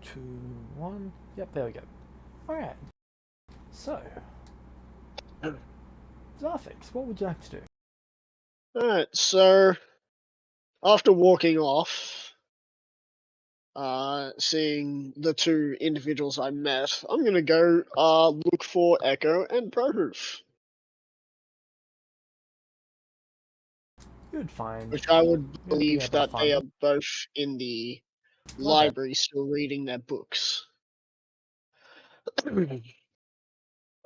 2, 1. Yep, there we go. Alright. So, Zarfix, what would you like to do? Alright, so after walking off, seeing the two individuals I met, I'm gonna go look for Echo and Prohoof, You would find. which I would You'd be believe able to that find they are them. both in the Okay. library still reading their books. I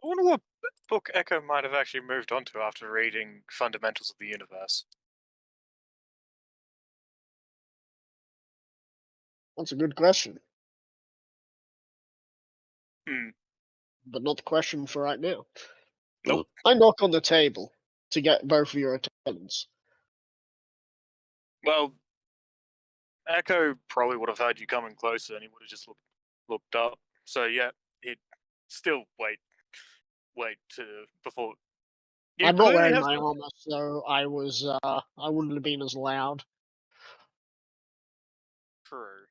wonder what book Echo might have actually moved on to after reading Fundamentals of the Universe. That's a good question, Hmm. but not the question for right now. Nope. I knock on the table to get both of your attendance. Well, Echo probably would have heard you coming closer and he would have just looked up. So yeah, he'd still wait before. You I'm not clearly wearing have my some... armor, so I wouldn't have been as loud. True.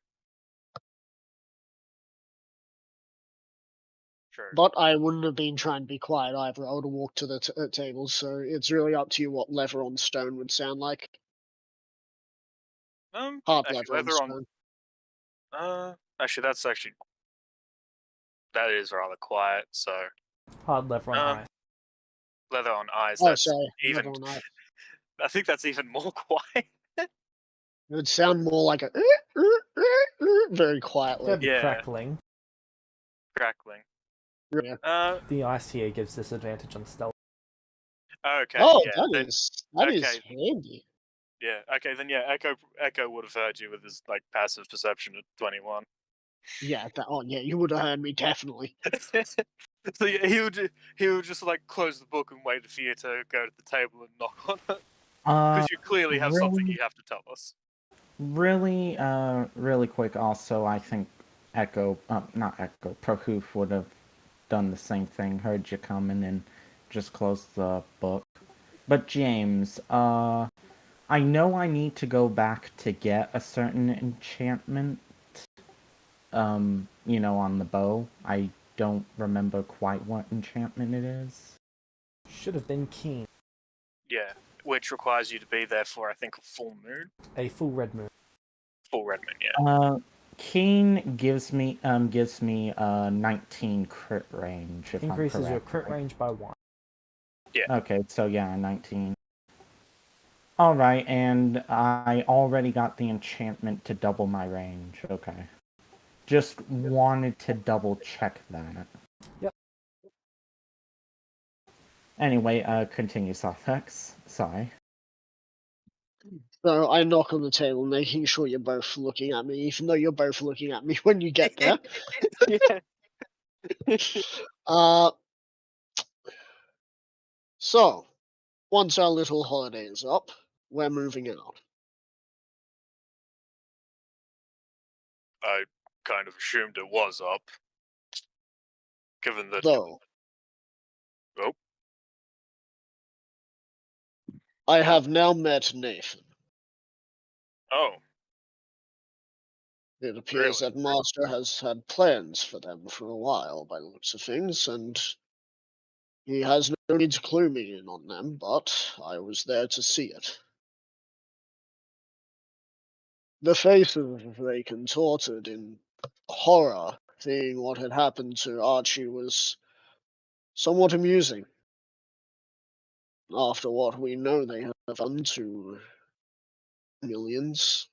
True. But I wouldn't have been trying to be quiet either. I would have walked to the table, so it's really up to you what leather on stone would sound like. Hard actually, leather on leather on. stone. Actually, that is rather quiet. So Hard lever on ice. leather on eyes. Oh, That's sorry, even. leather on ice. I think that's even more quiet. It would sound more like a very quietly. There'd be Yeah. crackling. Crackling. Yeah. The ice here gives disadvantage on stealth. Okay. Oh, yeah. that is okay. handy. Yeah. Okay. Then yeah, Echo would have heard you with his like passive perception at 21. Yeah. Yeah. You would have heard me definitely. So yeah, he would just like close the book and wait for you to go to the table and knock on it because you clearly have something you have to tell us. Really quick. Also, I think not Echo, Prohoof would have done the same thing. Heard you coming and just closed the book. But James, I know I need to go back to get a certain enchantment. On the bow. I don't remember quite what enchantment it is. Should have been keen. Yeah, which requires you to be there for I think a full moon. A full red moon. Full red moon, yeah. Keen gives me 19 crit range. If Increases I'm your correct, crit range by 1. Yeah. Okay, so yeah, 19. Alright, and I already got the enchantment to double my range. Okay. Just wanted to double check that. Yep. Anyway, continue, Softex. Sorry. So I knock on the table, making sure you're both looking at me, even though you're both looking at me when you get there. Yeah. So, once our little holiday is up, we're moving out. I kind of assumed it was up, given that. Though, Oh. I have now met Nathan. Oh. It appears Really? that Master has had plans for them for a while, by the looks of things, and he has no need to clue me in on them, but I was there to see it. The faces they contorted in horror, seeing what had happened to Archie, was somewhat amusing. After what we know they have done to millions.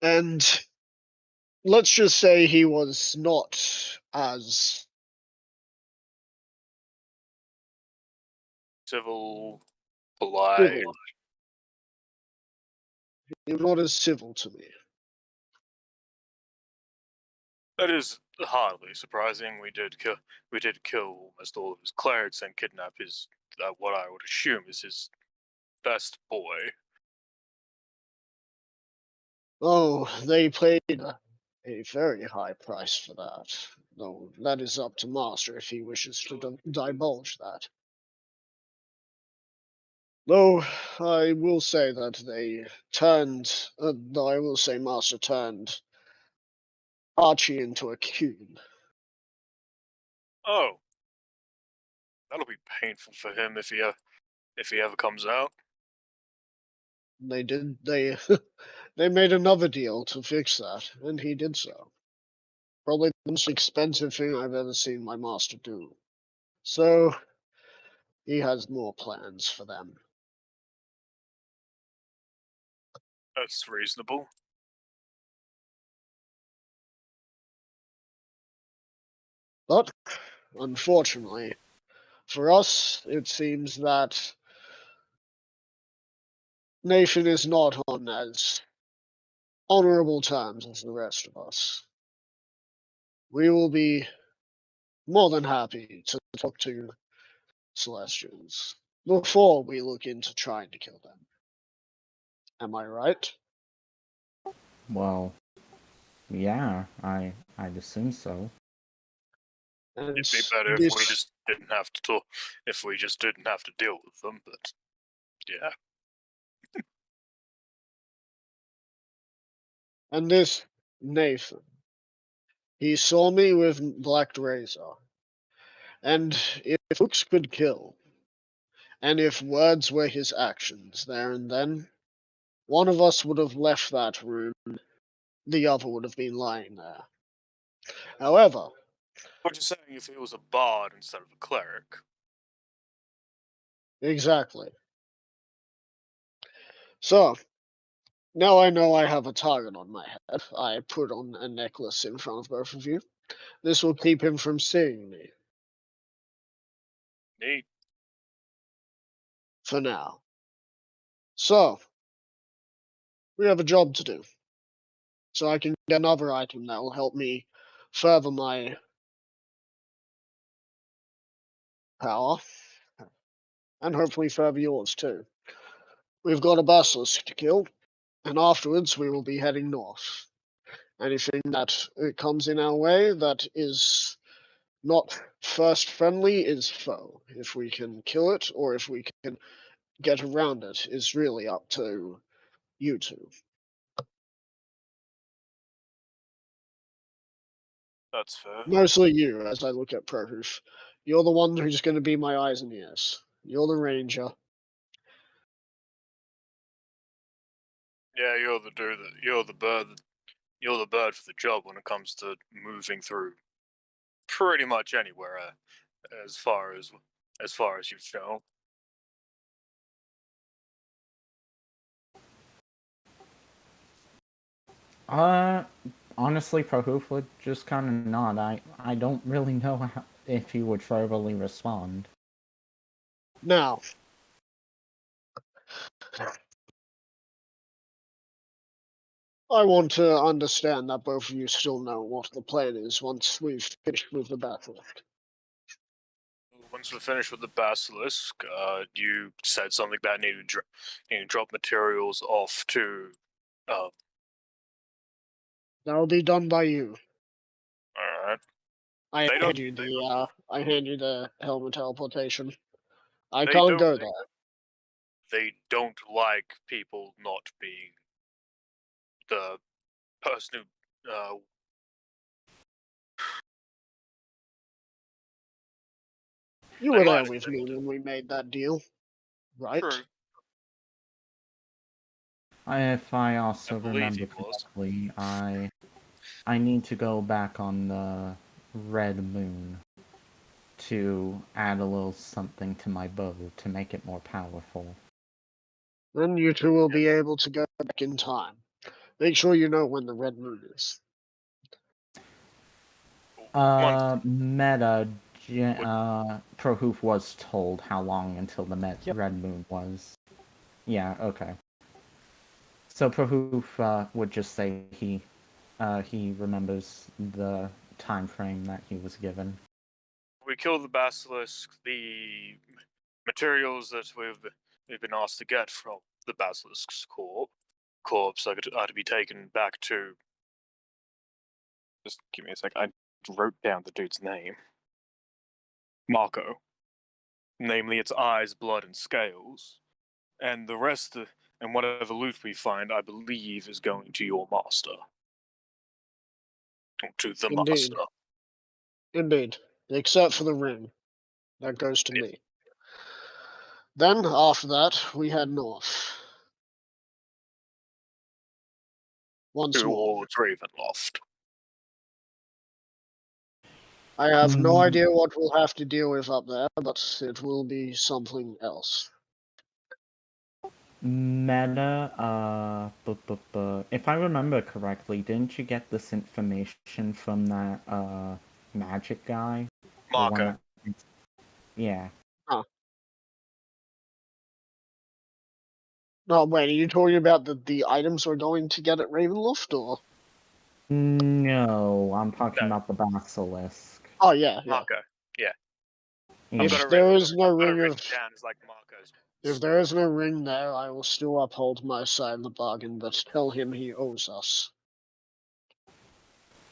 And let's just say he was not as Civil, polite. civil. He was not as civil to me. That is hardly surprising. We did kill almost all of his clerics and kidnap his what I would assume is his best boy. Oh, they paid a very high price for that. Though that is up to Master if he wishes to divulge that. Though I will say that they turned, though I will say Master turned Archie into a cube. Oh, that'll be painful for him if he ever comes out. They did, they, they made another deal to fix that, and he did so. Probably the most expensive thing I've ever seen my master do. So, he has more plans for them. That's reasonable. But, unfortunately, for us, it seems that Nathan is not on as honorable terms as the rest of us. We will be more than happy to talk to Celestials before we look into trying to kill them. Am I right? Well, yeah, I'd assume so. And It'd be better if this, we just didn't have to talk, if we just didn't have to deal with them. But yeah, and this Nathan, he saw me with Black Razor, and if looks could kill, and if words were his actions there and then, one of us would have left that room, the other would have been lying there. However, what you're saying if he was a bard instead of a cleric? exactly. So, now I know I have a target on my head. I put on a necklace in front of both of you. This will keep him from seeing me. Neat. For now. So, we have a job to do. So I can get another item that will help me further my power. And hopefully further yours too. We've got a basilisk to kill, and afterwards we will be heading north. Anything that comes in our way that is not first friendly is foe. If we can kill it, or if we can get around it, is really up to you two. That's fair. Mostly you, as I look at Prohoof. You're the one who's going to be my eyes and ears. You're the ranger. Yeah, you're the dude. You're the bird. You're the bird for the job when it comes to moving through pretty much anywhere, as far as you've shown. Honestly, Prahoof would just kind of nod. I don't really know if he would verbally respond. Now, I want to understand that both of you still know what the plan is once we've finished with the basilisk. Once we're finished with the basilisk, you said something about needing to drop materials off to. That'll be done by you. All right. I They hand don't. you the helmet teleportation. I They can't don't. go there. They don't like people not being the person who. You They were there might with have me when we made that deal, right? True. If I also I believe remember he was. correctly, I need to go back on the red moon to add a little something to my bow to make it more powerful. Then you two will be able to go back in time. Make sure you know when the red moon is. Meta, Prohoof was told how long until the Yep. red moon was. Yeah, okay. So Prahoof would just say he remembers the time frame that he was given. We kill the basilisk. The materials that we've been asked to get from the basilisk's corpse are to be taken back to. Just give me a sec. I wrote down the dude's name. Marco. Namely, its eyes, blood, and scales. and the rest, and whatever loot we find, I believe, is going to your master. Or to the Indeed. master. Indeed. Except for the ring. That goes to Yeah. me. Then, after that, we head north. Once more. Towards Ravenloft. I have no idea what we'll have to deal with up there, but it will be something else. Meta, if I remember correctly, didn't you get this information from that, magic guy? The one Marco. that... Yeah. No, wait, are you talking about the items we're going to get at Ravenloft, or? No, I'm talking No. about the basilisk. Oh, yeah, yeah. Marco. Yeah. Yeah. I've got If it there written- is no I've got it ring written of... down as like Marco's. If there is no ring there, I will still uphold my side of the bargain, but tell him he owes us.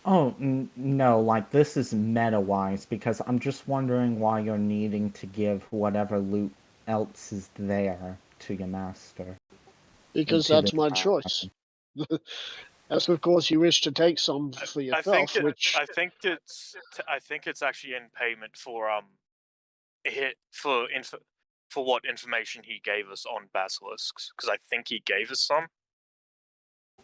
Oh, no, like, this is meta-wise, because I'm just wondering why you're needing to give whatever loot else is there to your master. Because To that's the my dragon. choice. As of course you wish to take some for I think yourself, which... I think it's actually in payment for for what information he gave us on basilisks, because I think he gave us some.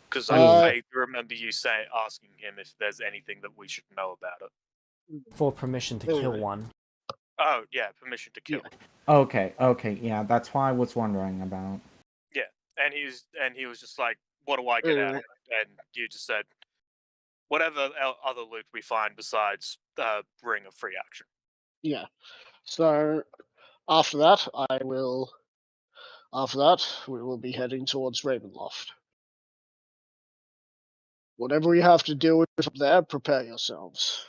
Because I remember you asking him if there's anything that we should know about it. For permission to kill Anyway. one. Oh yeah, permission to kill. Yeah. Okay, yeah, that's why I was wondering about. Yeah, and he was just like, "What do I get out of Anyway. it?" And you just said, "Whatever other loot we find besides ring of free action." Yeah. So, after that, we will be heading towards Ravenloft. Whatever we have to deal with up there, prepare yourselves.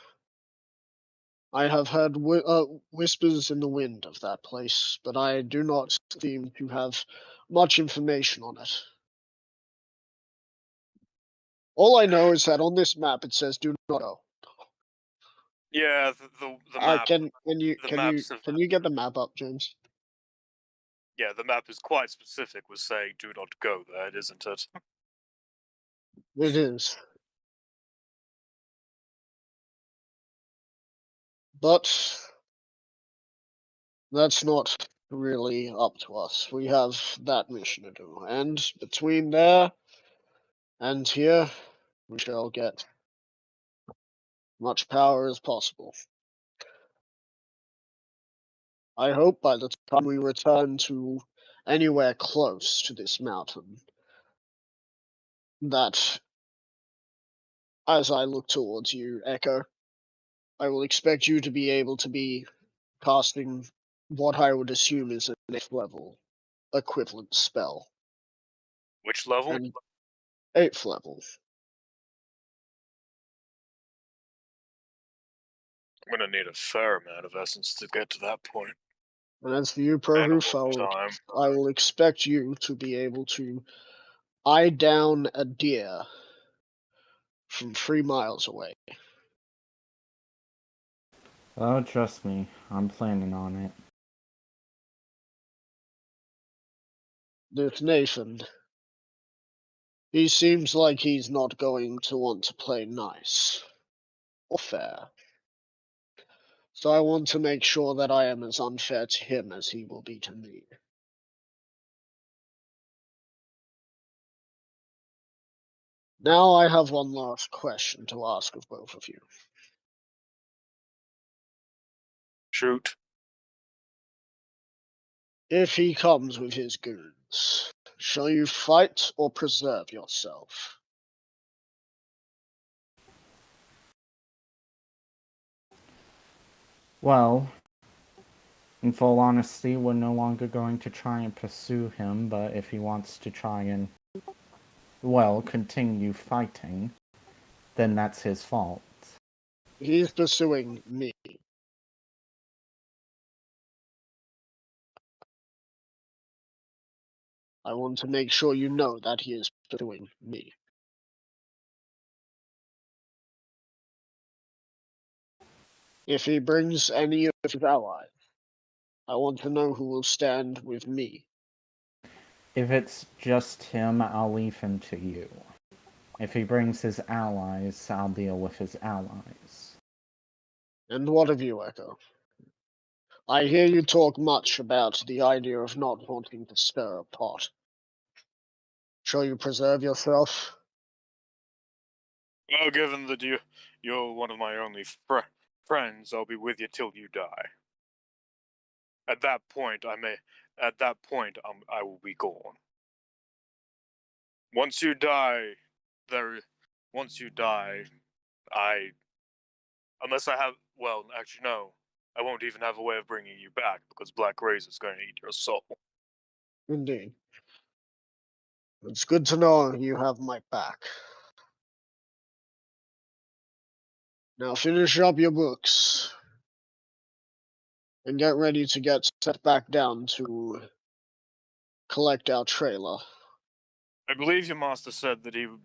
I have heard whispers in the wind of that place, but I do not seem to have much information on it. All I know is that on this map it says "Do not go." Yeah, the map. Can you get the map up, James? Yeah, the map is quite specific with saying "Do not go there," isn't it? It is. But that's not really up to us. We have that mission to do, and between there and here, we shall get much power as possible. I hope by the time we return to anywhere close to this mountain, that as I look towards you, Echo, I will expect you to be able to be casting what I would assume is a 8th level equivalent spell. Which level? And 8th level. I'm gonna need a fair amount of essence to get to that point. And as for you, And a Prohoof, long time. I will expect you to be able to eye down a deer from 3 miles away. Oh, trust me, I'm planning on it. There's Nathan. He seems like he's not going to want to play nice or fair. So I want to make sure that I am as unfair to him as he will be to me. Now I have one last question to ask of both of you. Shoot. If he comes with his goons, shall you fight or preserve yourself? Well, in full honesty, we're no longer going to try and pursue him, but if he wants to try and, well, continue fighting, then that's his fault. He's pursuing me. I want to make sure you know that he is pursuing me. If he brings any of his allies, I want to know who will stand with me. If it's just him, I'll leave him to you. If he brings his allies, I'll deal with his allies. And what of you, Echo? I hear you talk much about the idea of not wanting to stir a pot. Shall you preserve yourself? Well, given that you're one of my only friends, I'll be with you till you die. At that point, I will be gone. Once you die, unless I have, well, actually no, I won't even have a way of bringing you back because Black Razor's going to eat your soul. Indeed. It's good to know you have my back. Now finish up your books. And get ready to get set back down to collect our trailer. I believe your master said that he would...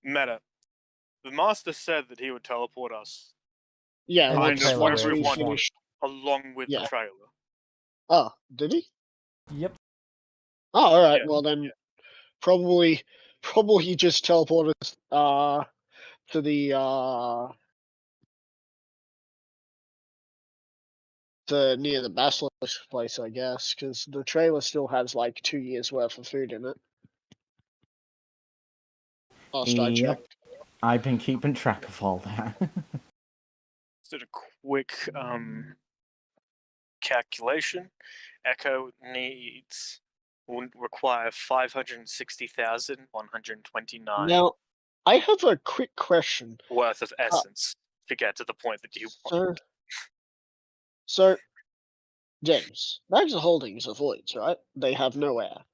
Meta. The master said that he would teleport us Yeah, And once, the trailer once wherever we you finish. along with Yeah. the trailer. Oh, did he? Yep. Oh, alright, Yeah. well then, probably he just teleported to the to near the basilisk place, I guess, because the trailer still has like 2 years worth of food in it. Last I Yep. checked. I've been keeping track of all that. Just did a quick calculation. Echo will require 560,129 Now, I have a quick question. worth of essence to get to the point that you want. So, James, bags of holdings are voids, right? They have no air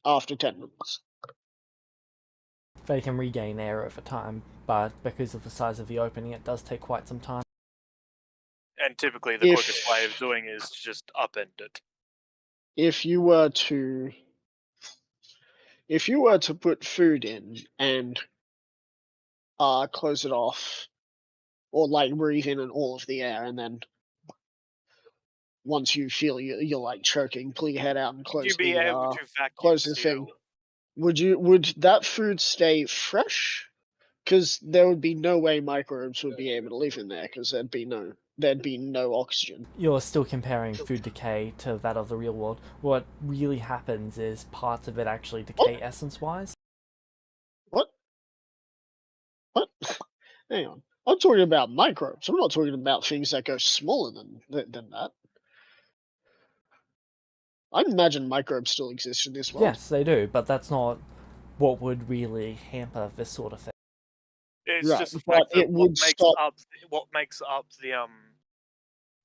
after 10 minutes. They can regain air over time, but because of the size of the opening, it does take quite some time. And typically the quickest way of doing it is to just upend it. If you were to put food in and close it off, or like breathe in all of the air, and then once you feel you're like choking, pull your head out and Would you be able to vacuum close the seal? thing. Would that food stay fresh? Because there would be no way microbes would be able to live in there, because there'd be no oxygen. You're still comparing food decay to that of the real world. What really happens is parts of it actually decay essence-wise. What? Hang on. I'm talking about microbes. I'm not talking about things that go smaller than that. I imagine microbes still exist in this world. Yes, they do, but that's not what would really hamper this sort of thing. It's Right, just the but fact that it would what makes up the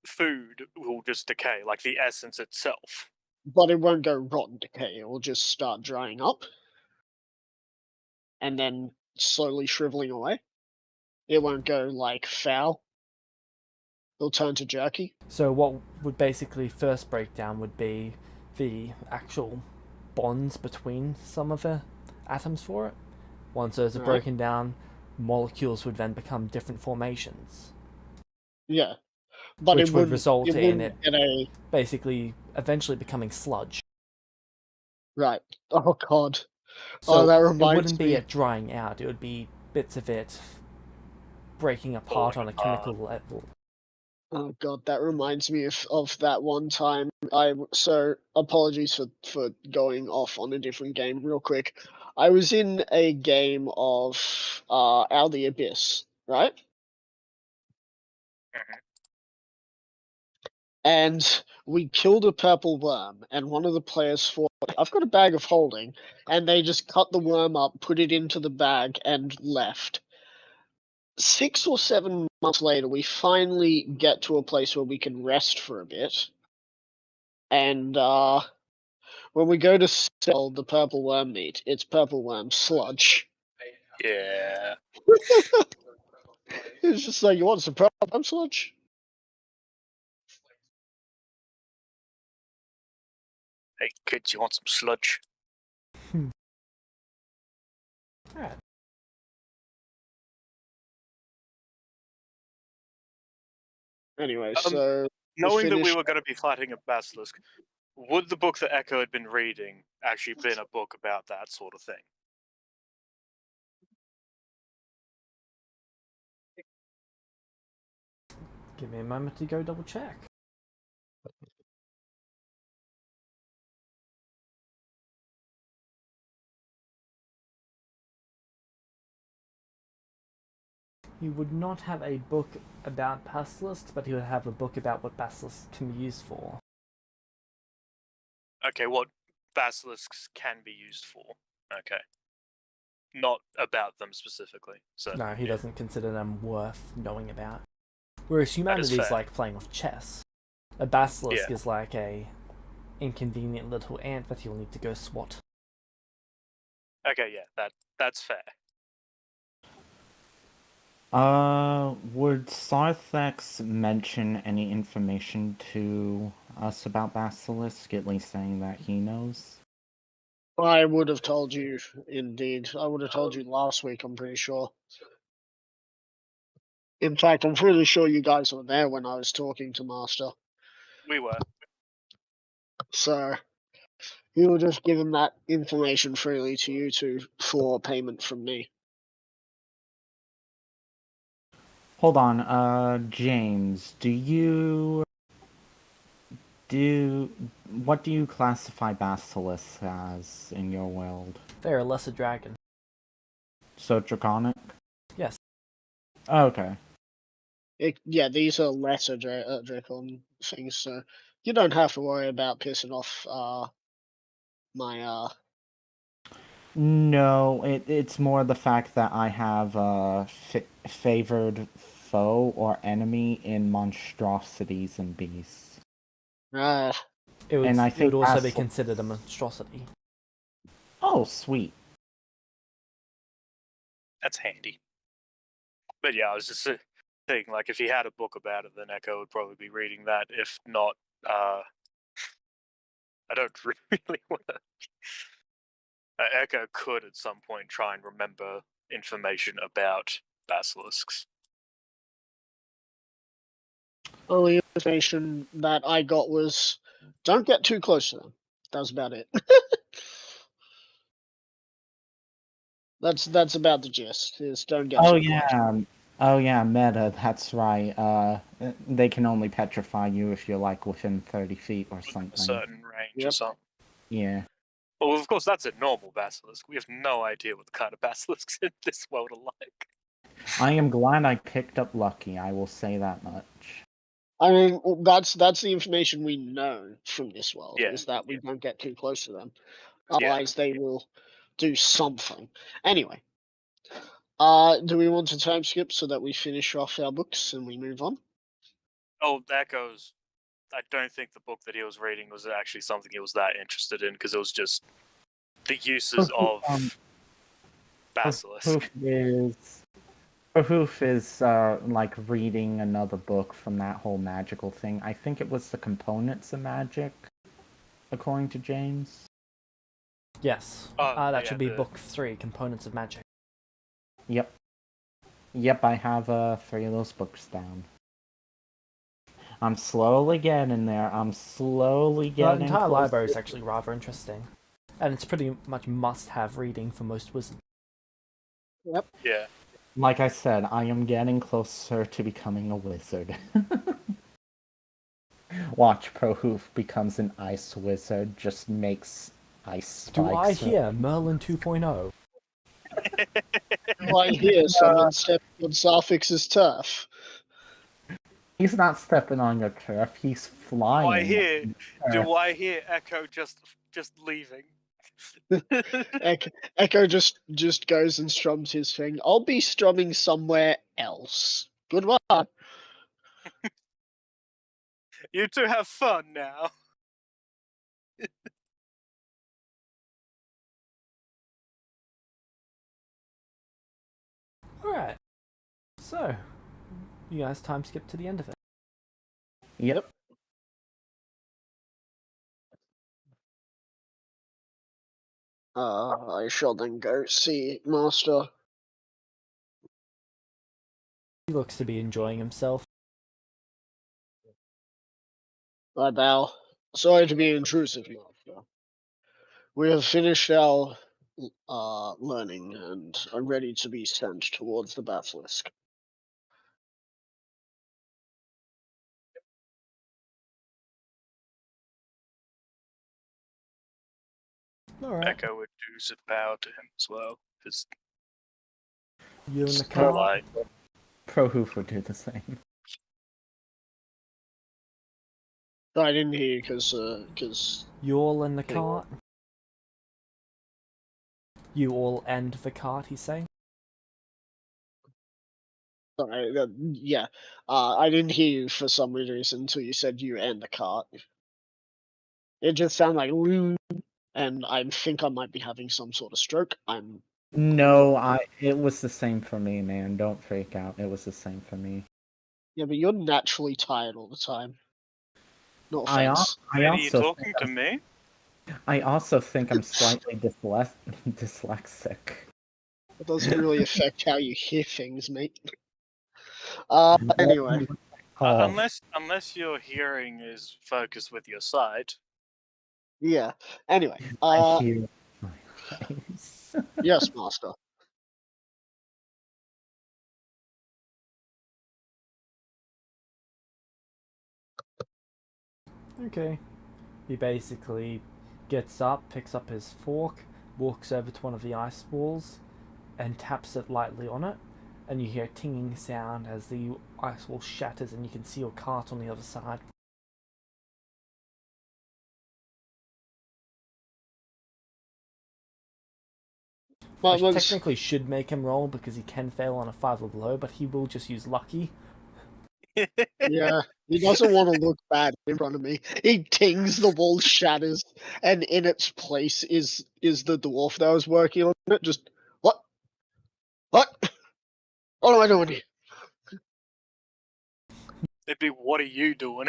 food will just decay, like the essence itself. But it won't go rotten decay. It will just start drying up and then slowly shriveling away. It won't go like foul. It'll turn to jerky. So what would basically first break down would be the actual bonds between some of the atoms for it. Once those are Right. broken down, molecules would then become different formations, Yeah, but which it would result in wouldn't it get a basically eventually becoming sludge. right. Oh god. So that it reminds wouldn't be me. it drying out, it would be bits of it breaking apart on a chemical level. Oh god, that reminds me of that one time. So apologies for going off on a different game real quick. I was in a game of Out of the Abyss, right? And we killed a purple worm, and one of the players thought, I've got a bag of holding, and they just cut the worm up, put it into the bag, and left. 6 or 7 months later, we finally get to a place where we can rest for a bit. And when we go to sell the purple worm meat, it's purple worm sludge. Yeah. It's just like, you want some purple worm sludge? Hey kids, you want some sludge? Alright. Anyway, so Knowing that we finish- were going to be fighting a basilisk, would the book that Echo had been reading actually been a book about that sort of thing? Give me a moment to go double check. He would not have a book about basilisks, but he would have a book about what basilisks can be used for. Okay, what basilisks can be used for. Okay. Not about them specifically. So No, he yeah. doesn't consider them worth knowing about. Whereas That humanity is is fair. like playing with chess. A basilisk Yeah. is like a inconvenient little ant that you'll need to go swat. Okay, yeah, that's fair. Would Sarthex mention any information to us about Basilisk, at least saying that he knows? I would have told you, indeed. I would have told you last week, I'm pretty sure. In fact, I'm pretty sure you guys were there when I was talking to Master. We were. So, he would have given that information freely to you two for payment from me. Hold on, James, what do you classify Basilisk as in your world? They're a lesser dragon. So draconic? Yes. Oh, okay. Yeah, these are lesser Dracon things, so you don't have to worry about pissing off my No, it's more the fact that I have a favored foe or enemy in monstrosities and beasts. It would, And I it think would also be that's- considered a monstrosity. Oh, sweet. That's handy. But yeah, I was just thinking, like, if he had a book about it, then Echo would probably be reading that. If not, I don't really want to. Echo could at some point try and remember information about basilisks. only information that I got was don't get too close to them. That was about it. That's about the gist. Is don't get Oh too close. yeah. Oh yeah, meta, that's right. They can only petrify you if you're like within 30 feet or A something. certain range or Yep. something. Yeah. Well, of course, that's a normal basilisk. We have no idea what the kind of basilisks in this world are like. I am glad I picked up lucky, I will say that much. I mean, that's the information we know from this world. Yeah. Is that we don't get too close to them, Yeah. otherwise they will do something. Anyway, do we want to time skip so that we finish off our books and we move on? Oh, Echo's. I don't think the book that he was reading was actually something he was that interested in, because it was just the uses of basilisk. Hoof is like reading another book from that whole magical thing. I think it was the components of magic, according to James. Yes. Oh, That yeah, should be the- book 3, Components of Magic. Yep. Yep, I have 3 of those books down. I'm slowly getting there. I'm slowly The getting entire closer. library is actually rather interesting. And it's pretty much must-have reading for most wizards. Yeah. Like I said, I am getting closer to becoming a wizard. Watch, Prohoof becomes an ice wizard, just makes ice spikes. Do I hear Merlin 2.0? Do I hear someone step on Sarfix's turf? He's not stepping on your turf, he's flying. Do I hear Echo just leaving? Echo just goes and strums his thing. I'll be strumming somewhere else. Goodbye. You two have fun now. Alright. So, you guys time skip to the end of it. Yep. I shall then go see Master. He looks to be enjoying himself. I bow. Sorry to be intrusive, Master. We have finished our learning and are ready to be sent towards the basilisk. Alright. Echo would do a bow to him as well. Because You in the Pro- cart? Prohoof would do the same. I didn't hear you because You all in the Anyone? cart? You all end the cart, he's saying? sorry, yeah, I didn't hear you for some reason until you said you and the cart. It just sounded like "Loo," and I think I might be having some sort of stroke. No, it was the same for me, man. Don't freak out. It was the same for me. Yeah, but you're naturally tired all the time. No I offense. are you also talking think to me? I also think I'm slightly dyslexic. It doesn't really affect how you hear things, mate. Anyway. Oh, Unless your hearing is focused with your sight. Yeah. Anyway. I hear my face. Yes, Master. Okay. He basically gets up, picks up his fork, walks over to one of the ice walls, and taps it lightly on it. And you hear a tinging sound as the ice wall shatters, and you can see your cart on the other side. Which technically should make him roll because he can fail on a 5 or below, but he will just use lucky. Yeah, he doesn't want to look bad in front of me. He tings, the wall shatters, and in its place is the dwarf that was working on it. Just what? What? What am I doing here? It'd be, what are you doing?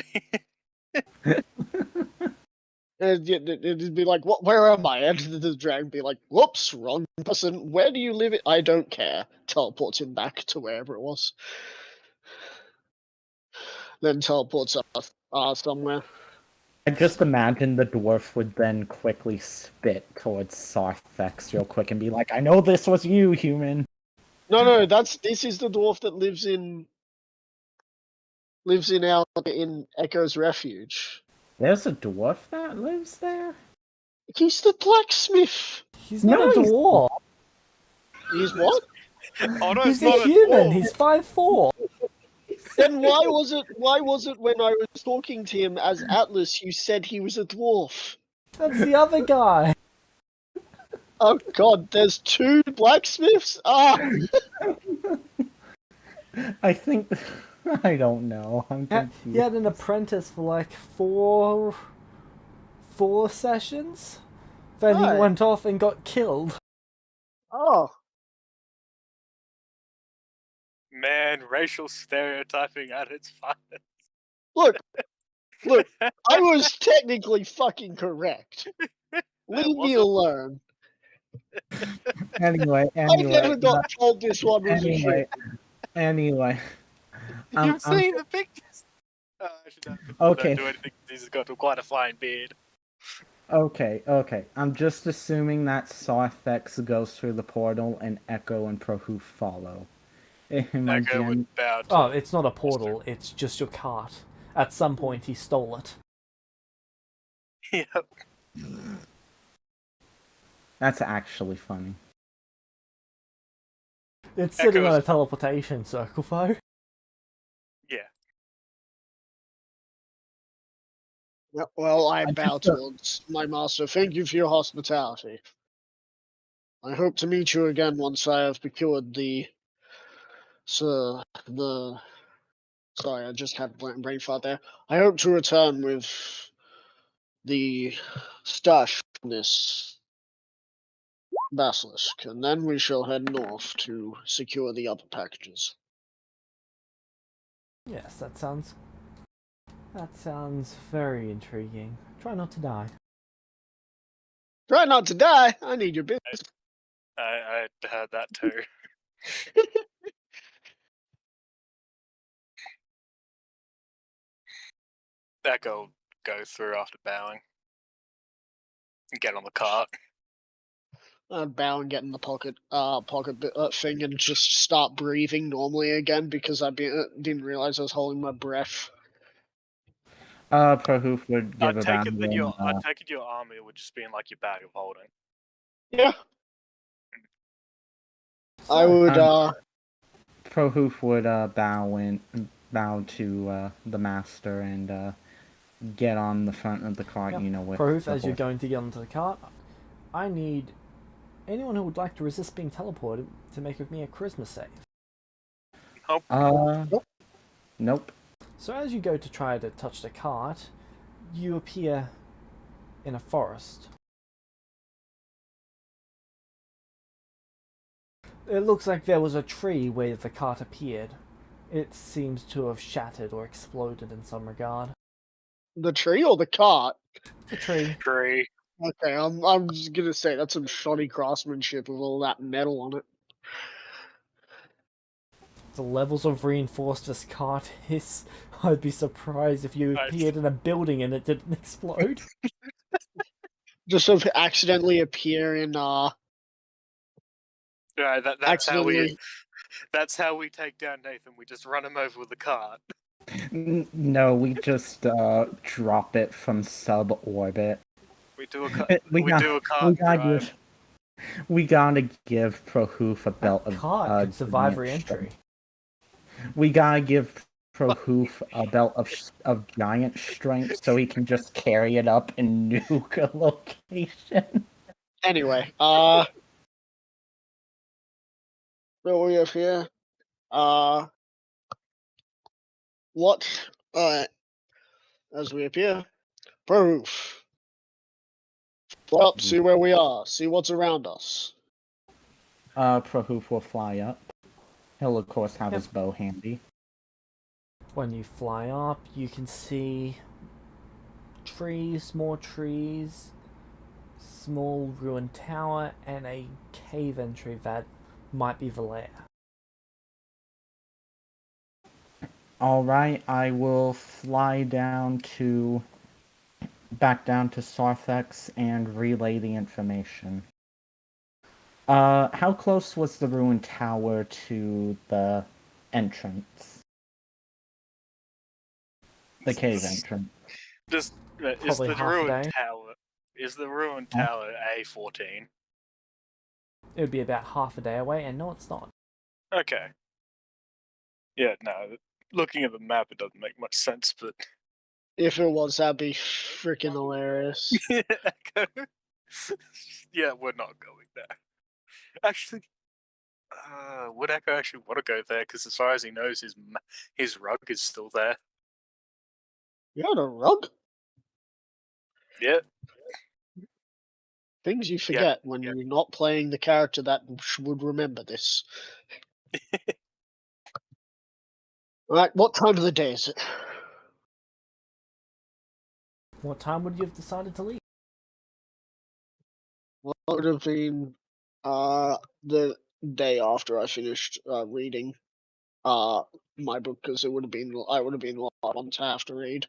It'd be like, what? Where am I? And the dragon be like, whoops, wrong person. Where do you live? I don't care. Teleports him back to wherever it was. Then teleports us somewhere. I just imagine the dwarf would then quickly spit towards Sarthex real quick and be like, "I know this was you, human." No, this is the dwarf that lives in Echo's Refuge. There's a dwarf that lives there? He's the blacksmith. He's not a dwarf. He's what? Oh no, He's it's not a human. dwarf. He's 5'4". Then why was it when I was talking to him as Atlas you said he was a dwarf? That's the other guy. Oh god, there's two blacksmiths? Ah! I think... I don't know. I'm confused. He had an apprentice for like four sessions. Then he Right. went off and got killed. Oh. Man, racial stereotyping at its finest. Look, I was technically fucking correct. Leave me alone. Anyway, I never got told this one was a shit. Anyway. You've seen the pictures. Okay. Don't do anything. He's got quite a fine beard. Okay. I'm just assuming that Sarthex goes through the portal and Echo and Prohoof follow. Echo would bow to Oh, it's not a portal. It's just your cart. At some point, he stole it. Yep. That's actually funny. It's sitting on a Echo's- teleportation circle, though. Yeah. Yeah, well, I bow just- towards my master. Thank you for your hospitality. I hope to meet you again once I have procured sorry, I just had brain fart there. I hope to return with the stuff from this basilisk, and then we shall head north to secure the other packages. Yes, that sounds very intriguing. Try not to die. Try not to die. I need your business. I had that too. Echo go through after bowing. Get on the cart. I'd bow and get in the pocket thing and just start breathing normally again because didn't realize I was holding my breath. Prohoof would I give a take it that bow. I take it your army would just be in like your bag of holding. Yeah. So, I would Prohoof would bow to the master and get on the front of the cart. Yep. You know, with Proof, the as you're horse. going to get onto the cart, I need anyone who would like to resist being teleported to make with me a charisma save. Nope. So as you go to try to touch the cart, you appear in a forest. It looks like there was a tree where the cart appeared. It seems to have shattered or exploded in some regard. the tree or the cart. The tree. Tree. Okay, I'm just gonna say that's some shoddy craftsmanship with all that metal on it. The levels of reinforced this cart is... I'd be surprised if you appeared in a building and it didn't explode. Just sort of accidentally appear in Yeah, that's accidentally. that's how we take down Nathan. We just run him over with the cart. No, we just drop it from suborbit. We do a We do a cart drive. We gotta give Prohoof a belt That of cart could survive re-entry. We gotta give Prohoof a belt of giant strength so he can just carry it up and nuke a location. Anyway, what we have here? What? As we appear, proof. Fly up, see where we are, see what's around us. Prohoof will fly up. He'll of course have his bow handy. When you fly up, you can see trees, more trees, small ruined tower, and a cave entry that might be the lair. Alright, I will fly back down to Sarthex and relay the information. How close was the ruined tower to the entrance? The cave entrance. Just is Probably the half a ruined day. tower? Is the ruined tower A14? It would be about half a day away, and no, it's not. Okay. Yeah, no. Looking at the map, it doesn't make much sense, but If it was, that'd be freaking hilarious. Echo. Yeah, we're not going there. Actually, would Echo actually want to go there? Because as far as he knows, his rug is still there. You had a rug? Yeah. Things you forget when you're not playing the character that would remember this. Alright, what time of the day is it? What time would you have decided to leave? Well, it would have been the day after I finished reading my book, because I would have been a lot on to have to read.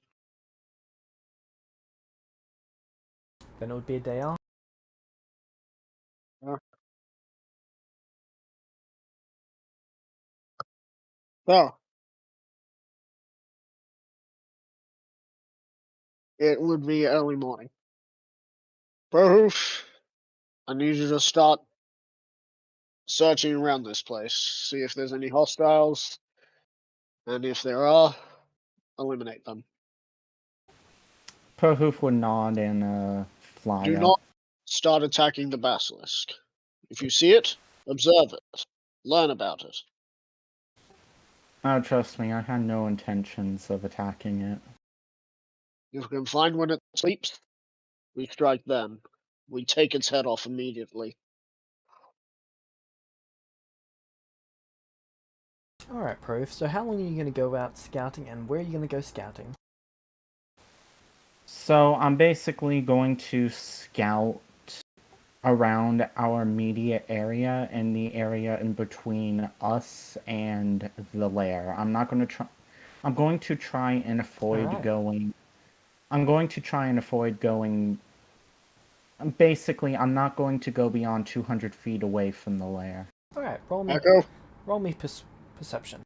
Then it would be a day after. Well, it would be early morning. Proof. I need you to start searching around this place, see if there's any hostiles, and if there are, eliminate them. Prohoof would nod and fly Do up. not start attacking the basilisk. If you see it, observe it. Learn about it. Oh, trust me, I had no intentions of attacking it. If we can find when it sleeps, we strike then. We take its head off immediately. Alright, Proof. So how long are you going to go out scouting, and where are you going to go scouting? So I'm basically going to scout around our immediate area and the area in between us and the lair. I'm not going to try. I'm going to try and avoid Alright. going I'm going to try and avoid going... Basically, I'm not going to go beyond 200 feet away from the lair. Alright, Echo? roll me perception.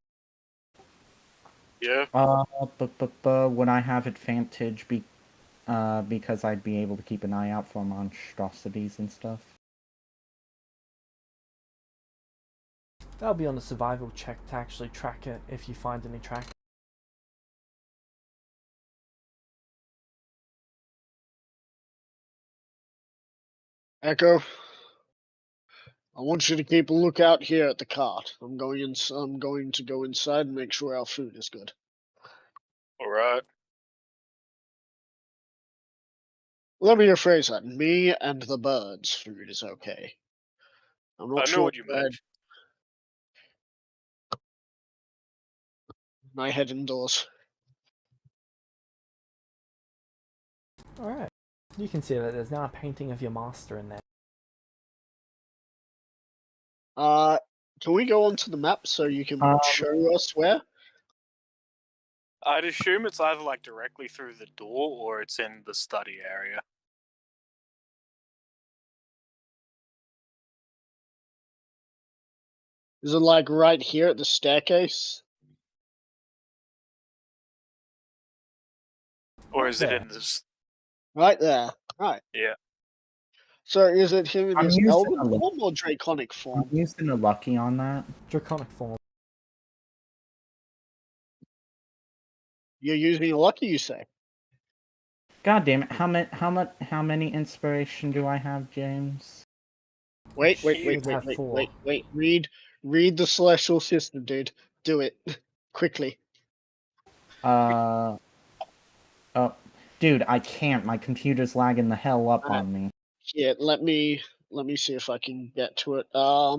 Yeah. But would I have advantage because I'd be able to keep an eye out for monstrosities and stuff? That'll be on a survival check to actually track it if you find any track. Echo? I want you to keep a lookout here at the cart. I'm going to go inside and make sure our food is good. All right. Let me rephrase that. Me and the birds' food is okay. I'm not I sure know what you meant. I head indoors. Alright. You can see that there's now a painting of your master in there. Can we go onto the map so you can show us where? I'd assume it's either like directly through the door or it's in the study area. Is it like right here at the staircase? Or is it There. in this? Right there. Right. Yeah. So is it him in I'm his using elven a look. form or draconic I'm form? using a lucky on that. Draconic form. You're using a lucky, you say? God damn it! How many inspiration do I have, James? Wait. Should have 4. Read the celestial system, dude. Do it. Quickly. Oh, dude, I can't. My computer's lagging the hell up on me. Yeah, let me see if I can get to it. I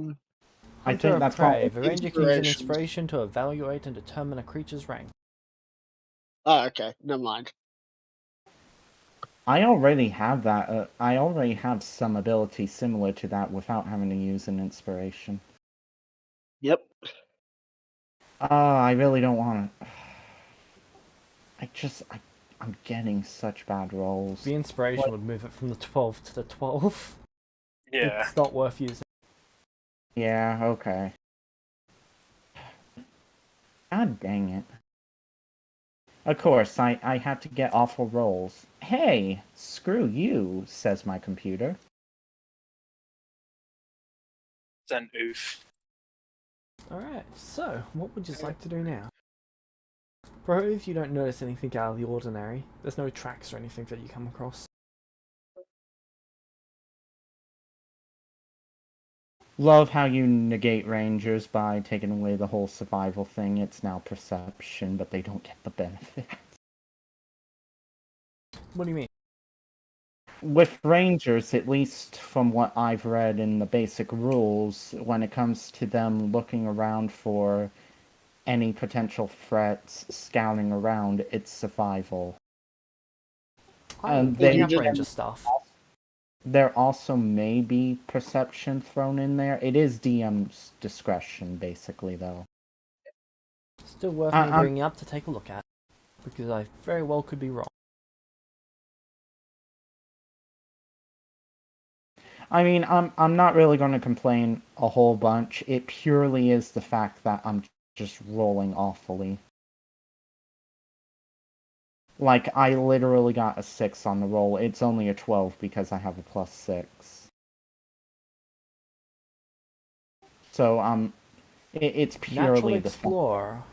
Hunter think of that's Prey. called The ranger can use an inspirations. inspiration to evaluate and determine a creature's rank. Oh, okay. Never mind. I already have that. I already have some ability similar to that without having to use an inspiration. Yep. I really don't want to. I'm getting such bad rolls. The inspiration would move it from the 12 to the 12. Yeah. It's not worth using. Yeah, okay. God dang it. Of course, I had to get awful rolls. Hey, screw you, says my computer. Then oof. Alright, so, what would you like to do now? Prove you don't notice anything out of the ordinary. There's no tracks or anything that you come across. Love how you negate rangers by taking away the whole survival thing. It's now perception, but they don't get the benefit. What do you mean? With rangers, at least from what I've read in the basic rules, when it comes to them looking around for any potential threats, scouting around, it's survival. I'm they picking up just- ranger stuff. There also may be perception thrown in there. It is DM's discretion, basically, though. Still worth me bringing up to take a look at. Because I very well could be wrong. I mean, I'm not really going to complain a whole bunch. It purely is the fact that I'm just rolling awfully. Like, I literally got a 6 on the roll. It's only a 12 because I have a +6. So, it's purely Natural the explorer.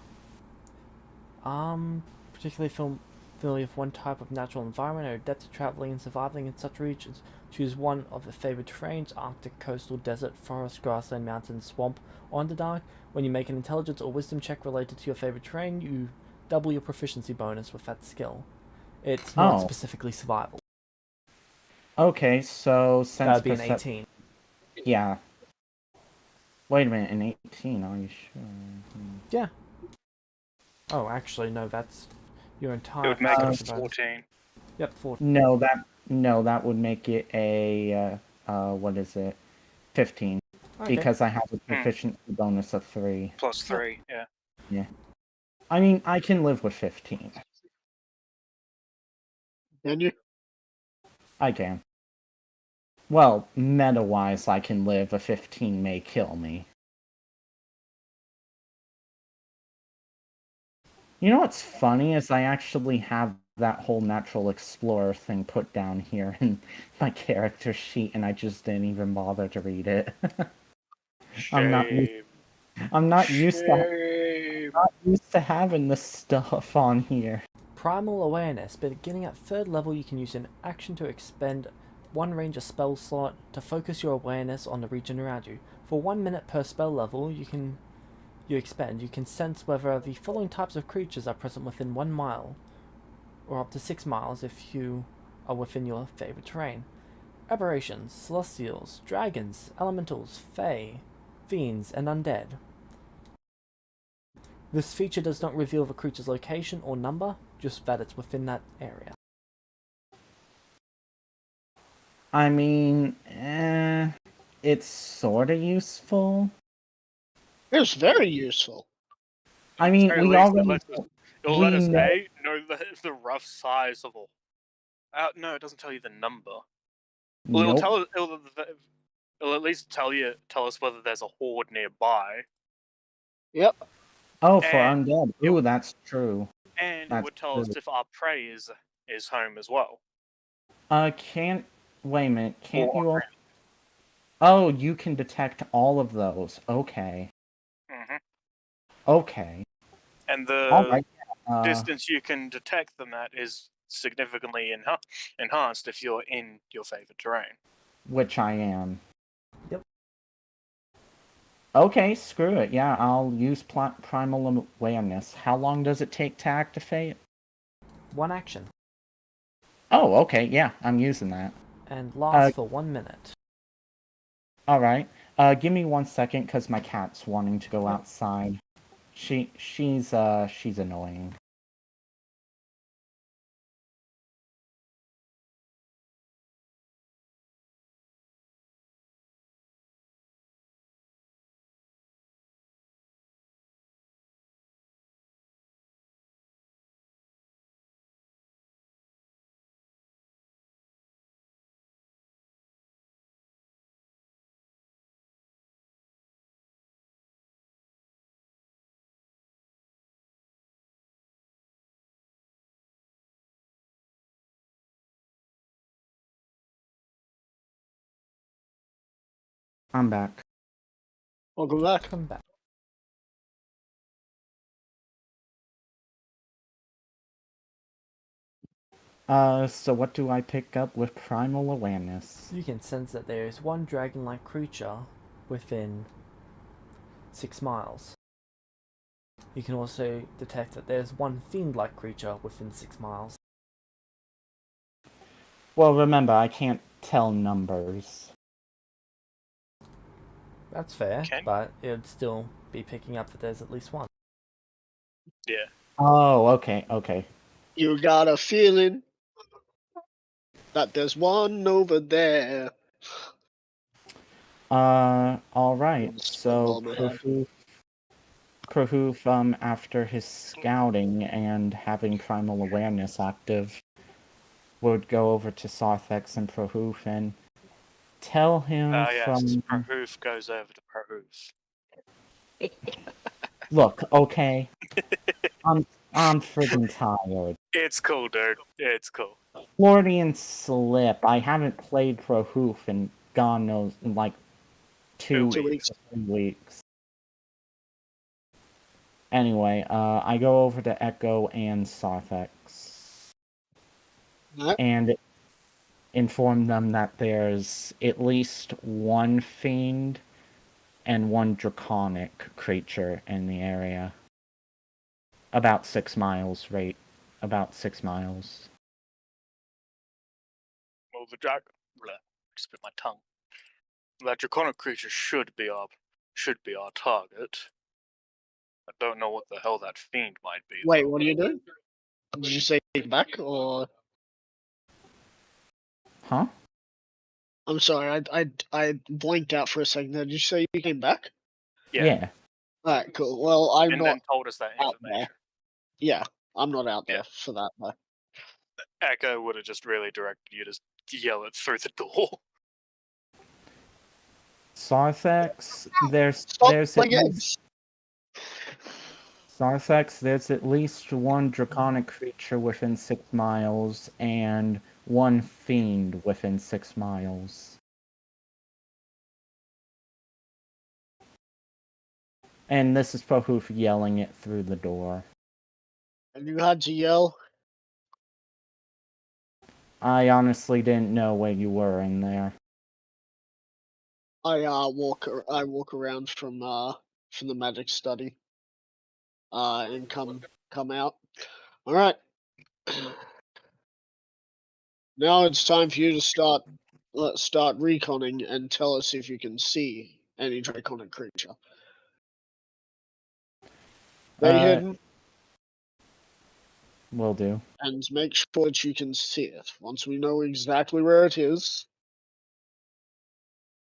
Particularly familiar with one type of natural environment or adept at traveling and surviving in such regions. Choose one of the favored terrains: Arctic, coastal, desert, forest, grassland, mountain, swamp, or underdark. When you make an intelligence or wisdom check related to your favorite terrain, you double your proficiency bonus with that skill. It's not specifically survival. Okay, so since That'd be an 18. Yeah. Wait a minute, an 18, are you sure? Yeah. Oh, actually, no, that's your entire... It would make it bonus. 14. Yep, 14. No, that would make it a, what is it? 15. Okay. Because I have a proficiency bonus of 3. Plus 3, yeah. Yeah. I mean, I can live with 15. Can you? I can. Well, meta-wise, I can live. A 15 may kill me. You know what's funny is I actually have that whole natural explorer thing put down here in my character sheet, and I just didn't even bother to read it. I'm not used to having this stuff on here. Primal Awareness. Beginning at 3rd level, you can use an action to expend one ranger spell slot to focus your awareness on the region around you. For 1 minute per spell level you can sense whether the following types of creatures are present within 1 mile, or up to 6 miles if you are within your favourite terrain. Aberrations, celestials, dragons, elementals, fae, fiends, and undead. This feature does not reveal the creature's location or number, just that it's within that area. I mean, it's sorta useful. It's very useful. I mean, At we least already... it'll we let us know- know the rough size of all. No, it doesn't tell you the number. Well, Nope. it'll at least tell us whether there's a horde nearby, Yep. Oh, for and- undead. Ooh, that's true. and it That's would tell us true. if our prey is home as well. Wait a minute, can't Or- you all... Oh, you can detect all of those. Okay. Mhm. Okay. And the Alright. distance you can detect them at is significantly enhanced if you're in your favorite terrain. Which I am. Yep. Okay, screw it. Yeah, I'll use Primal Awareness. How long does it take to activate? 1 action, Oh, okay, yeah, I'm using that. and lasts for 1 minute. Alright. Give me 1 second, because my cat's wanting to go outside. She's annoying. I'm back. Welcome back. Come back. So what do I pick up with Primal Awareness? You can sense that there is one dragon-like creature within 6 miles. You can also detect that there's one fiend-like creature within 6 miles. Well, remember, I can't tell numbers. That's fair, Okay. but it would still be picking up that there's at least one. Yeah. Oh, okay. You got a feeling that there's one over there. Alright, so Spell bomb Prahoof, after his scouting and having Primal Awareness active, would go over to Sarthex and Prahoof and tell him Yes, Prahoof goes over to Prahoof. Look, okay, I'm friggin' tired. It's cool, dude. It's cool. Floridian slip. I haven't played Prahoof in God knows, in like 2 2 weeks. 3 weeks. Anyway, I go over to Echo and Sarthex. Alright. And inform them that there's at least one fiend and one draconic creature in the area. About 6 miles, right? About 6 miles. Well, the dragon. Just bit my tongue. That draconic creature should be our target. I don't know what the hell that fiend might be. Wait, though. what are you doing? Did you say back or? Huh? I'm sorry, I blinked out for a second. Did you say you came back? Yeah. Alright, cool. Well, I'm and not then told us that out information. there. Yeah, I'm not out there for that though. Echo would have just really directed you to yell it through the door. Sarthex, Stop there's my at least games. Sarthex, there's at least one draconic creature within 6 miles and one fiend within 6 miles. And this is Pohoof yelling it through the door. And you had to yell. I honestly didn't know where you were in there. I walk around from the magic study. And come out. All right. Now it's time for you to start reconning and tell us if you can see any draconic creature. Stay hidden Will do. and make sure that you can see it. Once we know exactly where it is,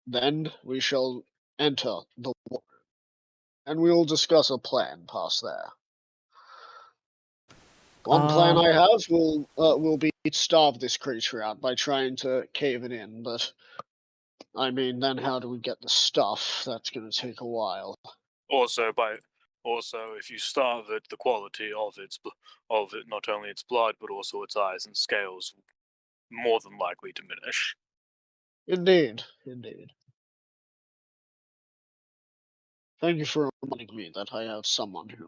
then we shall enter the water, and we will discuss a plan past there. One plan I have will be to starve this creature out by trying to cave it in, but I mean, then how do we get the stuff? That's going to take a while. Also, if you starve it, the quality of it, not only its blood but also its eyes and scales, more than likely diminish. Indeed. Thank you for reminding me that I have someone who,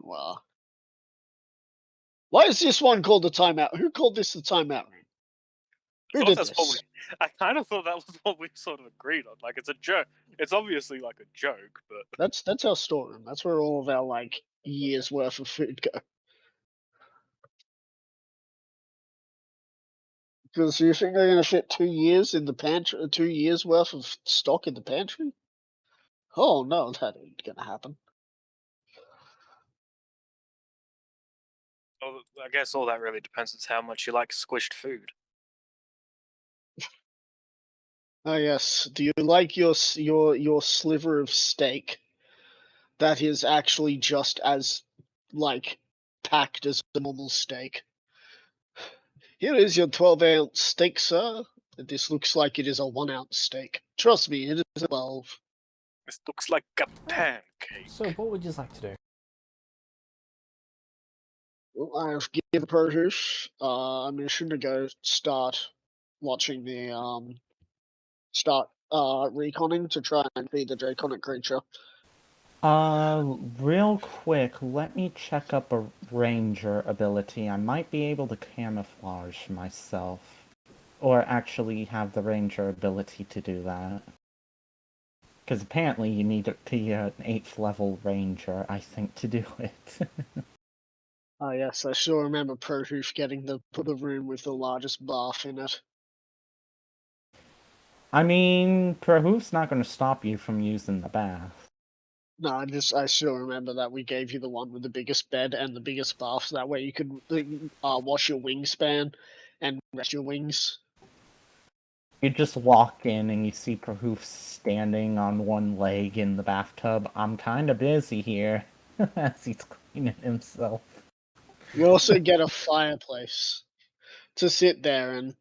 Why is this one called the timeout? Who called this the timeout room? Who did this? I kind of thought that was what we sort of agreed on. Like, it's a joke. It's obviously like a joke, but That's our storeroom. That's where all of our, years worth of food go. Because you think they're going to fit 2 years in the pantry, 2 years worth of stock in the pantry? Oh no, that ain't going to happen. I guess all that really depends on how much you like squished food. Oh yes. Do you like your sliver of steak that is actually just as packed as a normal steak? Here is your 12-ounce steak, sir. This looks like it is a 1-ounce steak. Trust me, it is a 12. This looks like a pancake. So, what would you like to do? Well, I've given Proteus a mission to go start watching the start reconning to try and feed the draconic creature. Real quick, let me check up a ranger ability. I might be able to camouflage myself. Or actually have the ranger ability to do that. Because apparently you need to be an 8th level ranger, I think, to do it. Oh yes, I still remember Proteus getting the room with the largest bath in it. I mean, Prohoof's not going to stop you from using the bath. No, I still remember that we gave you the one with the biggest bed and the biggest bath, so that way you could wash your wingspan and rest your wings. You just walk in and you see Prahoof standing on one leg in the bathtub. I'm kind of busy here, as he's cleaning himself. You also get a fireplace to sit there and...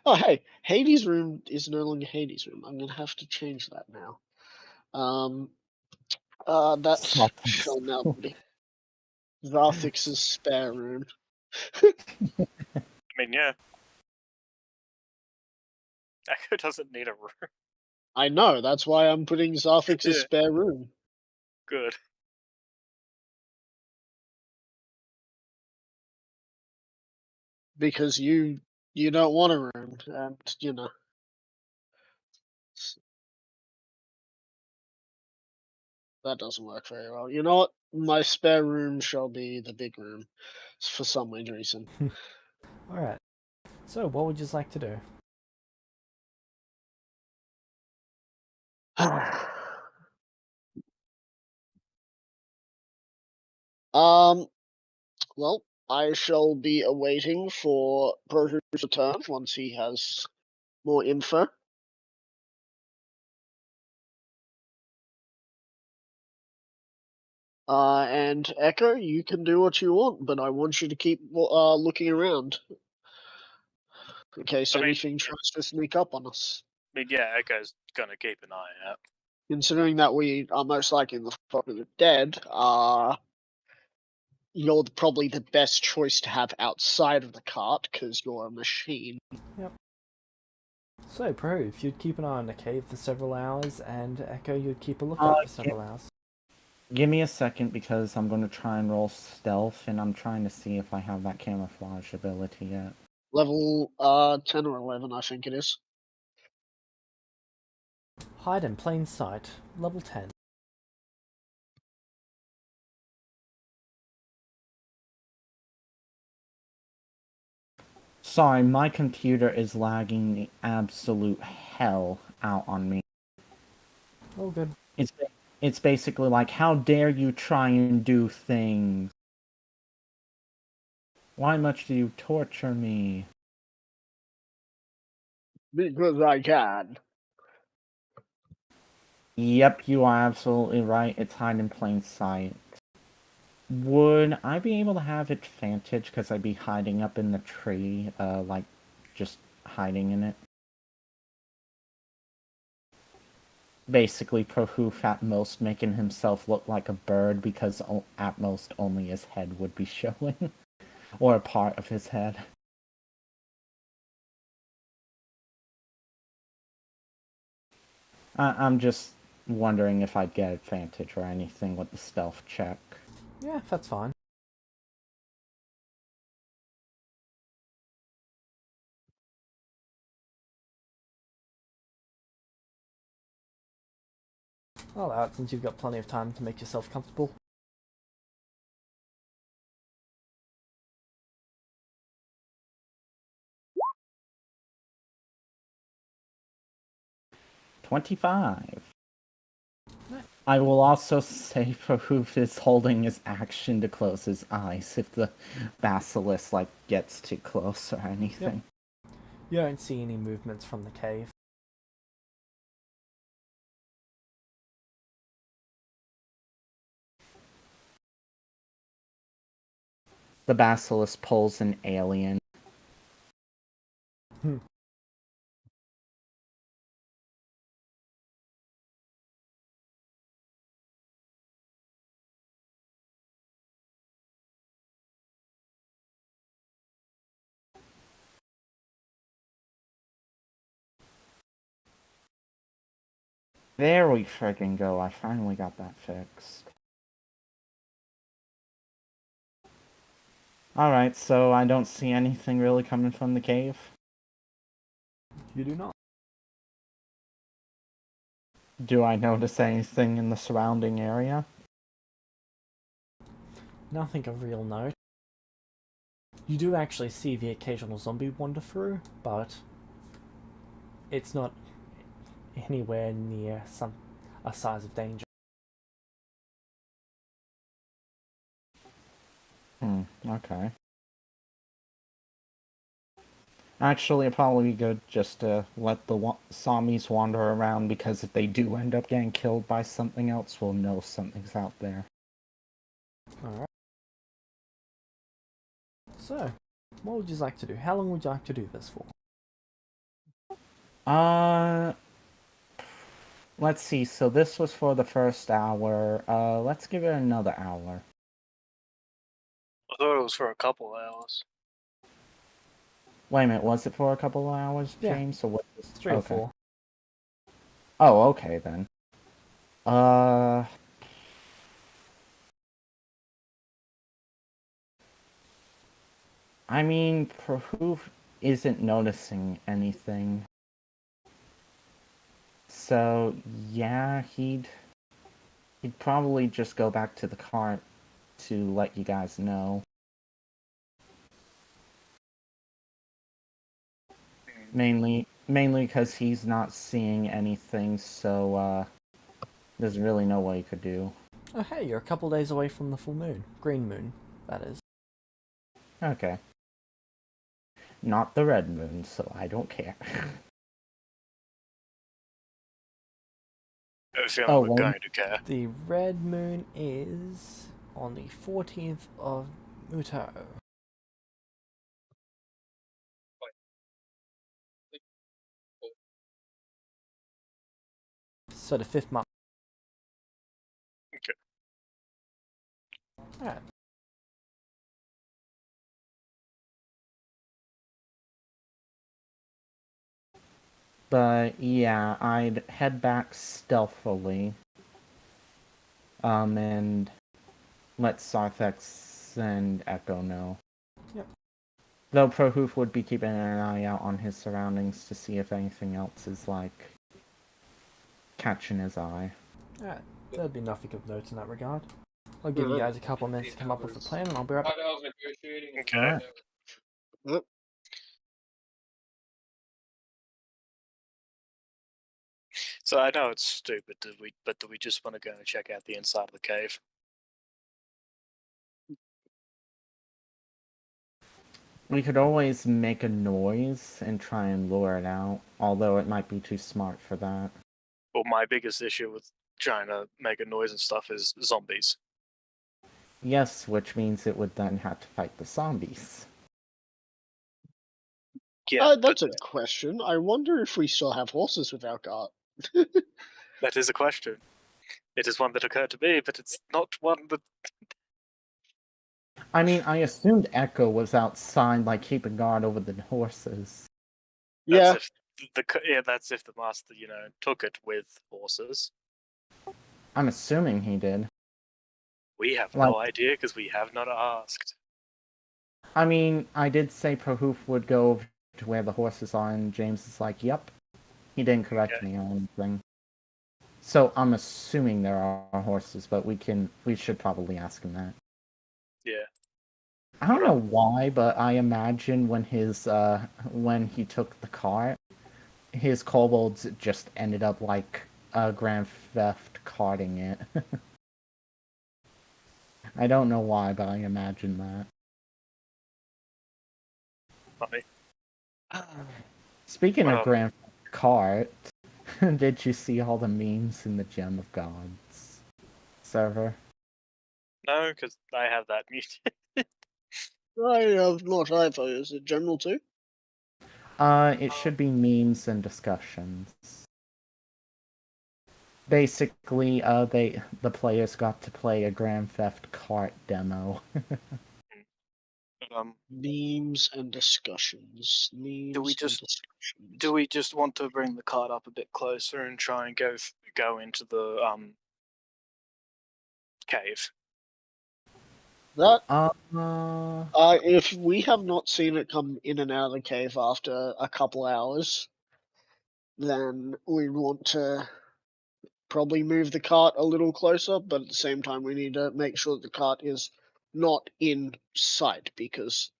Oh, hey, Hades' room is no longer Hades' room. I'm gonna have to change that now. That shall now be Zarthix's spare room. I mean, yeah. Echo doesn't need a room. I know, that's why I'm putting Zarthix's Yeah. spare room. Good. Because you don't want a room, and you know. That doesn't work very well. You know what? My spare room shall be the big room, for some weird reason. Alright. So, what would you like to do? Well, I shall be awaiting for Proteus' return once he has more info. And Echo, you can do what you want, but I want you to keep looking around. in case I mean- anything tries to sneak up on us. I mean, yeah, Echo's gonna keep an eye out. Considering that we are most likely in the fog of the dead, you're probably the best choice to have outside of the cart because you're a machine. So, Proof, you'd keep an eye on the cave for several hours, and Echo, you'd keep a lookout for several hours. Give me a second because I'm going to try and roll stealth, and I'm trying to see if I have that camouflage ability yet. Level 10 or 11, I think it is. Hide in plain sight, level 10. Sorry, my computer is lagging the absolute hell out on me. All good. It's basically like, how dare you try and do things? Why much do you torture me? Because I can. Yep, you are absolutely right. It's hide in plain sight. Would I be able to have advantage because I'd be hiding up in the tree, like just hiding in it? Basically, Prohoof at most making himself look like a bird because at most only his head would be showing. Or a part of his head. I'm just wondering if I'd get advantage or anything with the stealth check. Yeah, that's fine. I'll allow it since you've got plenty of time to make yourself comfortable. $25. Nice. I will also say Prohoof is holding his action to close his eyes if the basilisk gets too close or anything. You don't see any movements from the cave. The basilisk pulls an alien. There we friggin' go. I finally got that fixed. Alright, so I don't see anything really coming from the cave. You do not. Do I notice anything in the surrounding area? Nothing of real note. You do actually see the occasional zombie wander through, but it's not anywhere near a size of danger. Okay. Actually, it'd probably be good just to let the zombies wander around, because if they do end up getting killed by something else, we'll know something's out there. Alright. So, what would you like to do? How long would you like to do this for? Let's see, so this was for the first hour. Let's give it another hour. I thought it was for a couple hours. Wait a minute, was it for a couple of hours, Yeah. James? Or what? It's 3 or 4. Oh, okay then. I mean, Prahoof isn't noticing anything. So, yeah, he'd probably just go back to the cart to let you guys know. Mainly because he's not seeing anything, so, there's really no way he could do. Oh hey, you're a couple days away from the full moon. Green moon, that is. Okay. Not the red moon, so I don't care. I feel Oh, we're well, going to care. The red moon is on the 14th of Muto. So the 5th month. Okay. Alright. But yeah, I'd head back stealthily. And let Sarthex and Echo know. Yep. Though Prohoof would be keeping an eye out on his surroundings to see if anything else is, like, catching his eye. Alright. There'd be nothing of note in that regard. I'll give you guys a couple of minutes to come up with a plan, and I'll be right back. Okay. Alright. Yep. So I know it's stupid, but do we just want to go and check out the inside of the cave? We could always make a noise and try and lure it out, although it might be too smart for that. Well, my biggest issue with trying to make a noise and stuff is zombies. Yes, which means it would then have to fight the zombies. Yeah, That's a question. I wonder if we still have horses with our cart. that is a question. It is one that occurred to me, but it's not one that. I mean, I assumed Echo was outside, like, keeping guard over the horses. Yeah. That's if the master, took it with horses. I'm assuming he did. We have no idea because we have not asked. I mean, I did say Prohoof would go over to where the horses are, and James is like, yep. He didn't correct me on anything. So I'm assuming there are horses, but we should probably ask him that. Yeah. I don't know why, but I imagine when he took the cart, his kobolds just ended up like a Grand Theft carting it. I don't know why, but I imagine that. Funny. Speaking of Grand Theft Cart, did you see all the memes in the Gem of Gods server? No, because I have that muted. I have not either. Is it general too? It should be memes and discussions. Basically, the players got to play a Grand Theft Cart demo. Memes and discussions. Do we just want to bring the card up a bit closer and try and go into the cave? That Uh, if we have not seen it come in and out of the cave after a couple hours, then we want to probably move the cart a little closer, but at the same time we need to make sure that the cart is not in sight, because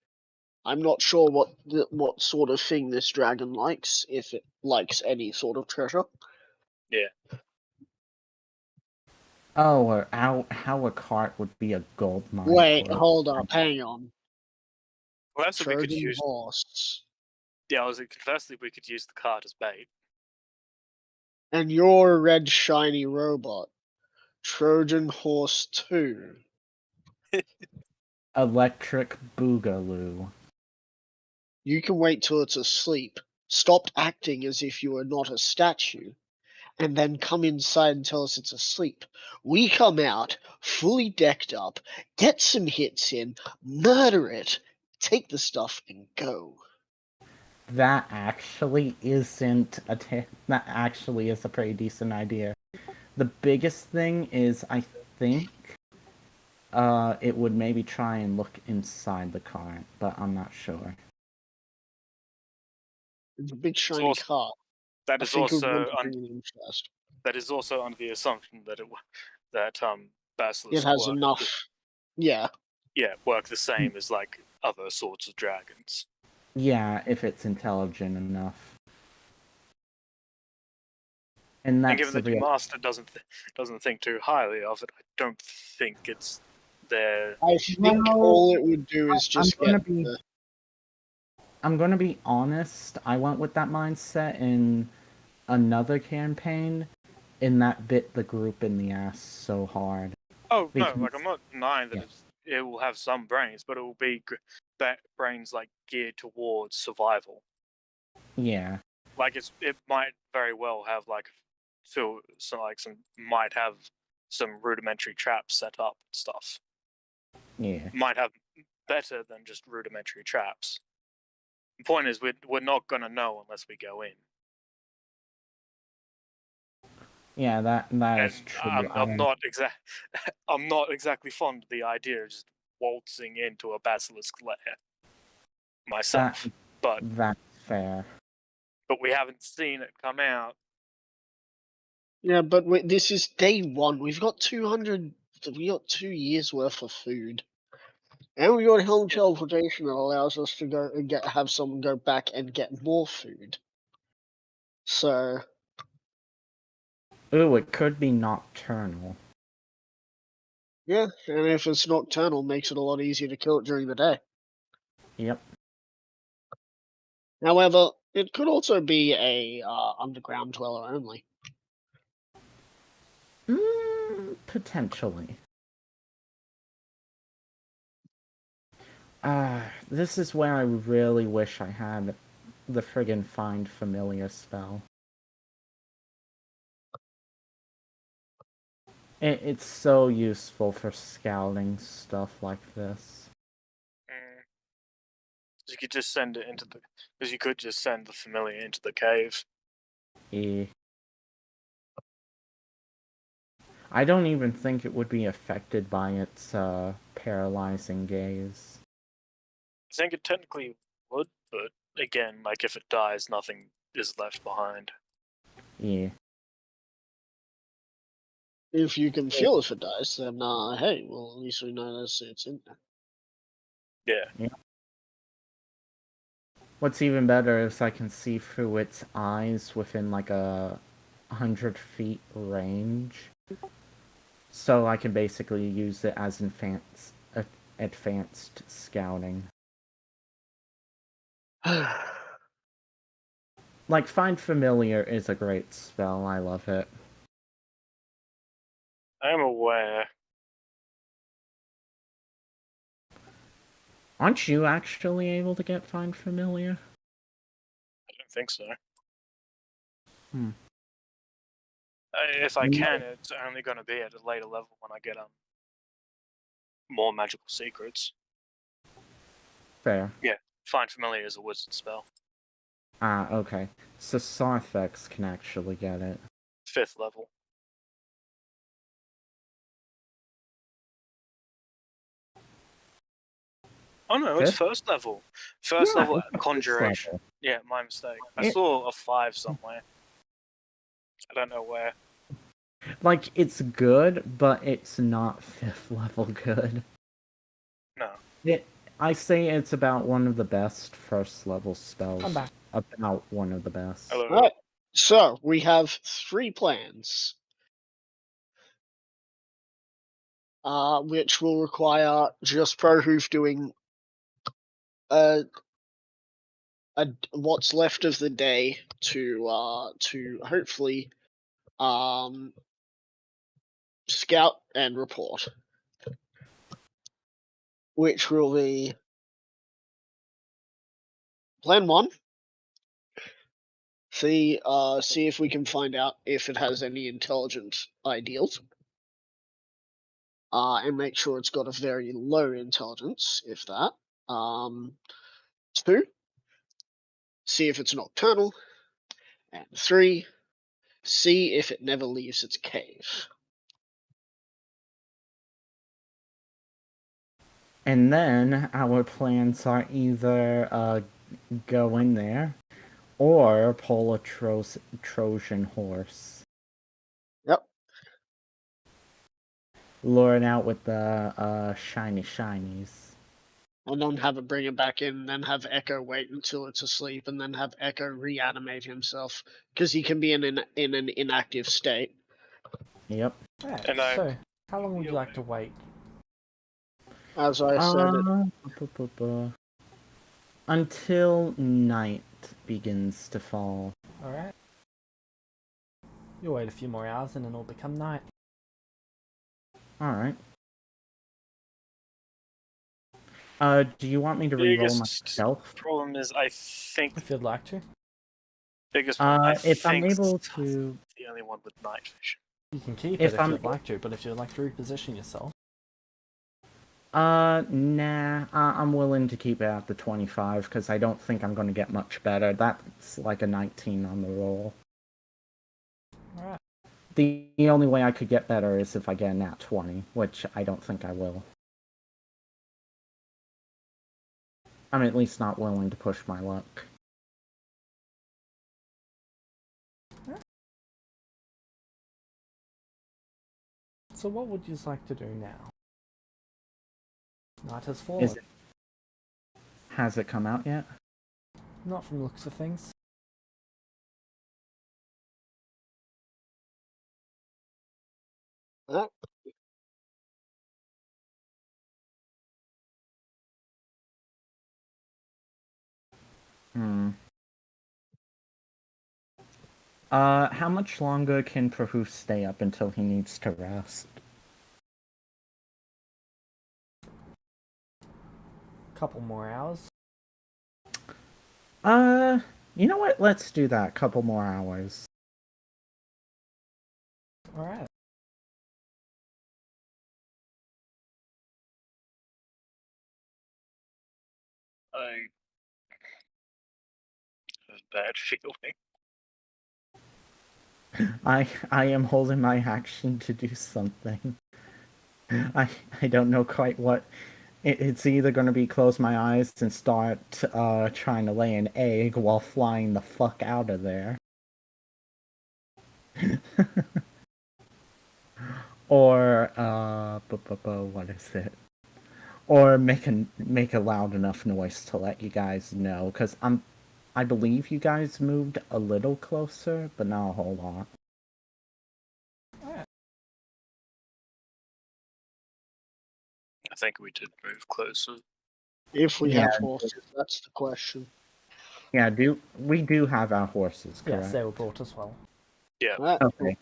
I'm not sure what sort of thing this dragon likes, if it likes any sort of treasure. Yeah. Oh, or how a cart would be a gold mine. Wait, for it. hold up, hang on. Well, that's what we could Trojan use. horse. Yeah, I was like, firstly, we could use the cart as bait. And you're a red shiny robot. Trojan horse 2. Electric Boogaloo. You can wait till it's asleep. Stop acting as if you are not a statue. And then come inside and tell us it's asleep. We come out, fully decked up, get some hits in, murder it, take the stuff, and go. That actually isn't that actually is a pretty decent idea. The biggest thing is, I think, it would maybe try and look inside the cart, but I'm not sure. It's a big shiny car. That is also that under the assumption that Basilisk it has enough. Yeah. Yeah, work the same as like other sorts of dragons. Yeah, if it's intelligent enough. And given that the master doesn't think too highly of it, I don't think it's there. I think all it would do is just I'm gonna be honest, I went with that mindset in another campaign, and that bit the group in the ass so hard. Oh, no, like I'm not denying that it will have some brains, but it will be brains like geared towards survival. Yeah. Like it might very well have like might have some rudimentary traps set up and stuff. Yeah. Might have better than just rudimentary traps. The point is, we're not gonna know unless we go in. Yeah, that is And true. I'm not exactly fond of the idea of just waltzing into a basilisk lair myself. That's fair. But we haven't seen it come out. Yeah, but this is day one. We've got 200. We got 2 years worth of food, and we got Helm teleportation that allows us to go and have someone go back and get more food. So Ooh, it could be nocturnal. yeah, and if it's nocturnal, makes it a lot easier to kill it during the day. Yep. However, it could also be a underground dweller only. Potentially. This is where I really wish I had the friggin' Find Familiar spell. It's so useful for scouting stuff like this. You could just send it into the. Because you could just send the familiar into the cave. Yeah. I don't even think it would be affected by its paralyzing gaze. I think it technically would, but again, like if it dies, nothing is left behind. Yeah. If you can feel if it dies, then hey, well at least we know that it's in there. Yeah. What's even better is I can see through its eyes within like 100 feet range. So I can basically use it as advanced scouting. Like, Find Familiar is a great spell. I love it. I am aware. Aren't you actually able to get Find Familiar? I don't think so. Hmm. If I can, it's only going to be at a later level when I get more magical secrets. Fair. Yeah, Find Familiar is a wizard spell. Ah, okay. So Sarthex can actually get it. 5th level. Oh no, it's 1st level. First Yeah, level it's conjuration. level. Yeah, my mistake. I saw a 5 somewhere. I don't know where. Like, it's good, but it's not 5th level good. No. I say it's about one of the best 1st level spells. I'm back. About one of the best. Hello. Right. So we have 3 plans. Which will require just Prohoof doing what's left of the day to hopefully scout and report, which will be plan 1. See if we can find out if it has any intelligence ideals. And make sure it's got a very low intelligence, if that. 2, see if it's nocturnal. And 3, see if it never leaves its cave. And then our plans are either go in there or pull a Trojan horse. Yep. Lure it out with the shiny shinies. And then have it bring it back in, and then have Echo wait until it's asleep, and then have Echo reanimate himself, because he can be in an inactive state. Yep. Yeah, And so, how long would you like to wait? As I said, until night begins to fall. Alright. You'll wait a few more hours and then it'll become night. Alright. Do you want me to reroll my stealth? Problem is, I think If you'd like to. biggest problem, If I'm able to... the only one with night vision. You can keep If it if I'm- you'd like to, but if you'd like to reposition yourself. Nah. I'm willing to keep it at the 25 because I don't think I'm going to get much better. That's like a 19 on the roll. Alright. The only way I could get better is if I get a nat 20, which I don't think I will. I'm at least not willing to push my luck. So what would you like to do now? Night has fallen. Has it come out yet? Not from the looks of things. Huh? How much longer can Prahoof stay up until he needs to rest? Couple more hours. You know what? Let's do that. Couple more hours. Alright. I have a bad feeling. I am holding my action to do something. I don't know quite what. It's either going to be close my eyes and start trying to lay an egg while flying the fuck out of there. Or what is it? Or make a loud enough noise to let you guys know, because I believe you guys moved a little closer, but not a whole lot. Alright. I think we did move closer. If we Yeah. have horses, that's the question. Yeah, we do have our horses, correct? Yes, they were brought as well. Yeah. Right. Okay.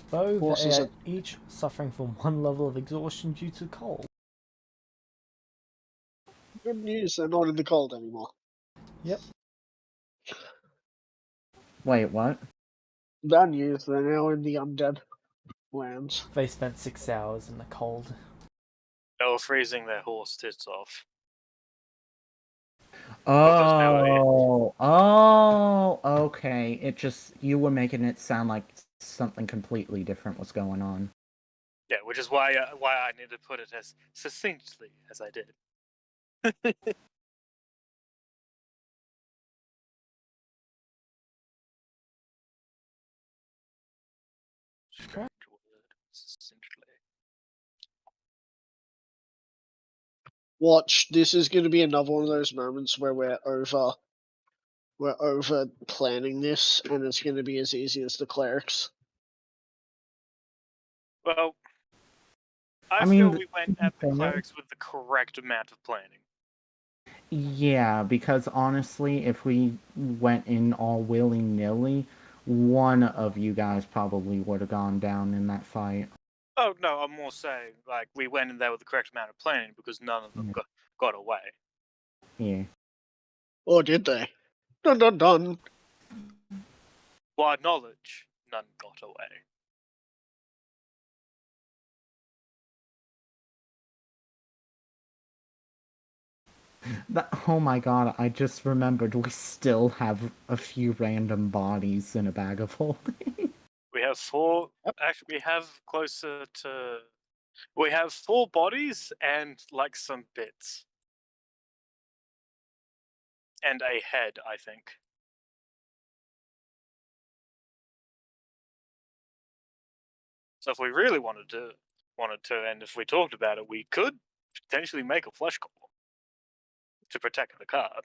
Though they Horses are are- each suffering from one level of exhaustion due to cold. Good news, they're not in the cold anymore. Yep. Wait, what? Bad news, they're now in the undead lands. They spent 6 hours in the cold. They were freezing their horse tits off. Okay. You were making it sound like something completely different was going on. Yeah, which is why I need to put it as succinctly as I did. Strange word, succinctly. Watch, this is going to be another one of those moments where we're over planning this, and it's going to be as easy as the clerics. Well, I mean, feel we went at the clerics with the correct amount of planning. Yeah, because honestly, if we went in all willy-nilly, one of you guys probably would have gone down in that fight. Oh no, I'm more saying like we went in there with the correct amount of planning because none of them got away. Yeah. Or did they? Dun dun dun. By knowledge, none got away. Oh my god, I just remembered we still have a few random bodies in a bag of holding. We have four. Actually, we have closer to. We have 4 bodies and like some bits. And a head, I think. So if we really wanted to, and if we talked about it, we could potentially make a flesh core to protect the card.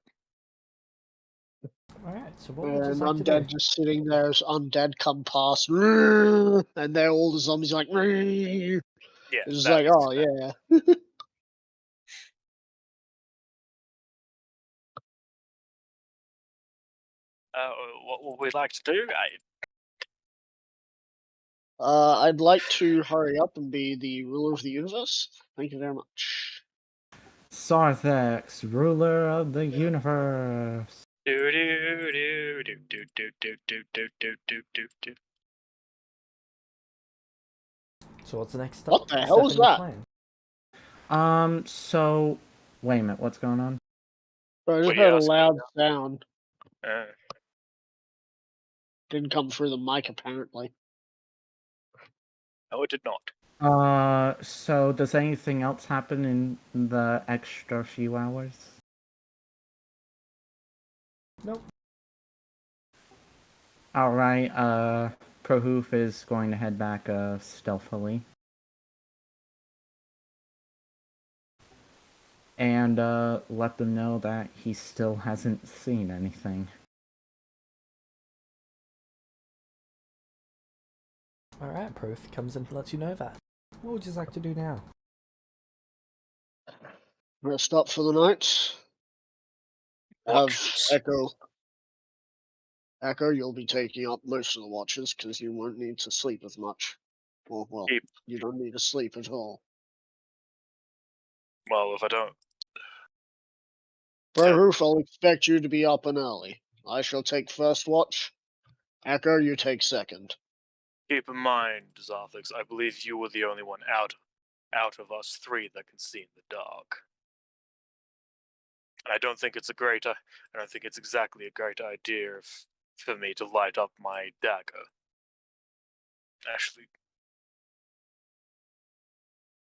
Alright, so what would you And like to undead do? just sitting there as undead come past, and they're all the zombies like, Yeah, it's that like, is oh that. yeah. What would we like to do? I'd like to hurry up and be the ruler of the universe. Thank you very much. Sarthex, ruler of the universe. Do do do do do do do do do do do do do. So what's the next step? What the hell was in your that? plan? So, wait a minute, what's going on? I just What are you heard a asking? loud sound. Uh, Didn't come through the mic, apparently. no, it did not. So does anything else happen in the extra few hours? Nope. Alright, Prohoof is going to head back, stealthily. And, let them know that he still hasn't seen anything. Alright, Proof comes in and lets you know that. What would you like to do now? Rest up for the night. Have Watches. Echo, you'll be taking up most of the watches because you won't need to sleep as much. Well, Keep. you don't need to sleep at all. Well, if I don't. Broroof, I'll expect you to be up and early. I shall take first watch. Echo, you take second. Keep in mind, Zarthix, I believe you were the only one out of us three that can see in the dark. And I don't think it's exactly a great idea for me to light up my dagger. Actually,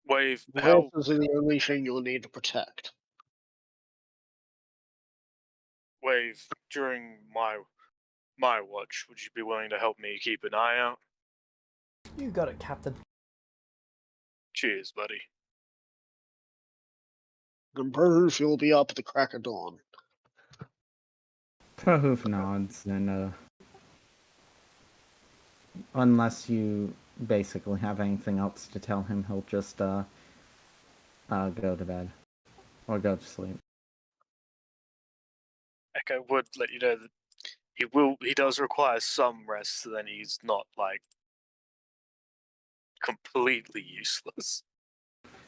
Wave, how This is the only thing you'll need to protect. Wave, during my watch, would you be willing to help me keep an eye out? You got it, Captain. Cheers, buddy. And Broroof, you'll be up at the crack of dawn. Prohoof nods, and, unless you basically have anything else to tell him, he'll just, go to bed. Or go to sleep. Echo would let you know that he does require some rest, so then he's not, like, completely useless.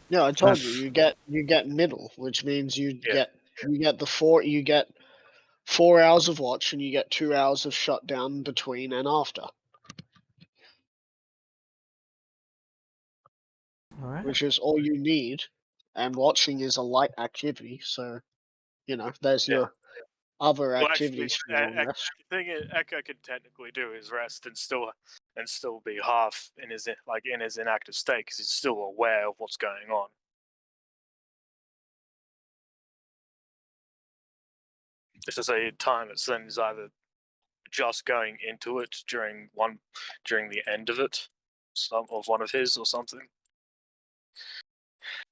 Yeah, I told you, you get middle, which means you get 4 hours of watch and you get 2 hours of shutdown between and after. Alright. Which is all you need. And watching is a light activity, so there's your other activities for your long rest. The thing is, Echo could technically do his rest and still be half in his inactive state because he's still aware of what's going on. It's just a time that then is either just going into it during the end of it, of one of his or something.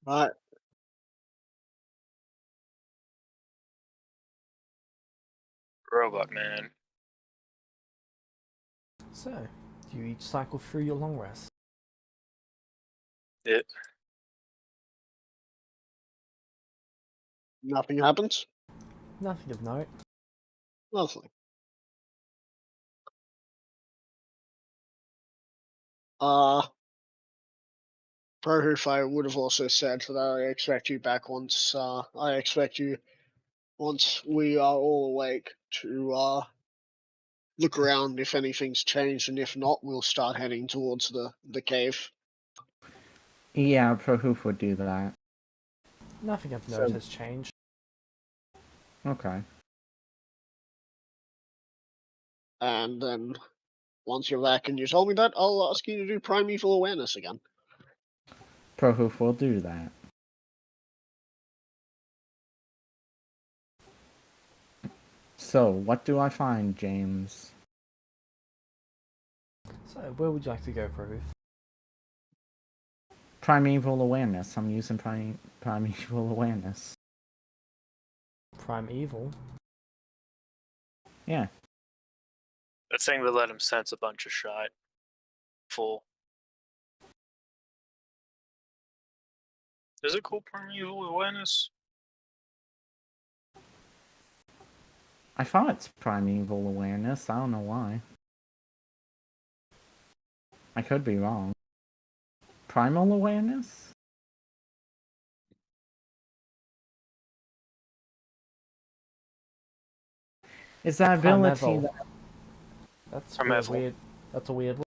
Right. Robot man. So, do you each cycle through your long rest? It. Nothing happens? Nothing of note. Lovely. Prohoof, I would have also said that I expect you back once we are all awake to look around if anything's changed, and if not, we'll start heading towards the cave. Yeah, Prohoof would do that. Nothing of note has changed. Okay. And then once you're back and you told me that, I'll ask you to do primeval awareness again. Prohoof will do that. So, what do I find, James? So, where would you like to go, Proof? Primeval awareness. I'm using primeval awareness. Primeval? Yeah. That thing that let him sense a bunch of shite. Full. Is it called primeval awareness? I thought it's primeval awareness. I don't know why. I could be wrong. Primal awareness? Is that ability Primeval. that... That's Primeval. weird. That's a weird one.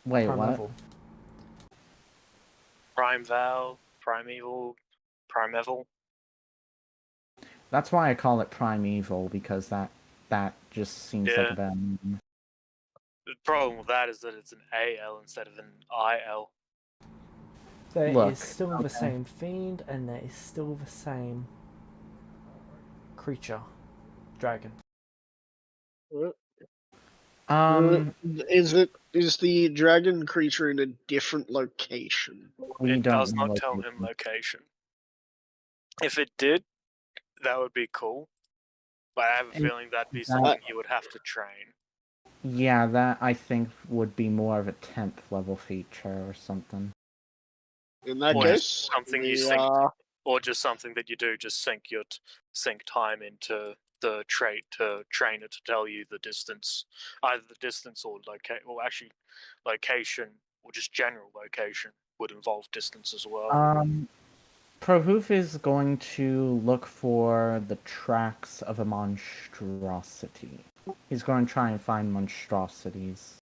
Wait, what? Primeval. Primeval, Primeval, Primeval. That's why I call it primeval, because that just seems like Yeah. a bad name. The problem with that is that it's an AL instead of an IL. There is Look, still the okay. same fiend, and there is still the same creature. Dragon. Is the dragon creature in a different location? We It don't does know not what tell it him is. location. If it did, that would be cool. But I have a And feeling that'd be that- something you would have to train. Yeah, that I think would be more of a 10th level feature or something. In that Or case, something you the, sync, or just something that you do. Just sync time into the trait to train it to tell you the distance, either the distance or location, or just general location would involve distance as well. Prohoof is going to look for the tracks of a monstrosity. He's going to try and find monstrosities.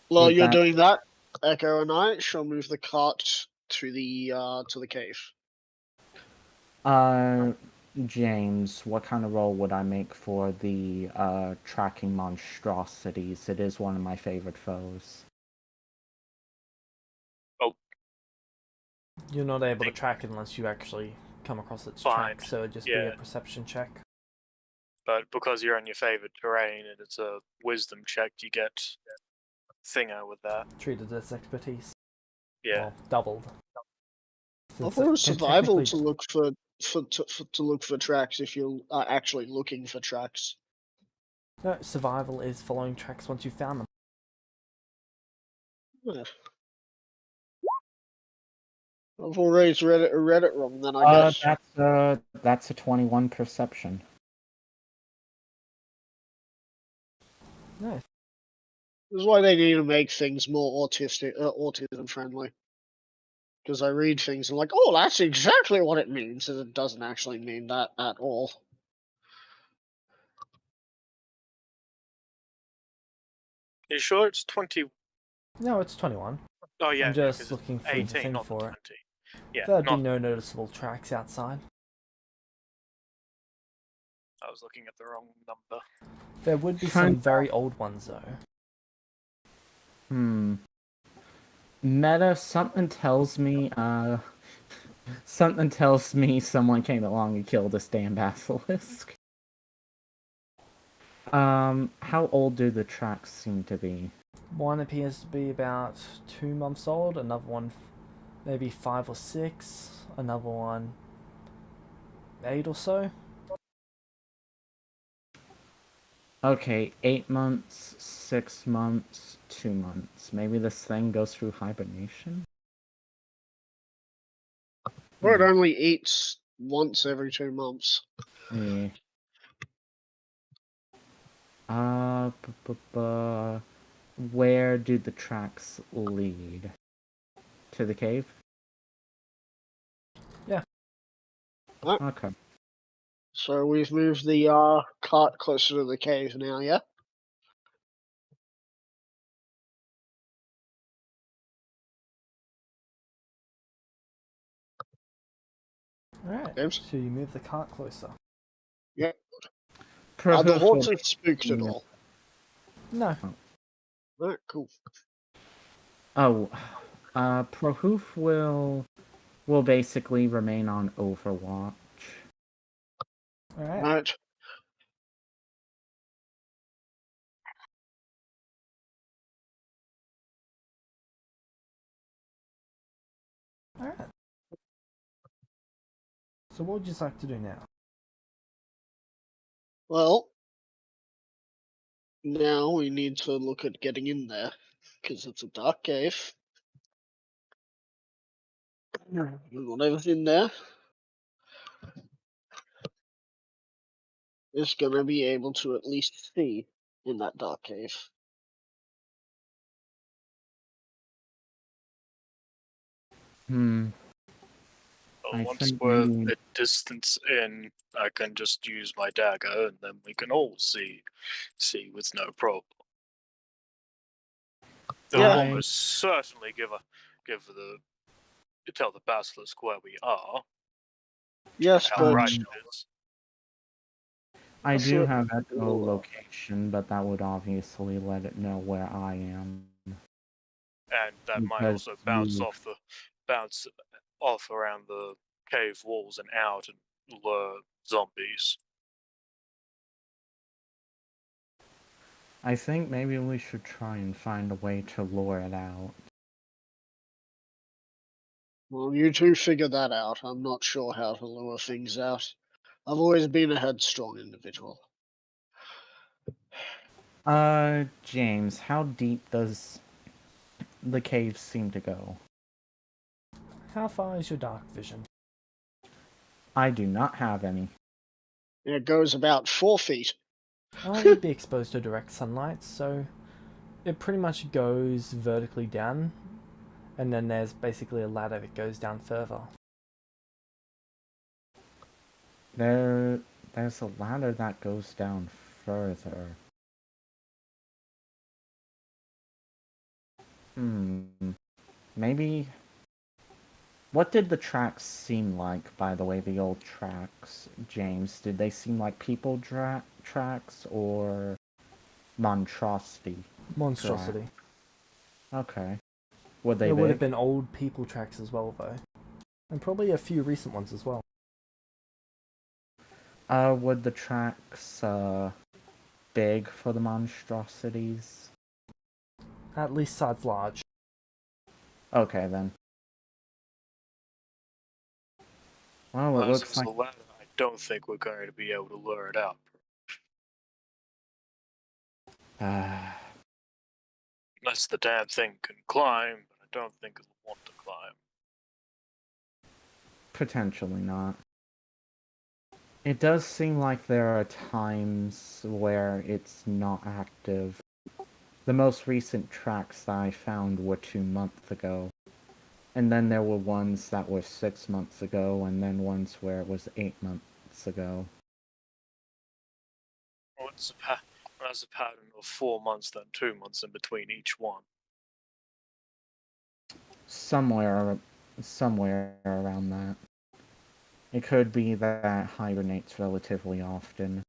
While Would you're that- doing that, Echo and I shall move the cart to the cave. James, what kind of roll would I make for the tracking monstrosities? It is one of my favorite foes. You're not able to track it unless you actually come across its Fine. track, so it'd just be Yeah. a perception check. But because you're on your favorite terrain and it's a wisdom check, you get thinger with that. Treated as expertise. Yeah. Well, doubled. Well, Since for it can survival technically- to look for tracks if you are actually looking for tracks. No, survival is following tracks once you've found them. Yeah. I've always read it wrong. Then I guess. That's a 21 perception. Nice. This is why they need to make things more autism friendly. Because I read things and I'm like, oh, that's exactly what it means, and it doesn't actually mean that at all. You sure it's 20? No, it's 21. Oh yeah, I'm just 'cause it's looking through 18, the thing not for it. 20. Yeah, There'd be not. no noticeable tracks outside. I was looking at the wrong number. There would be some very old ones though. Meta, something tells me someone came along and killed this damn basilisk. How old do the tracks seem to be? One appears to be about 2 months old, another one maybe 5 or 6, another one 8 or so. Okay, 8 months, 6 months, 2 months. Maybe this thing goes through hibernation? Or it only eats once every 2 months. Yeah. Where do the tracks lead? To the cave? Yeah. Okay. So we've moved the cart closer to the cave now, yeah? Alright, James? so you move the cart closer. Yeah. Are the Prohoof will- horses spooked at Yeah. all? No. Alright, cool. Oh, Prohoof will basically remain on Overwatch. Alright. Alright. Alright. So what would you like to do now? Well, now we need to look at getting in there, because it's a dark cave. Whatever's in there is gonna be able to at least see in that dark cave. Well, I once think we're maybe- a distance in, I can just use my dagger, and then we can all see with no problem. They'll Yeah. almost certainly tell the basilisk where we are, Yes, how but bright it is. I That's do what- have echo location, but that would obviously let it know where I am. And that might Because also bounce you- off around the cave walls and out and lure zombies. I think maybe we should try and find a way to lure it out. Well, you two figure that out. I'm not sure how to lure things out. I've always been a headstrong individual. James, how deep does the cave seem to go? How far is your dark vision? I do not have any. It goes about 4 feet. You'd be exposed to direct sunlight, so it pretty much goes vertically down, and then there's basically a ladder that goes down further. There's a ladder that goes down further. Maybe... What did the tracks seem like, by the way, the old tracks, James? Did they seem like people tracks, or monstrosity? Monstrosity. Okay. Were they There would have big? been old people tracks as well, though. And probably a few recent ones as well. Would the tracks, big for the monstrosities? At least size large. Okay, then. Well, it As looks it's like... a ladder, I don't think we're going to be able to lure it out. Unless the damn thing can climb, but I don't think it'll want to climb. Potentially not. It does seem like there are times where it's not active. The most recent tracks that I found were 2 months ago. And then there were ones that were 6 months ago, and then ones where it was 8 months ago. Well, that's a pattern of 4 months, then 2 months in between each one. Somewhere around that. It could be that it hibernates relatively often.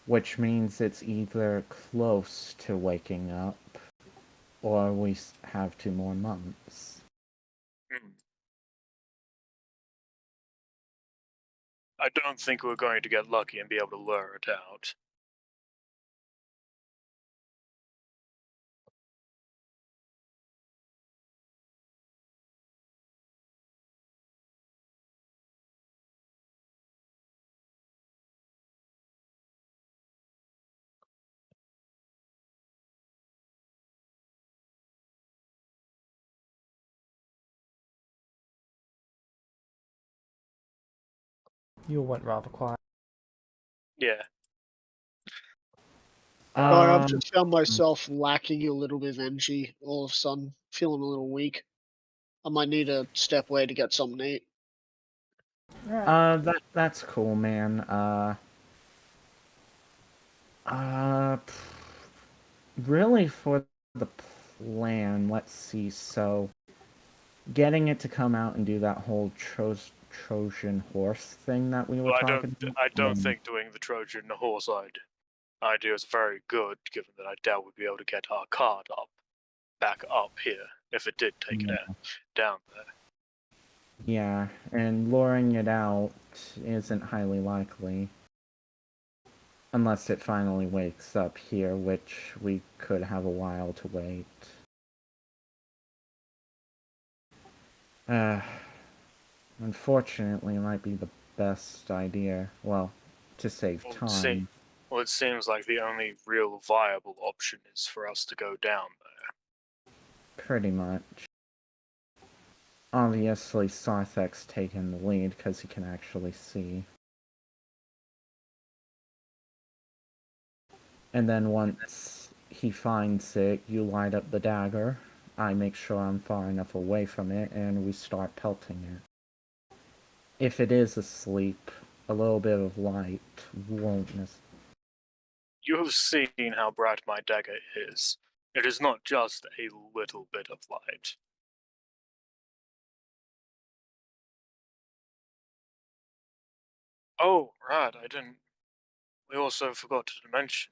Which means it's either close to waking up, or we have 2 more months. I don't think we're going to get lucky and be able to lure it out. You all went rather quiet. Yeah. Sorry, I've just found myself lacking a little bit of energy all of a sudden. Feeling a little weak. I might need to step away to get something to eat. That's cool, man. Really for the plan, let's see, so... Getting it to come out and do that whole Trojan horse thing that we were Well, talking about? I don't think doing the Trojan horse idea is very good, given that I doubt we'd be able to get our cart back up here, if it did take it down there. Yeah, and luring it out isn't highly likely. Unless it finally wakes up here, which we could have a while to wait. Unfortunately, it might be the best idea. Well, to save time. Well, it seems like the only real viable option is for us to go down there. Pretty much. Obviously, Sarthek's taking the lead because he can actually see. And then once he finds it, you light up the dagger. I make sure I'm far enough away from it, and we start pelting it. if it is asleep, a little bit of light won't You have seen how bright my dagger is. It is not just a little bit of light. Oh, right, I didn't. We also forgot to mention.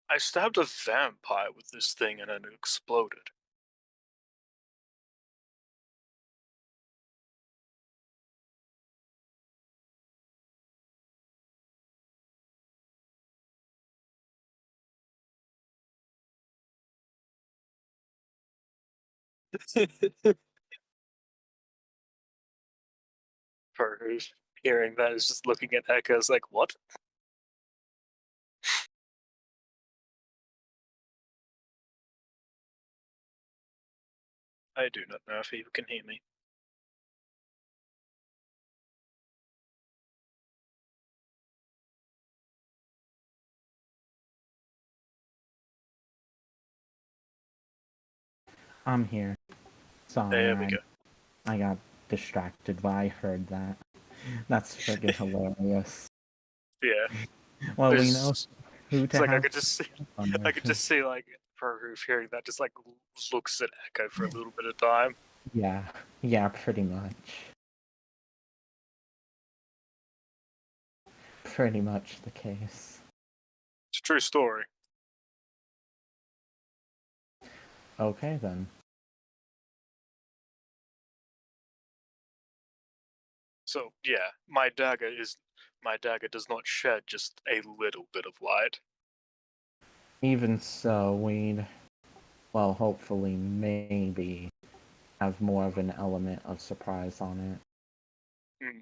I stabbed a vampire with this thing and it exploded. For who's hearing that is just looking at Echoes like, what? I do not know if you can hear me. I'm here. Sorry, There we go. I got distracted when I heard that. That's friggin' hilarious. Yeah. Well, we know who It's to like have I could just see, on I could just see like Perhoof hearing that, just like looks at Echo for a little bit of time. Yeah, pretty much. Pretty much the case. It's a true story. Okay then. So yeah, my dagger does not shed just a little bit of light. Even so, we'd, well, hopefully, maybe have more of an element of surprise on it. Hmm.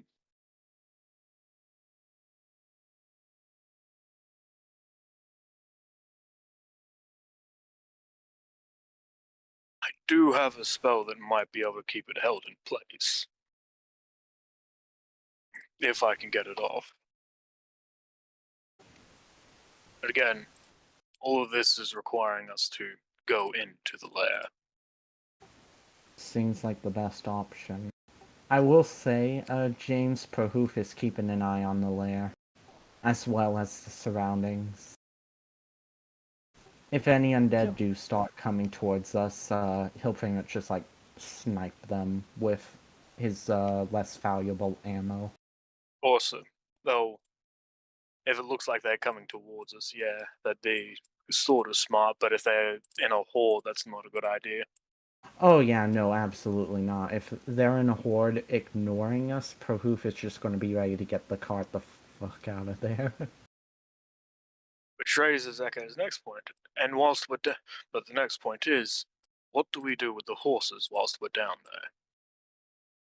I do have a spell that might be able to keep it held in place. If I can get it off. But again, all of this is requiring us to go into the lair. Seems like the best option. I will say, James Perhoof is keeping an eye on the lair, as well as the surroundings. If any undead do start coming towards us, he'll pretty much just like snipe them with his less valuable ammo. Awesome. Though, if it looks like they're coming towards us, yeah, that'd be sort of smart, but if they're in a horde, that's not a good idea. Oh yeah, no, absolutely not. If they're in a horde ignoring us, Perhoof is just going to be ready to get the cart the fuck out of there. Which raises Echo's next point. And whilst we're but the next point is, what do we do with the horses whilst we're down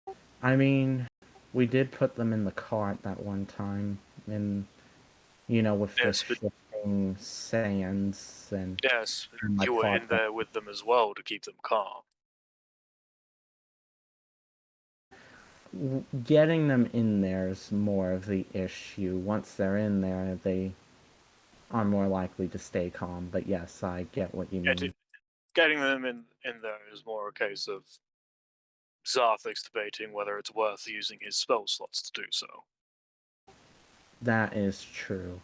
there? I mean, we did put them in the cart that one time, and you know, with the Yes, but shifting sands and yes, my you were cart. in there with them as well to keep them calm. Getting them in there is more of the issue. Once they're in there, they are more likely to stay calm. But yes, I get what you mean. Getting them in there is more a case of Zarthix debating whether it's worth using his spell slots to do so. That is true.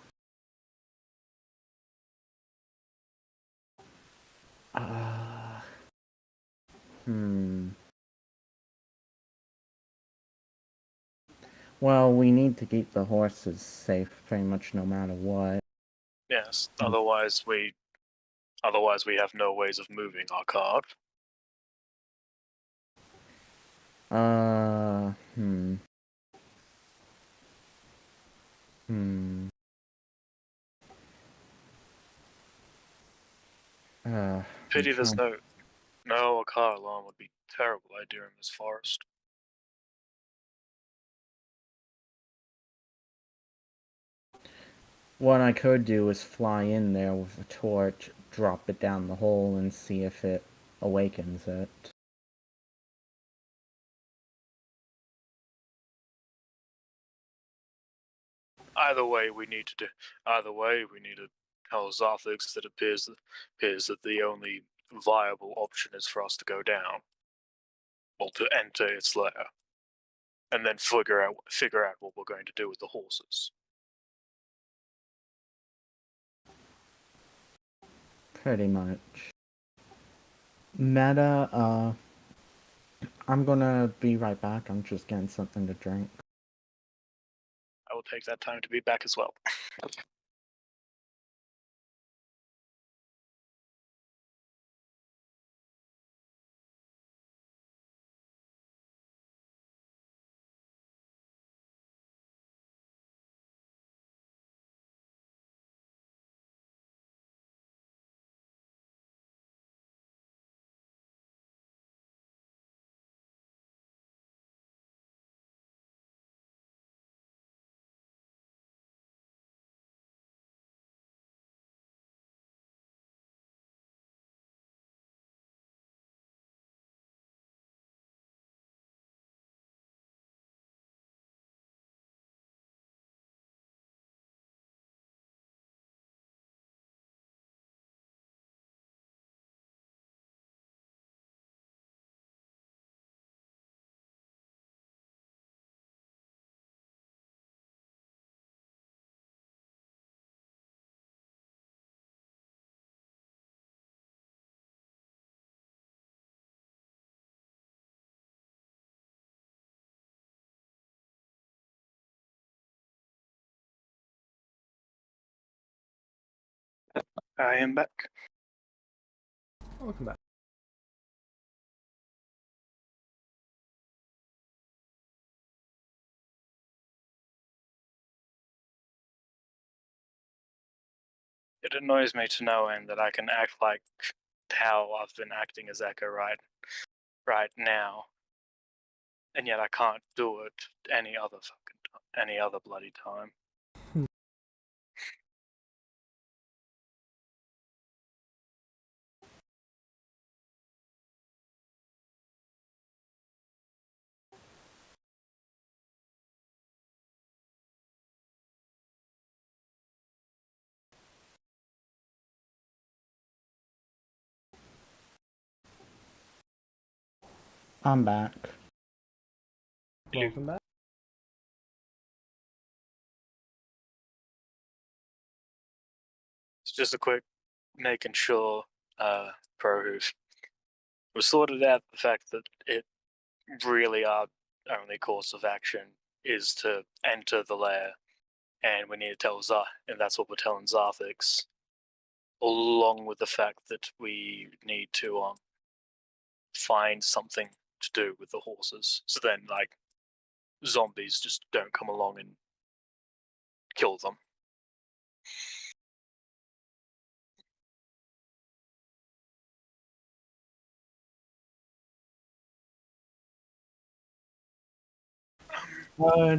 Well, we need to keep the horses safe pretty much no matter what. Yes, otherwise we have no ways of moving our cart. Pity there's no a car alarm would be a terrible idea in this forest. What I could do is fly in there with a torch, drop it down the hole, and see if it awakens it. Either way, we need to tell Zarthix that appears that the only viable option is for us to go down. Well, to enter its lair. and then figure out what we're going to do with the horses. Pretty much. Meta, I'm gonna be right back. I'm just getting something to drink. I will take that time to be back as well. I am back. Welcome back. It annoys me to no end that I can act like how I've been acting as Echo right now, and yet I can't do it any other bloody time. I'm back. Welcome back. It's just a quick making sure Prohoof was sorted out the fact that it really our only course of action is to enter the lair, and we need to tell Zar, and that's what we're telling Zarthix, along with the fact that we need to find something to do with the horses, so then like zombies just don't come along and kill them.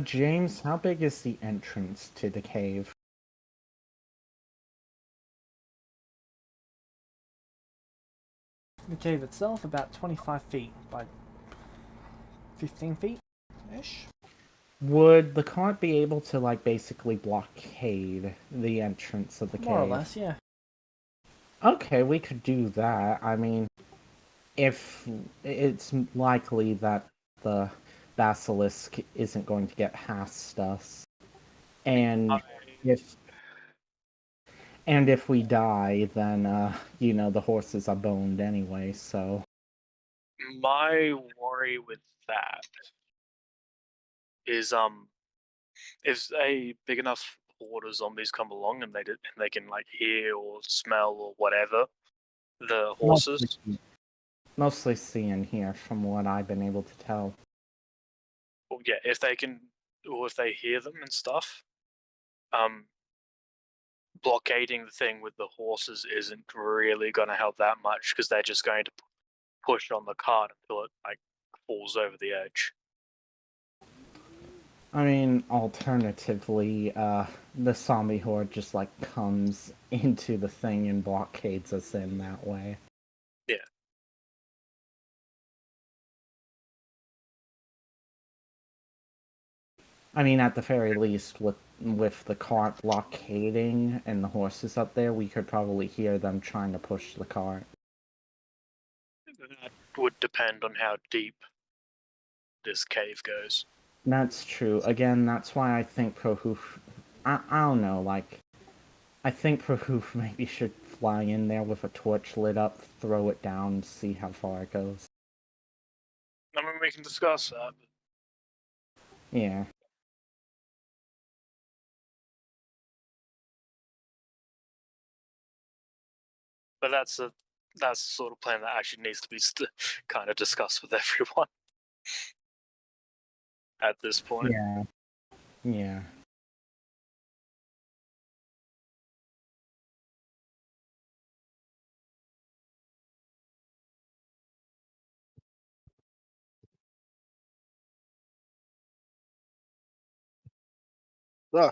James, how big is the entrance to the cave? The cave itself about 25 feet by 15 feet-ish. Would the cart be able to, like, basically blockade the entrance of the cave? More or less, yeah. Okay, we could do that. I mean, if it's likely that the basilisk isn't going to get past us, and if we die, then the horses are boned anyway. So My worry with that is if a big enough horde of zombies come along and they can like hear or smell or whatever the horses. Mostly seeing here, from what I've been able to tell. Well, yeah, if they can, or if they hear them and stuff, blockading the thing with the horses isn't really going to help that much because they're just going to push on the cart until it like falls over the edge. I mean, alternatively, the zombie horde just like comes into the thing and blockades us in that way. Yeah. I mean, at the very least, with the cart blockading and the horses up there, we could probably hear them trying to push the cart. That would depend on how deep this cave goes. That's true. Again, that's why I think Prohoof... I don't know, like... I think Prohoof maybe should fly in there with a torch lit up, throw it down, and see how far it goes. I mean, we can discuss that. Yeah. But that's the sort of plan that actually needs to be kind of discussed with everyone at this point. Yeah. Yeah. So,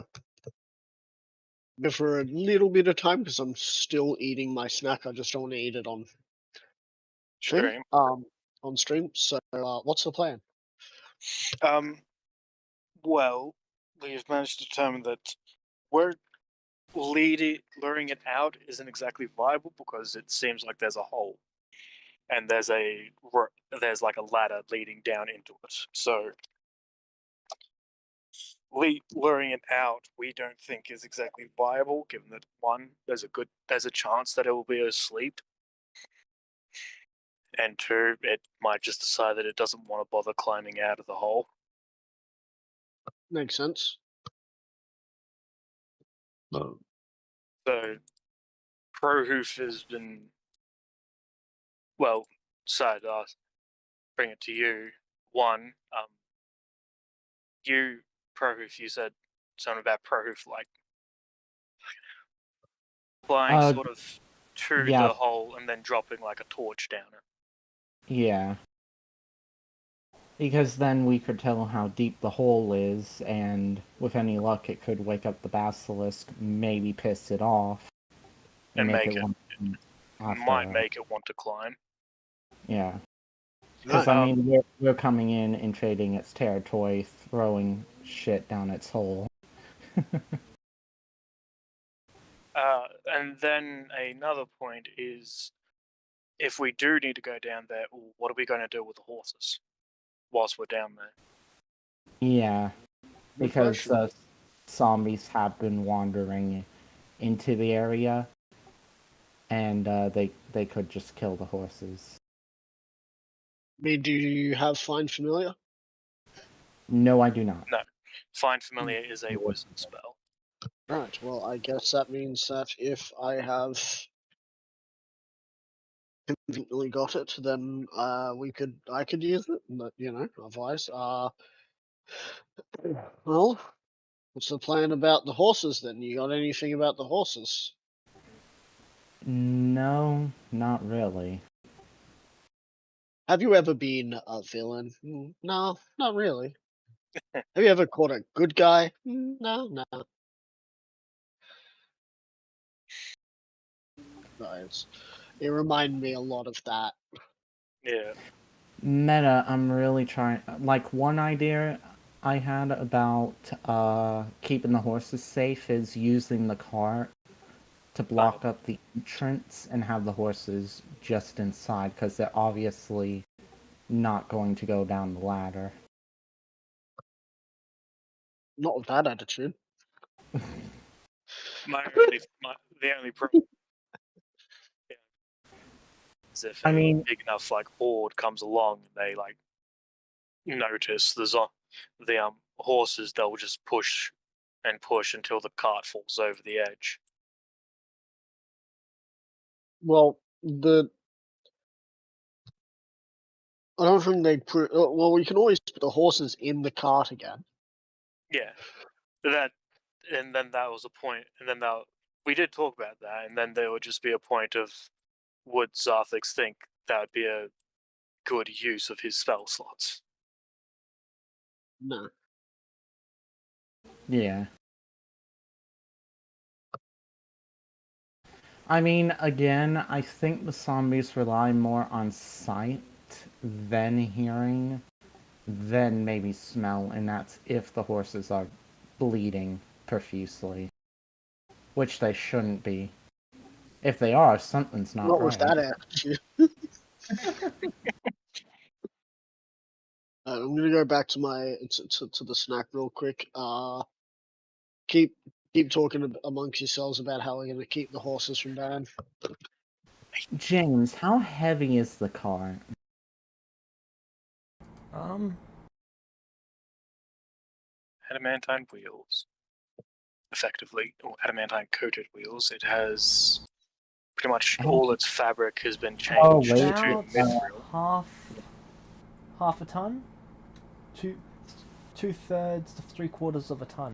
go for a little bit of time because I'm still eating my snack. I just don't want to eat it on Stream. on stream. So, what's the plan? Well, we've managed to determine that luring it out isn't exactly viable because it seems like there's a hole, and there's like a ladder leading down into it. So luring it out, we don't think is exactly viable, given that one, there's a chance that it will be asleep, and two, it might just decide that it doesn't want to bother climbing out of the hole. Makes sense. So Prohoof has been, well, decided to bring it to you. One, you, Prohoof, you said something about Prohoof, like, flying sort of to yeah. the hole and then dropping like a torch down it. Yeah. Because then we could tell how deep the hole is, and with any luck it could wake up the basilisk, maybe piss it off, And make it might make it want to climb. Yeah. Because, I mean, we're coming in and invading its territory, throwing shit down its hole. And then another point is, if we do need to go down there, what are we going to do with the horses whilst we're down there? Yeah, because zombies have been wandering into the area, and they could just kill the horses. I mean, do you have Find Familiar? No, I do not. No. Find Familiar is a wizard spell. Right, well, I guess that means that if I have conveniently got it, then I could use it, but, otherwise, well, what's the plan about the horses then? You got anything about the horses? No, not really. Have you ever been a villain? No, not really. Have you ever caught a good guy? No. Nice. It reminded me a lot of that. Yeah. Meta, I'm really trying. Like, one idea I had about keeping the horses safe is using the cart to block up the entrance and have the horses just inside, because they're obviously not going to go down the ladder. Not with that attitude. The only problem is if a big enough like horde comes along and they like notice the horses, they'll just push and push until the cart falls over the edge. Well, I don't think they'd put. Well, we can always put the horses in the cart again. Yeah, and then that was a point, and then we did talk about that, and then there would just be a point of, would Zarthix think that would be a good use of his spell slots? No. Yeah. I mean, again, I think the zombies rely more on sight than hearing, then maybe smell, and that's if the horses are bleeding profusely. Which they shouldn't be. If they are, something's not right. What was that attitude? I'm gonna go back to my to the snack real quick. Keep talking amongst yourselves about how we're gonna keep the horses from dying. James, how heavy is the cart? Adamantine wheels. Effectively, or adamantine coated wheels. It has pretty much all its fabric has been changed wait. to About mithril. half a ton, two thirds to 3/4 of a ton.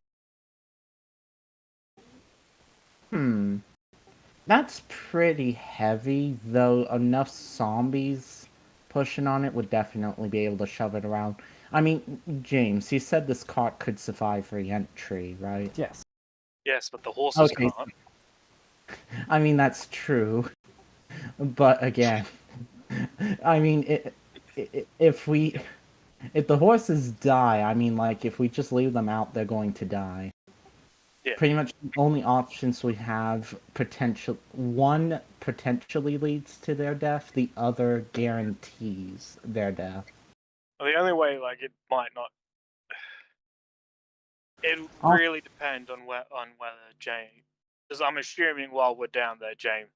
That's pretty heavy, though enough zombies pushing on it would definitely be able to shove it around. I mean, James, you said this cart could survive re-entry, right? Yes. Yes, but the horses Okay. can't. I mean, that's true. But again, I mean, if the horses die, I mean, like, if we just leave them out, they're going to die. Yeah. Pretty much the only options we have, one potentially leads to their death, the other guarantees their death. Well, the only way, like, it might not. It really depends on whether James. Because I'm assuming while we're down there, James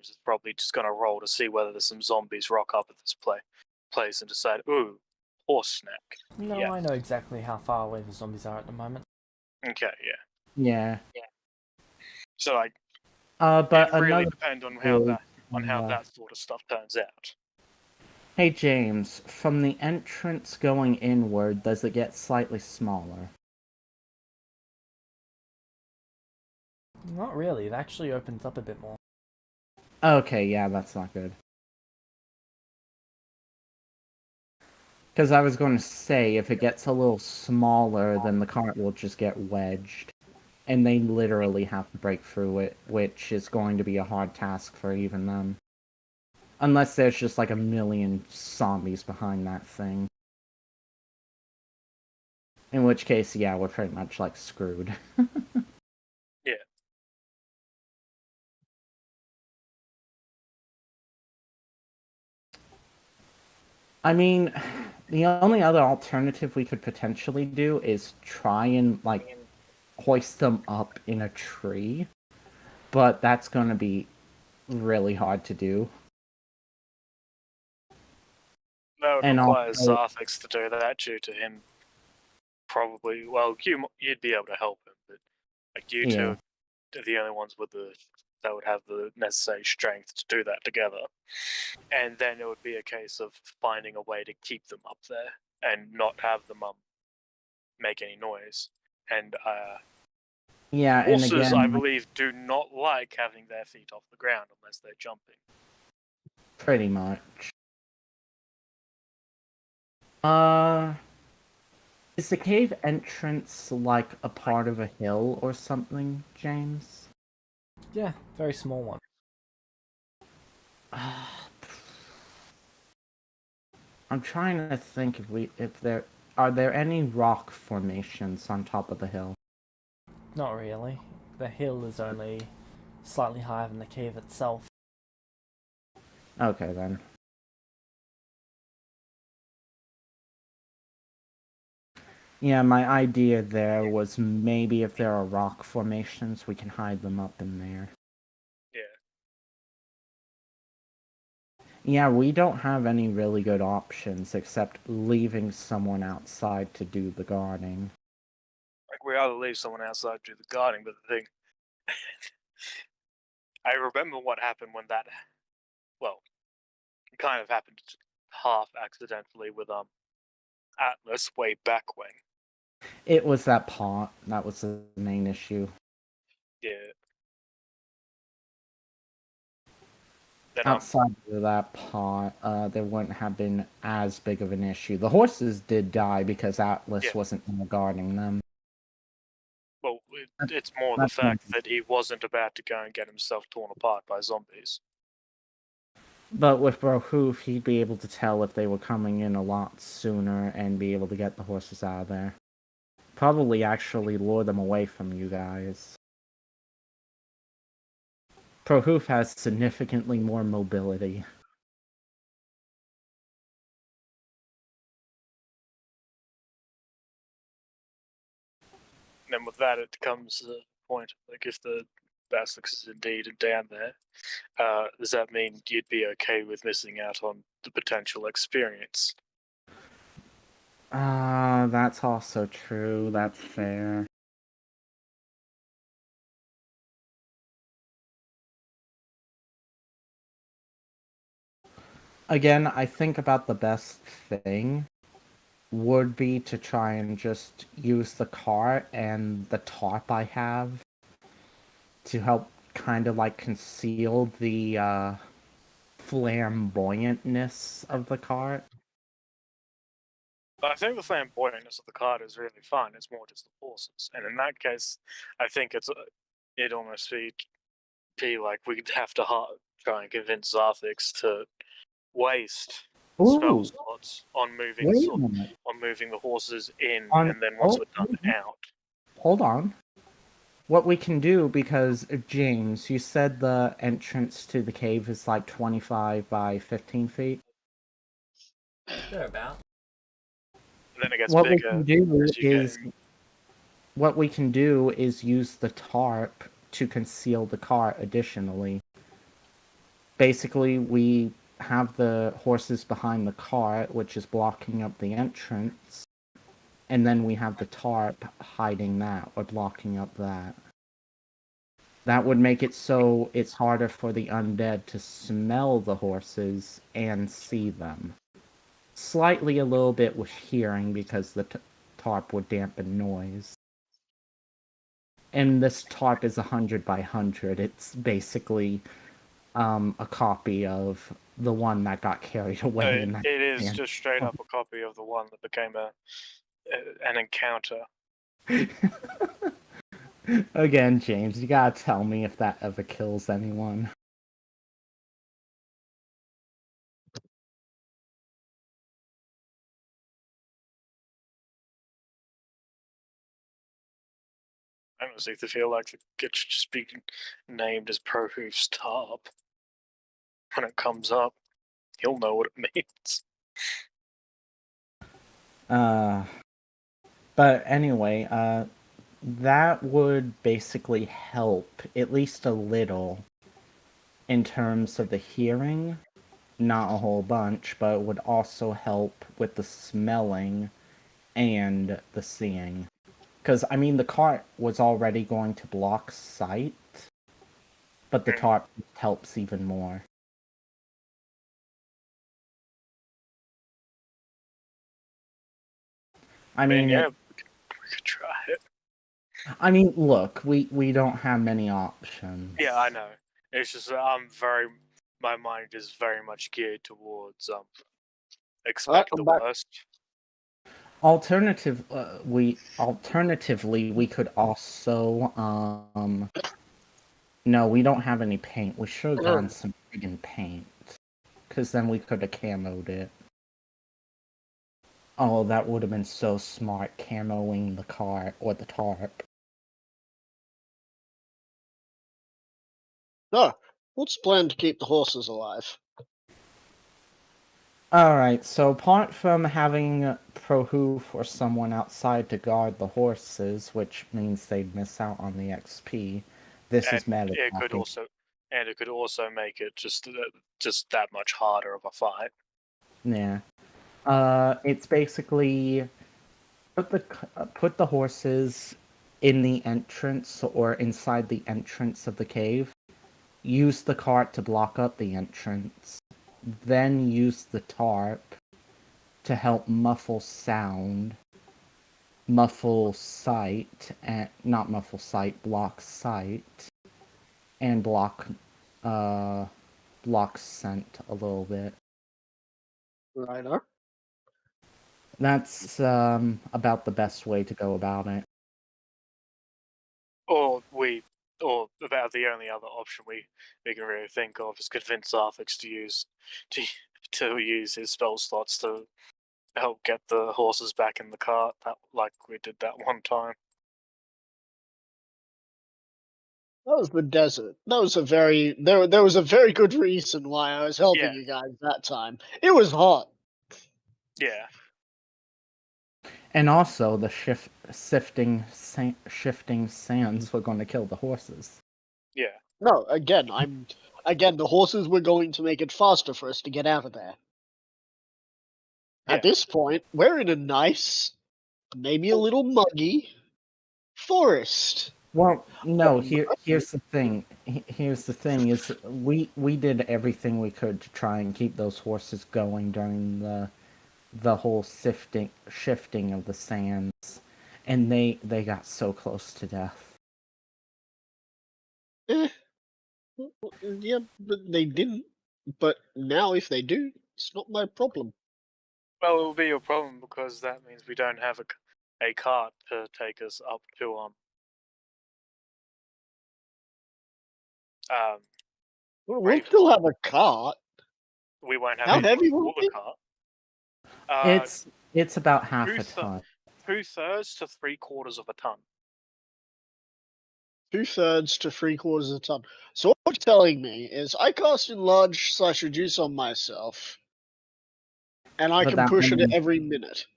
is probably just gonna roll to see whether there's some zombies rock up at this place and decide, ooh, horse snack. No, Yeah. I know exactly how far away the zombies are at the moment. Okay, yeah. Yeah. So like, but it really another depends on thing, how that sort of stuff turns out. Hey James, from the entrance going inward, does it get slightly smaller? Not really. It actually opens up a bit more. Okay, yeah, that's not good. Because I was going to say, if it gets a little smaller, then the cart will just get wedged. And they literally have to break through it, which is going to be a hard task for even them. Unless there's just like a million zombies behind that thing. In which case, yeah, we're pretty much like screwed. Yeah. I mean, the only other alternative we could potentially do is try and, like, hoist them up in a tree. But that's going to be really hard to do. That would And require also, Zarthix to do that due to him probably. Well, you'd be able to help him, but like you two are the only ones that would have the necessary strength to do that together. And then it would be a case of finding a way to keep them up there and not have them make any noise. And yeah, and horses, again, I believe, do not like having their feet off the ground unless they're jumping. pretty much. Is the cave entrance like a part of a hill or something, James? Yeah, very small one. I'm trying to think if there are any rock formations on top of the hill. Not really. The hill is only slightly higher than the cave itself. Okay then. Yeah, my idea there was maybe if there are rock formations, we can hide them up in there. Yeah. Yeah, we don't have any really good options except leaving someone outside to do the guarding. Like, we either leave someone outside to do the guarding, but the thing. I remember what happened when that. Well, it kind of happened half accidentally with Atlas way back when. It was that pot. That was the main issue. Yeah. Then Outside of that pot, there wouldn't have been as big of an issue. The horses did die because Atlas wasn't guarding them. Well, it's more the fact that he wasn't about to go and get himself torn apart by zombies. But with Brohoof, he'd be able to tell if they were coming in a lot sooner and be able to get the horses out of there. Probably actually lure them away from you guys. Brohoof has significantly more mobility. then with that, it comes to the point, like, if the basilisk is indeed down there, does that mean you'd be okay with missing out on the potential experience? That's also true. That's fair. Again, I think about the best thing would be to try and just use the cart and the tarp I have to help kind of like conceal the flamboyantness of the cart. I think the flamboyantness of the card is really fun. It's more just the horses, and in that case, I think it'd almost be like we'd have to try and convince Zarthix to waste spell Ooh, slots on moving wait a minute. on moving the horses in, On- and then once oh, we're done out. Hold on. What we can do, because James, you said the entrance to the cave is like 25 by 15 feet. Thereabout. And then it gets What we bigger can do as you is get. what we can do is use the tarp to conceal the cart additionally. Basically, we have the horses behind the cart, which is blocking up the entrance, and then we have the tarp hiding that or blocking up that. That would make it so it's harder for the undead to smell the horses and see them. Slightly a little bit with hearing because the tarp would dampen noise. And this tarp is 100 by 100. It's basically a copy of the one that got carried away in that It is band. just straight up a copy of the one that became an encounter. Again, James, you gotta tell me if that ever kills anyone. I honestly feel like it should just be named as Prohoof's Tarp. When it comes up, he'll know what it means. But anyway, that would basically help, at least a little, in terms of the hearing. Not a whole bunch, but it would also help with the smelling and the seeing. Because, I mean, the cart was already going to block sight, but the tarp helps even more. I mean, yeah, we could try it. I mean, look, we don't have many options. Yeah, I know. It's just that my mind is very much geared towards expect the worst. Alternatively, we could also no, we don't have any paint. We should have gotten some friggin' paint, because then we could have camoed it. Oh, that would have been so smart, camoing the cart or the tarp. No, what's the plan to keep the horses alive? Alright, so apart from having Prohoof or someone outside to guard the horses, which means they'd miss out on the XP, this is meta. It could also make it just that much harder of a fight. Yeah. It's basically put the horses in the entrance or inside the entrance of the cave. Use the cart to block up the entrance. Then use the tarp to help muffle sound, muffle sight, and not muffle sight, block sight, and block scent a little bit. Righto. That's about the best way to go about it. Or about the only other option we can really think of is convince Arthix to use his spell slots to help get the horses back in the cart, like we did that one time. That was the desert. That was there was a very good reason why I was helping you guys that time. It was hot. Yeah. And also, the shifting sands were going to kill the horses. Yeah. No, again, the horses were going to make it faster for us to get out of there. Yeah. At this point, we're in a nice, maybe a little muggy forest. Well, no. Here's the thing. Here's the thing: is we did everything we could to try and keep those horses going during the whole shifting of the sands, and they got so close to death. Yeah, but they didn't. But now, if they do, it's not my problem. Well, it will be your problem because that means we don't have a cart to take us up to We'll Raven. still have a cart. We won't have How anyone heavy to will pull it the be? cart. It's about half a 2/3 ton. 2/3 to 3/4 of a ton. 2/3 to 3/4 of a ton. So what you're telling me is I cast enlarge/reduce on myself, and I But can that push it only, every minute.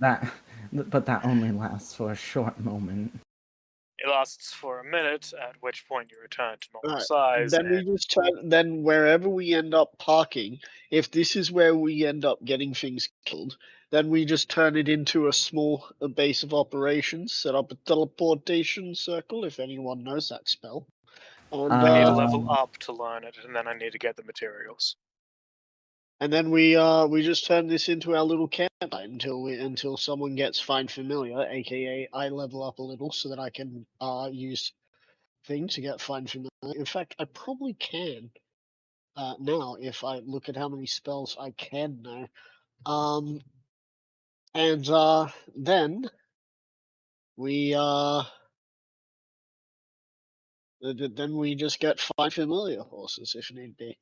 but that only lasts for a short moment. It lasts for a minute, at which point you return to normal Right. size. Then we just turn. Then wherever we end up parking, if this is where we end up getting things killed, then we just turn it into a base of operations. Set up a teleportation circle, if anyone knows that spell. And I need to level up to learn it, and then I need to get the materials. and then we just turn this into our little campsite until someone gets find familiar, aka I level up a little so that I can use thing to get find familiar. In fact, I probably can. Now, if I look at how many spells I can know, and then we then we just get find familiar horses if need be.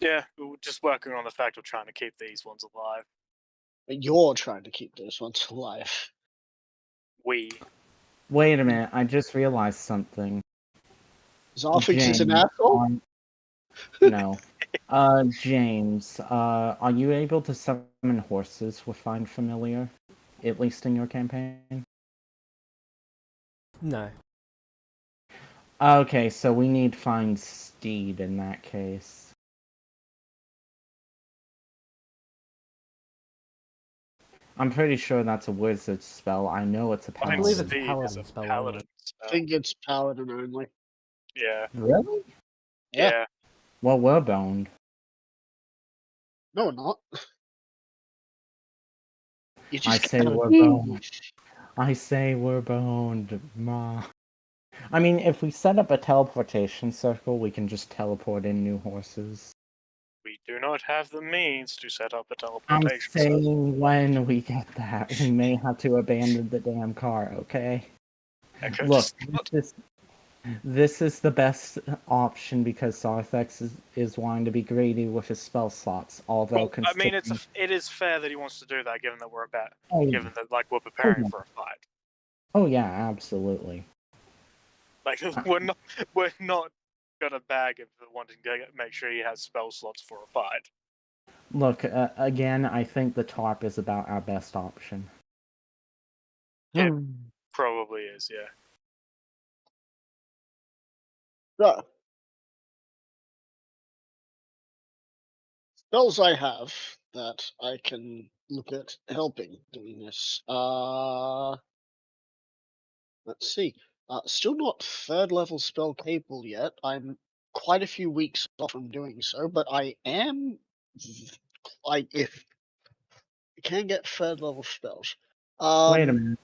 Yeah, we're just working on the fact of trying to keep these ones alive. But you're trying to keep those ones alive. We. Wait a minute! I just realized something. Zarfix is an James, asshole. no. James, are you able to summon horses with Find Familiar? At least in your campaign? No. Okay, so we need Find Steed in that case. I'm pretty sure that's a wizard spell. I know it's a I I mean, believe paladin. it's a Steed is paladin a spell paladin only. I spell. think it's paladin only. Yeah. Really? Yeah. Well, we're boned. No, we're not. You I just say gotta we're move. boned. I say we're boned, ma. I mean, if we set up a teleportation circle, we can just teleport in new horses. We do not have the means to set up a I'm teleportation circle. saying when we get that, we may have to abandon the damn car, okay? Okay, Look, just not- this is the best option because Sarthex is wanting to be greedy with his spell slots, although Well, I mean, considering... it is fair that he wants to do that, given that Oh, yeah. given that like we're preparing yeah. for a fight. Oh yeah, absolutely. Like we're not gonna bag him for wanting to make sure he has spell slots for a fight. Look, again, I think the tarp is about our best option. Yeah. Probably is, yeah. So, spells I have that I can look at helping doing this. Let's see. Still not 3rd level spell capable yet. I'm quite a few weeks off from doing so, but I am. If I can get 3rd level spells. Wait a minute.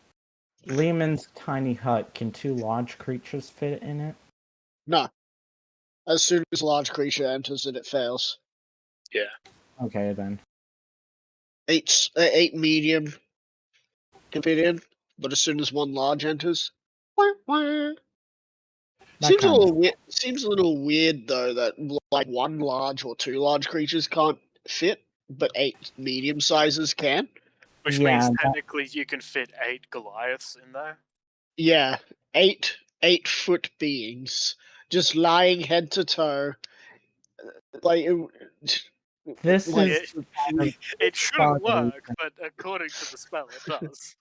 Lehman's tiny hut, can 2 large creatures fit in it? No. As soon as a large creature enters it fails. Yeah. Okay, then. 8 medium can fit in, but as soon as one large enters, seems a little weird. Seems a little weird though that like 1 large or 2 large creatures can't fit, but 8 medium sizes can. Which means technically you can fit 8 Goliaths in there. Yeah, 8-foot beings just lying head to toe. Like This Like, is It shouldn't part of work, but according to the spell, it does.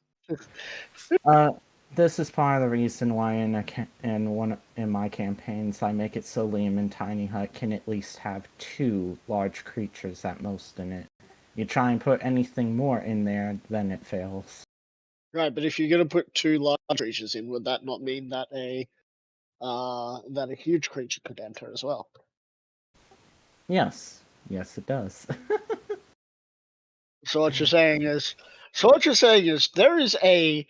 this is part of the reason why in my campaigns I make it so Liam and Tiny Hut can at least have 2 large creatures at most in it. You try and put anything more in there, then it fails. right, but if you're going to put 2 large creatures in, would that not mean that a huge creature could enter as well? Yes, it does. So what you're saying is there is a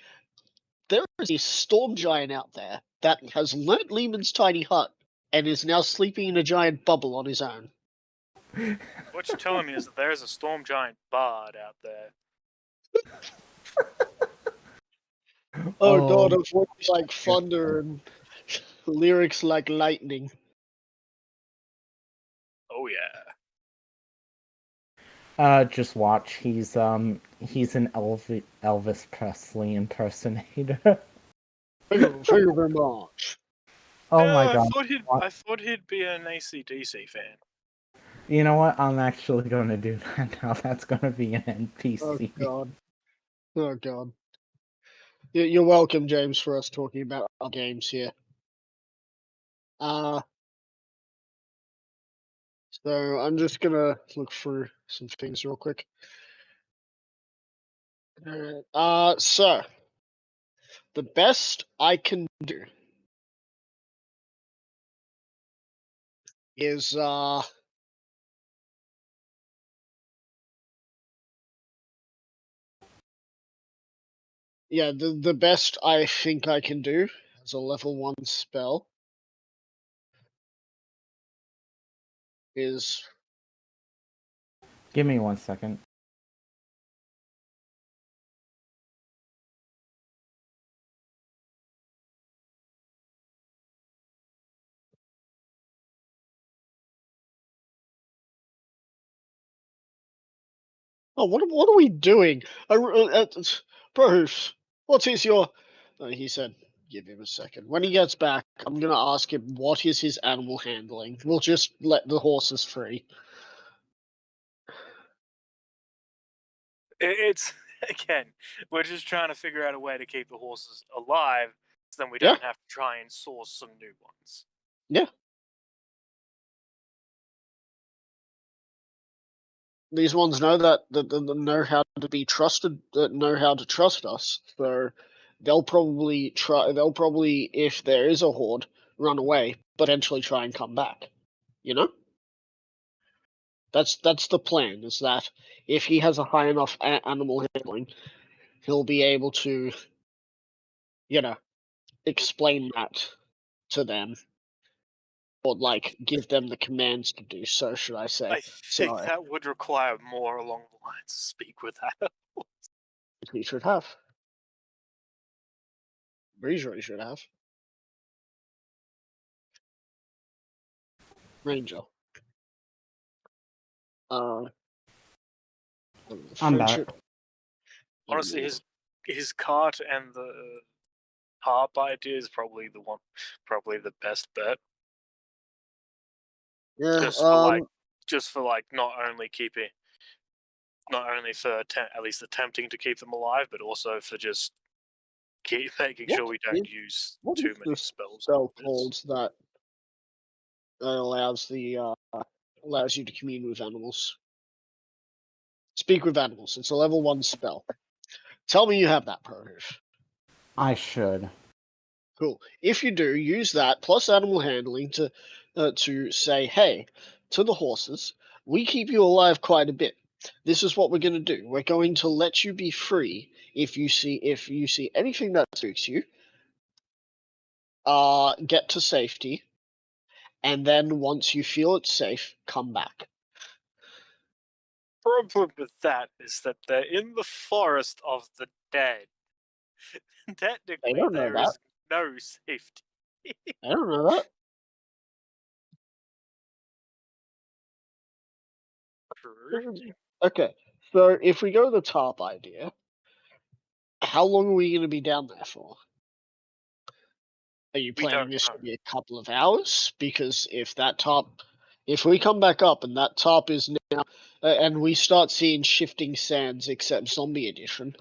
storm giant out there that has learnt Lehman's tiny hut and is now sleeping in a giant bubble on his own. What you're telling me is that there's a storm giant bard out there. Oh god, a voice like thunder and lyrics like lightning. Oh yeah. Just watch. He's an Elvis Presley impersonator. Thank you very much. Oh Yeah, my god! I thought he'd be an AC/DC fan. You know what? I'm actually going to do that now. That's going to be an NPC. Oh god. You're welcome, James, for us talking about our games here. So I'm just gonna look through some things real quick. Alright. So the best I can do is the best I think I can do as a level 1 spell is Give me 1 second. oh what are we doing? Bruce, what is your he said give him a second. When he gets back, I'm gonna ask him what is his animal handling. We'll just let the horses free. It's again, we're just trying to figure out a way to keep the horses alive, so then we Yeah. don't have to try and source some new ones. Yeah. These ones know that know how to be trusted, that know how to trust us. So they'll probably try. They'll probably, if there is a horde, run away, potentially try and come back. You know, that's the plan. Is that if he has a high enough animal handling, he'll be able to, explain that to them, or like give them the commands to do so. Should I say? I think that would require more along the lines of speak with that. He should have. Pretty sure he should have. Ranger. I'm Friendship. back. Honestly, his cart and the harp idea is probably the best bet. Yeah. Just for not only for at least attempting to keep them alive, but also for just making sure we don't use too many spells. Spell called that allows you to commune with animals. Speak with animals. It's a level 1 spell. Tell me you have that, Prohoof. I should. Cool. If you do, use that plus animal handling to say, hey, to the horses, we keep you alive quite a bit. This is what we're going to do. We're going to let you be free if you see anything that suits you. Get to safety, and then once you feel it's safe, come back. Problem with that is that they're in the forest of the dead. Technically, there is no safety. I don't know that. True. Okay, so if we go to the top idea, how long are we going to be down there for? Are you planning this to be a couple of hours? Because if that top If we come back up and that top is now, and we start seeing shifting sands except zombie edition,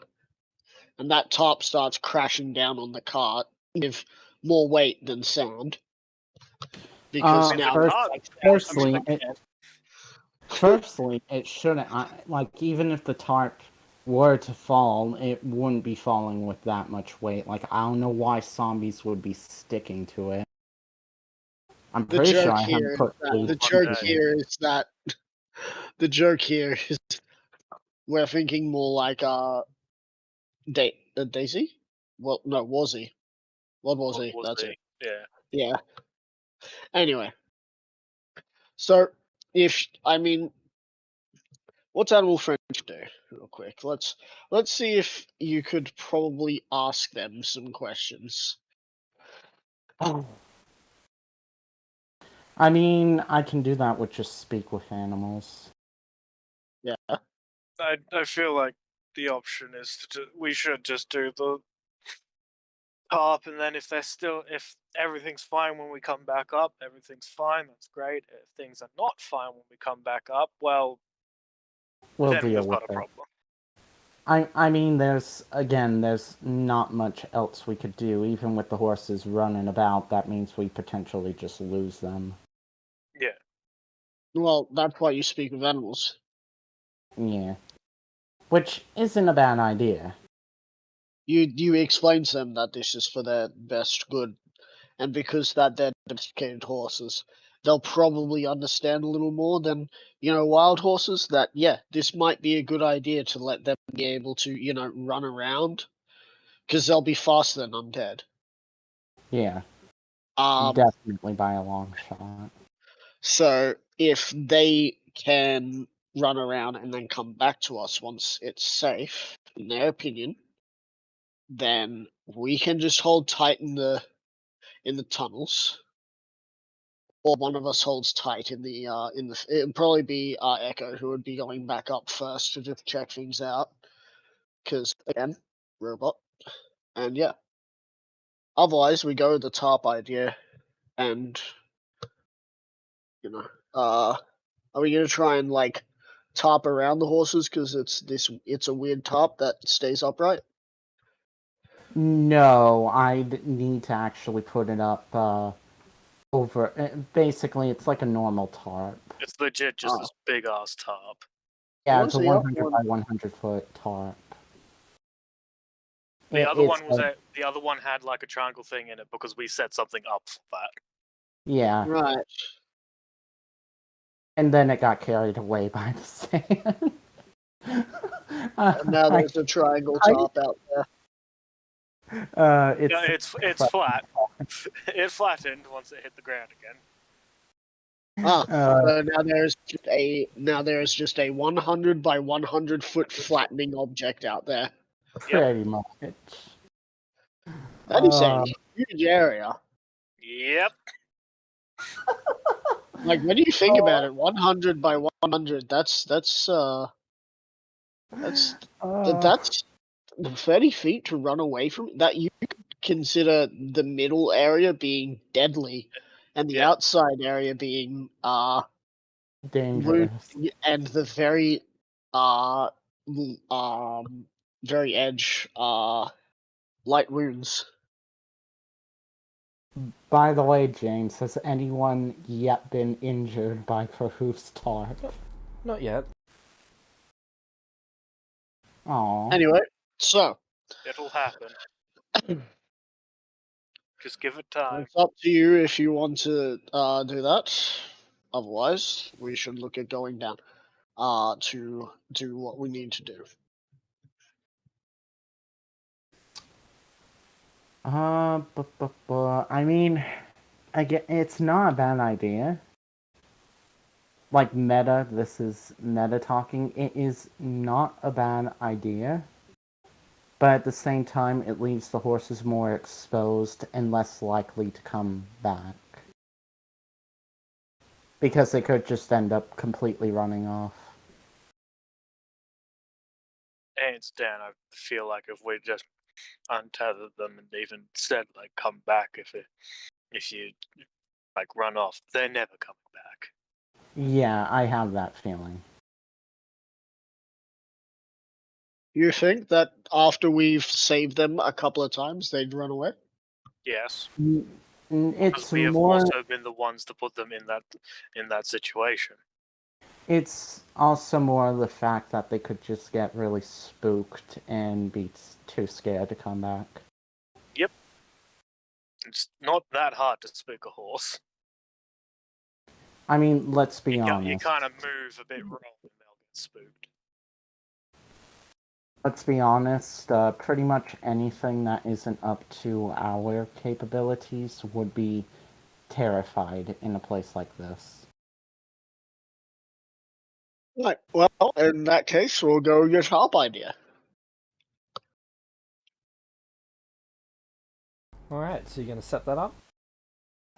and that top starts crashing down on the cart with more weight than sand, because Uh, now first- it's like firstly, sand. Firstly, it shouldn't. Like, even if the tarp were to fall, it wouldn't be falling with that much weight. Like, I don't know why zombies would be sticking to it. I'm The pretty sure joke I here haven't is put that food the in joke it. here is that the joke here is we're thinking more like Daisy. Well, no, was he? What was he? That's it. Yeah. Yeah. Anyway, so I mean, what's Animal Friends do? Real quick, let's see if you could probably ask them some questions. I mean, I can do that with just speak with animals. Yeah. I feel like the option is we should just do the top, and then if everything's fine when we come back up, everything's fine. That's great. If things are not fine when we come back up, well, We'll then deal we've with got a it. problem. I mean, there's not much else we could do. Even with the horses running about, that means we potentially just lose them. Yeah. Well, that's why you speak with animals. Yeah. Which isn't a bad idea. You explain to them that this is for their best good, and because that they're domesticated horses, they'll probably understand a little more than wild horses. That this might be a good idea to let them be able to run around, because they'll be faster than undead. Yeah. Um. Definitely by a long shot. So if they can run around and then come back to us once it's safe, in their opinion, then we can just hold tight in the tunnels, or one of us holds tight in the it'd probably be Echo who would be going back up first to just check things out, because again, robot, and yeah. Otherwise, we go with the top idea, and are we gonna try and like top around the horses because it's a weird top that stays upright? No, I'd need to actually put it up over. Basically, it's like a normal tarp. It's legit just this big ass top. Yeah, What it's a was the other 100 one? by 100 foot tarp. The other one had like a triangle thing in it because we set something up for that. Yeah. Right. And then it got carried away by the sand. And now there's a triangle top out there. It's flat. It flattened once it hit the ground again. So now there's just a 100 by 100 foot flattening object out there. Pretty much. That is a huge area. Yep. Like, when you think about it, 100 by 100, that's 30 feet to run away from. That you could consider the middle area being deadly, and the outside area being dangerous. and the very very edge light wounds. By the way, James, has anyone yet been injured by Perhoof's tarp? Not yet. Aww. Anyway, so It'll happen. Just give it time. it's up to you if you want to do that. Otherwise, we should look at going down to do what we need to do. I mean, it's not a bad idea. Like this is meta talking. It is not a bad idea. But at the same time, it leaves the horses more exposed and less likely to come back. Because they could just end up completely running off. Hands down, I feel like if we just untethered them and even said like come back if you like run off, they're never coming back. Yeah, I have that feeling. You think that after we've saved them a couple of times, they'd run away? Yes, Because because we have also been the ones to put them in that situation. It's also more the fact that they could just get really spooked and be too scared to come back. Yep. It's not that hard to spook a horse. I mean, let's be honest. You kind of move a bit wrong and they'll get spooked. Let's be honest, pretty much anything that isn't up to our capabilities would be terrified in a place like this. Right. Well, in that case, we'll go with your top idea. Alright, so you're going to set that up?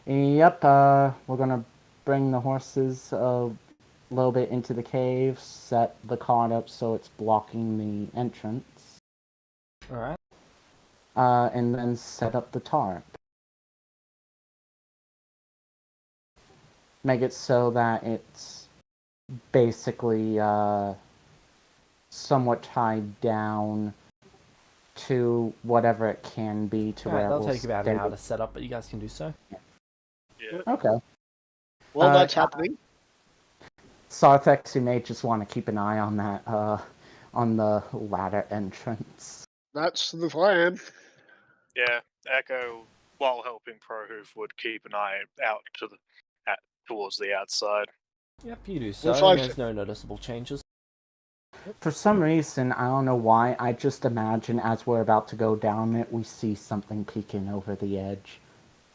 Yep, we're gonna bring the horses a little bit into the cave, set the cart up so it's blocking the entrance, Alright. and then set up the tarp. Make it so that it's basically somewhat tied down to whatever it can be to where it That'll will take about an stay. hour to set up, but you guys can do so. Yeah. Okay. Well, that's happening. Sarthex, you may just want to keep an eye on that, on the ladder entrance. That's the plan. Yeah. Echo, while helping Prohoof, would keep an eye out towards the outside. Yep, you do so. Well, And there's no noticeable changes. For some reason, I don't know why, I just imagine as we're about to go down it, we see something peeking over the edge,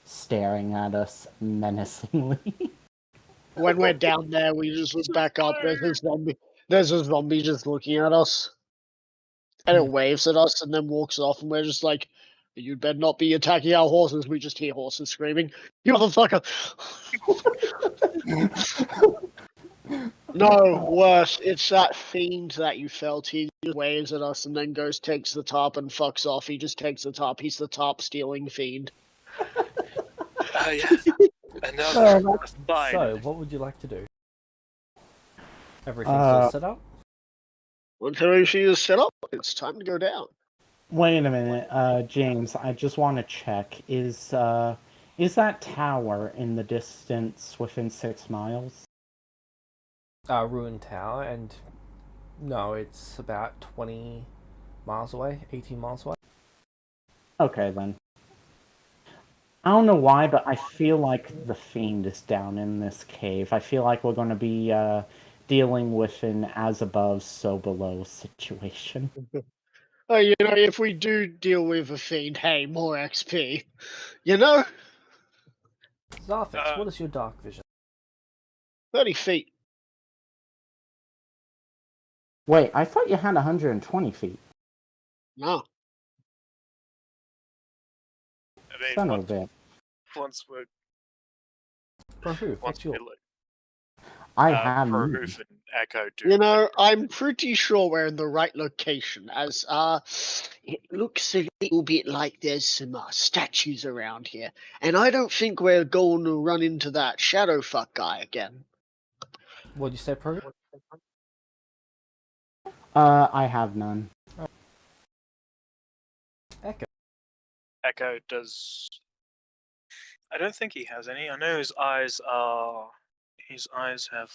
staring at us menacingly. When we're down there, we just look back up. There's a zombie. There's a zombie just looking at us, and it waves at us, and then walks off. And we're just like, "You'd better not be attacking our horses." We just hear horses screaming, "You motherfucker!" No, worse. It's that fiend that you felt. He just waves at us and then goes, takes the top, and fucks off. He just takes the top. He's the top stealing fiend. Yeah. Another side. So, what would you like to do? Everything's all set up? Once everything is set up, it's time to go down. Wait a minute, James, I just want to check, is that tower in the distance within 6 miles? Ruined Tower, and no, it's about 20 miles away, 18 miles away. Okay, then. I don't know why, but I feel like the fiend is down in this cave. I feel like we're going to be dealing with an as above, so below situation. Oh, you know, if we do deal with a fiend, hey, more XP. You know? Zarfix, what is your dark vision? 30 feet. Wait, I thought you had 120 feet. No. I mean, Son of a bitch. once we're Prohoof, what's your... I have Prohoof and Echo do. You know, I'm pretty sure we're in the right location, as, it looks a little bit like there's some, statues around here. And I don't think we're going to run into that shadow fuck guy again. What'd you say, Prohoof? I have none. Echo. Echo does. I don't think he has any. I know his eyes are. His eyes have.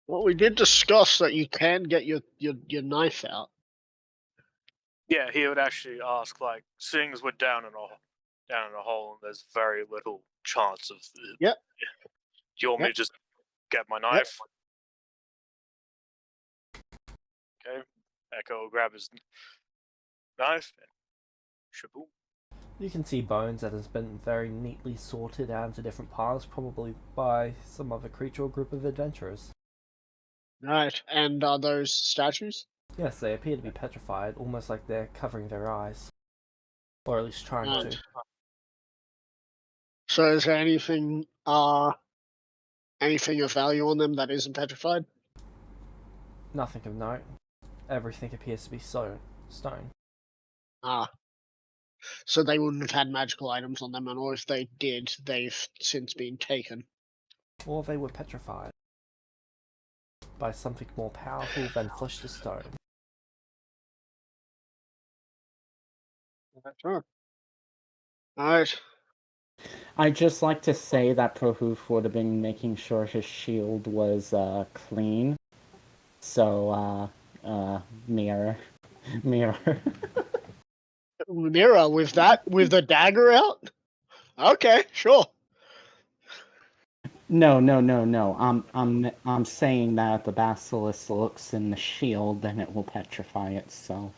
Well, we did discuss that you can get your knife out. Yeah, he would actually ask, like, seeing as we're down in a hole, and there's very little chance of. Yep. Do you want me to just get my knife? Okay. Echo will grab his knife. Shaboom. You can see bones that has been very neatly sorted out into different piles, probably by some other creature or group of adventurers. Right, and are those statues? Yes, they appear to be petrified, almost like they're covering their eyes. Or at least trying to. So is there anything of value on them that isn't petrified? Nothing of note. Everything appears to be stone. So they wouldn't have had magical items on them, or if they did, they've since been taken. Or they were petrified by something more powerful than flesh to stone. Sure. Alright. I'd just like to say that Prohoof would have been making sure his shield was clean. So, mirror. Mirror. Mira, with the dagger out? Okay, sure. No. I'm saying that if the basilisk looks in the shield, then it will petrify itself.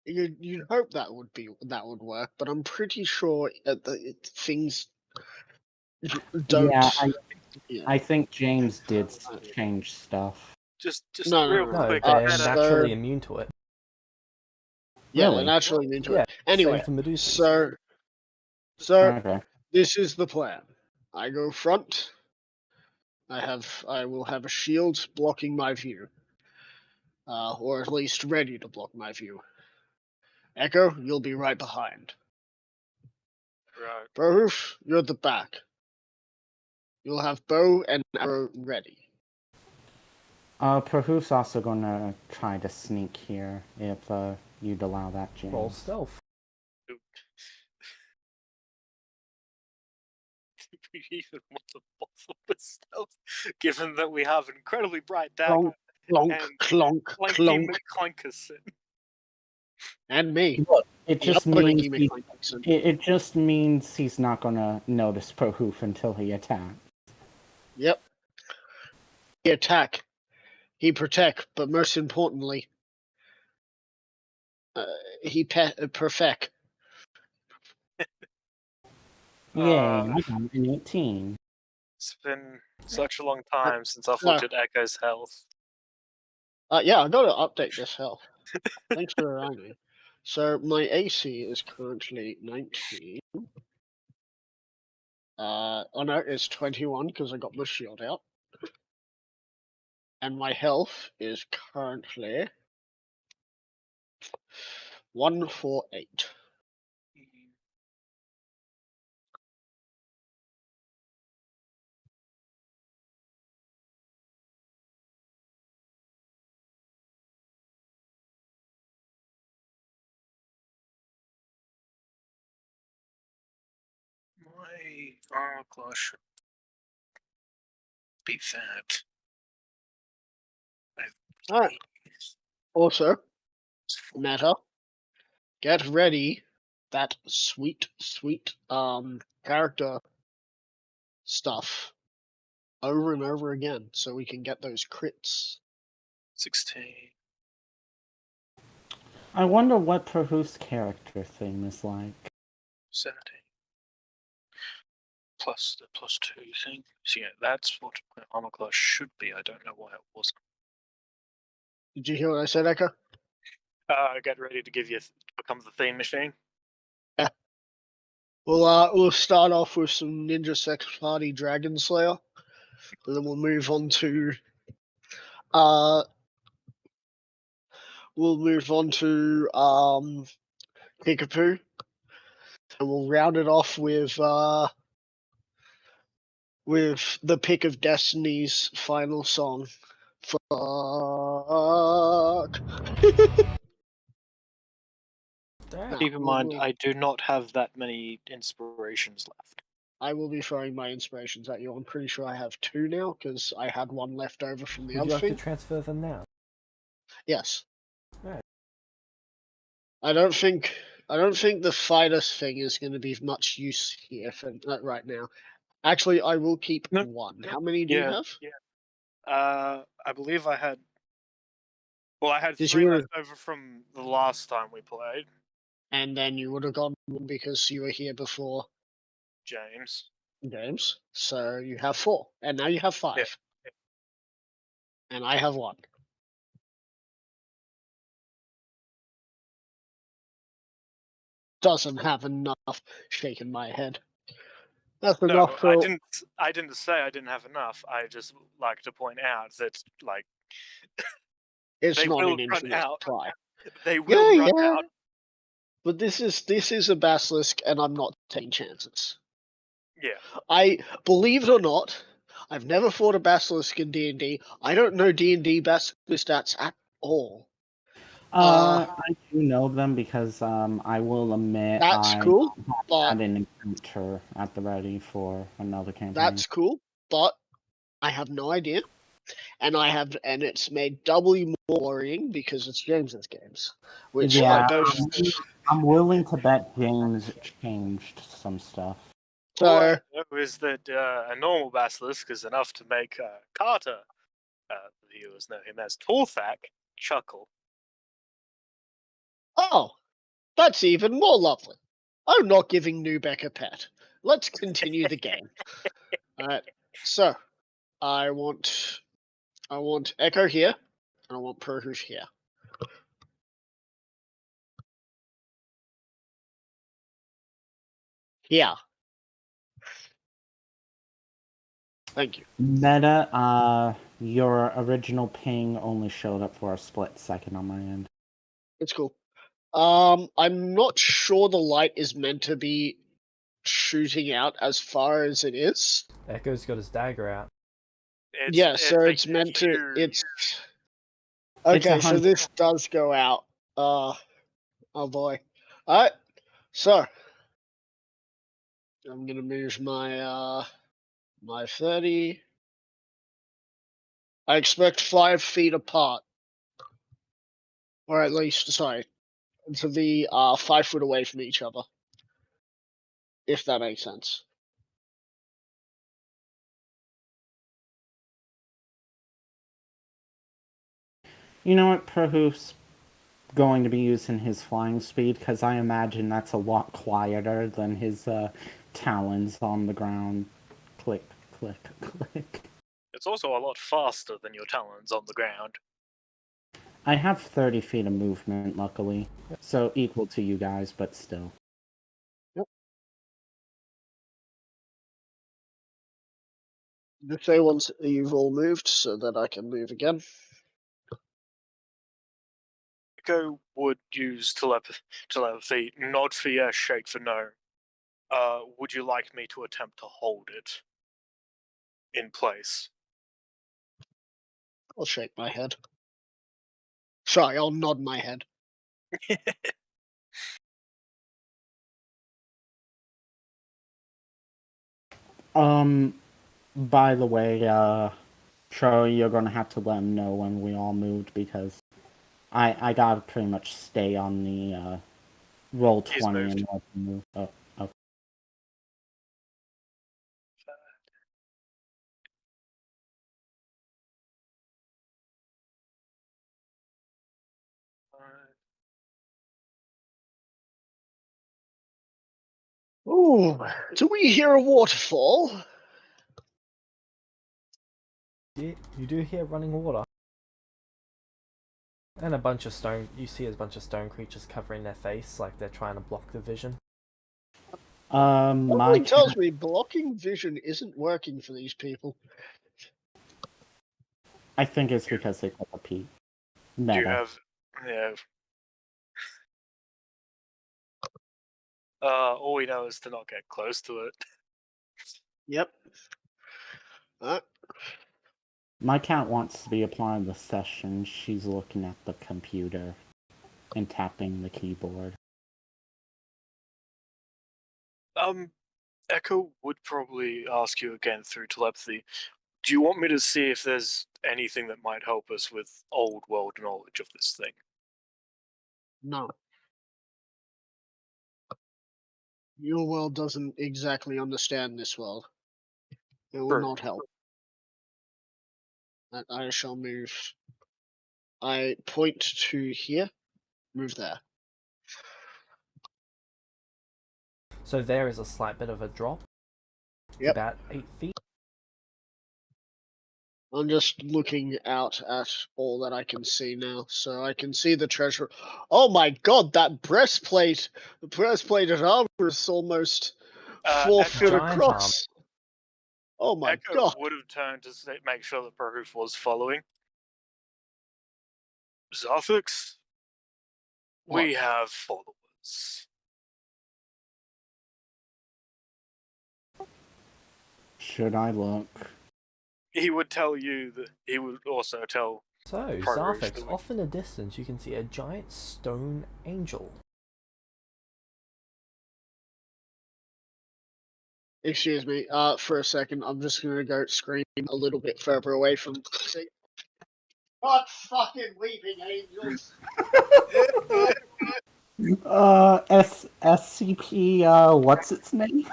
You'd hope that would work, but I'm pretty sure things don't. Yeah, Yeah. I think James did change stuff. Just No, real No, quick. they're I had a- naturally immune to it. Yeah, Really? they're naturally immune to Yeah, it. Anyway, same for Medusas. so Okay. this is the plan. I go front. I will have a shield blocking my view, or at least ready to block my view. Echo, you'll be right behind. Right. Brohoof, you're at the back. You'll have bow and arrow ready. Prohoof's also gonna try to sneak here if you'd allow that, James. Roll stealth. We even want to bottle with stealth, given that we have incredibly bright dagger Clonk, and clonk, Clanky clonk, McClunkerson. and me. Look, it The just other means Clanky McClunkerson. it just means he's not gonna notice Prohoof until he attacks. Yep. He attack. He protect, but most importantly, he perfect. Yay, I got an 18. It's been such a long time since I've looked at Echo's health. Yeah, I gotta update this health. Thanks for reminding me. So my AC is currently 19. Oh no, it's 21 because I got my shield out. And my health is currently 148. My armor class should be that. Alright. Also, Meta, get ready that sweet character stuff over and over again so we can get those crits. 16. I wonder what Prohoof's character thing is like. 17. Plus the +2 thing. So yeah, that's what my armor class should be. I don't know why it wasn't. Did you hear what I said, Echo? Get ready to become the theme machine. We'll start off with some Ninja Sex Party Dragon Slayer, and then we'll move on to Kickapoo, and we'll round it off with the Pick of Destiny's final song. Fuck. Alright. Keep in mind, I do not have that many inspirations left. I will be throwing my inspirations at you. I'm pretty sure I have 2 now because I had 1 left over from the Would you other like thing. to transfer them now? Yes. Right. I don't think the fighters thing is going to be much use here for right now. Actually, I will keep 1. How many do you have? I believe I had. Well, I had Did 3 you- left over from the last time we played. And then you would have gone 1 because you were here before James. James. So you have 4, and now you have 5. Yeah. And I have 1. Doesn't have enough. Shaking my head. That's No, enough for. I didn't say I didn't have enough. I just like to point out that like It's they not will an run infinite out. supply. They will run yeah. out. But this is a basilisk, and I'm not taking chances. Yeah. I believe it or not, I've never fought a basilisk in D&D. I don't know D&D basilisk stats at all. I do know them because I will admit That's I cool, but had an encounter at the ready for another campaign. that's cool, but I have no idea, and it's made doubly more worrying because it's James's games, which Yeah, I don't. I'm willing to bet James changed some stuff. All So I know is that a normal basilisk is enough to make Carter, the viewers know him as Torthak, chuckle. oh, that's even more lovely. I'm not giving Newbeck a pet. Let's continue the game. Alright, so I want Echo here, and I want Perhush here. Here. Thank you. Meta, your original ping only showed up for a split second on my end. It's cool. I'm not sure the light is meant to be shooting out as far as it is. Echo's got his dagger out. It's meant to. It's okay. So this does go out. Oh boy. Alright. So I'm gonna move my my 30. I expect 5 feet apart, or at least sorry, to be 5 foot away from each other, if that makes sense. You know what, Prohoof's going to be using his flying speed because I imagine that's a lot quieter than his talons on the ground. Click, click, click. It's also a lot faster than your talons on the ground. I have 30 feet of movement, luckily, so equal to you guys, but still. Yep. Just say once you've all moved so that I can move again. Echo would use telepathy, nod for yes, shake for no. Would you like me to attempt to hold it in place? I'll shake my head. Sorry, I'll nod my head. By the way, Troy, you're gonna have to let him know when we all moved because I gotta pretty much stay on the roll 20 and let him move. Oh, okay. Ooh, do we hear a waterfall? Yeah, you do hear running water. And a bunch of stone. You see a bunch of stone creatures covering their face, like they're trying to block the vision. Something tells me blocking vision isn't working for these people. I think it's because they took a peek. Do you have? Yeah. All we know is to not get close to it. Yep. My cat wants to be a part of the session. She's looking at the computer and tapping the keyboard. Echo would probably ask you again through telepathy. Do you want me to see if there's anything that might help us with old world knowledge of this thing? No. Your world doesn't exactly understand this world. It will not help. I shall move. I point to here. Move there. So there is a slight bit of a drop. Yep. About 8 feet. I'm just looking out at all that I can see now. So I can see the treasure. Oh my god, that breastplate! The breastplated armor is almost 4 foot across. Oh my Echo god. would have turned to make sure that Perhoof was following. Zarthix, we have followers. Should I look? He would tell you that he would also tell. So, Prorouge, Zarfix, the- off in the distance you can see a giant stone angel. Excuse me, for a second, I'm just gonna go scream a little bit further away from the sea. Not fucking weeping angels! SCP, what's its name?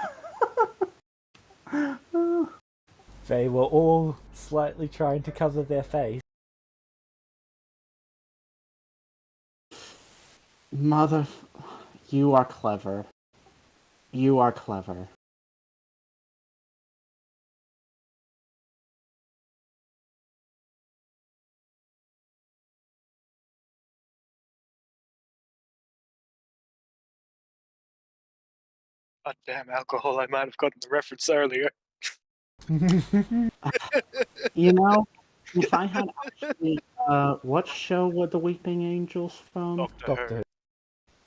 They were all slightly trying to cover their face. Mother... You are clever. You are clever. God damn alcohol! I might have gotten the reference earlier. You know, if I had actually... what show were the Weeping Angels from? Doctor Who.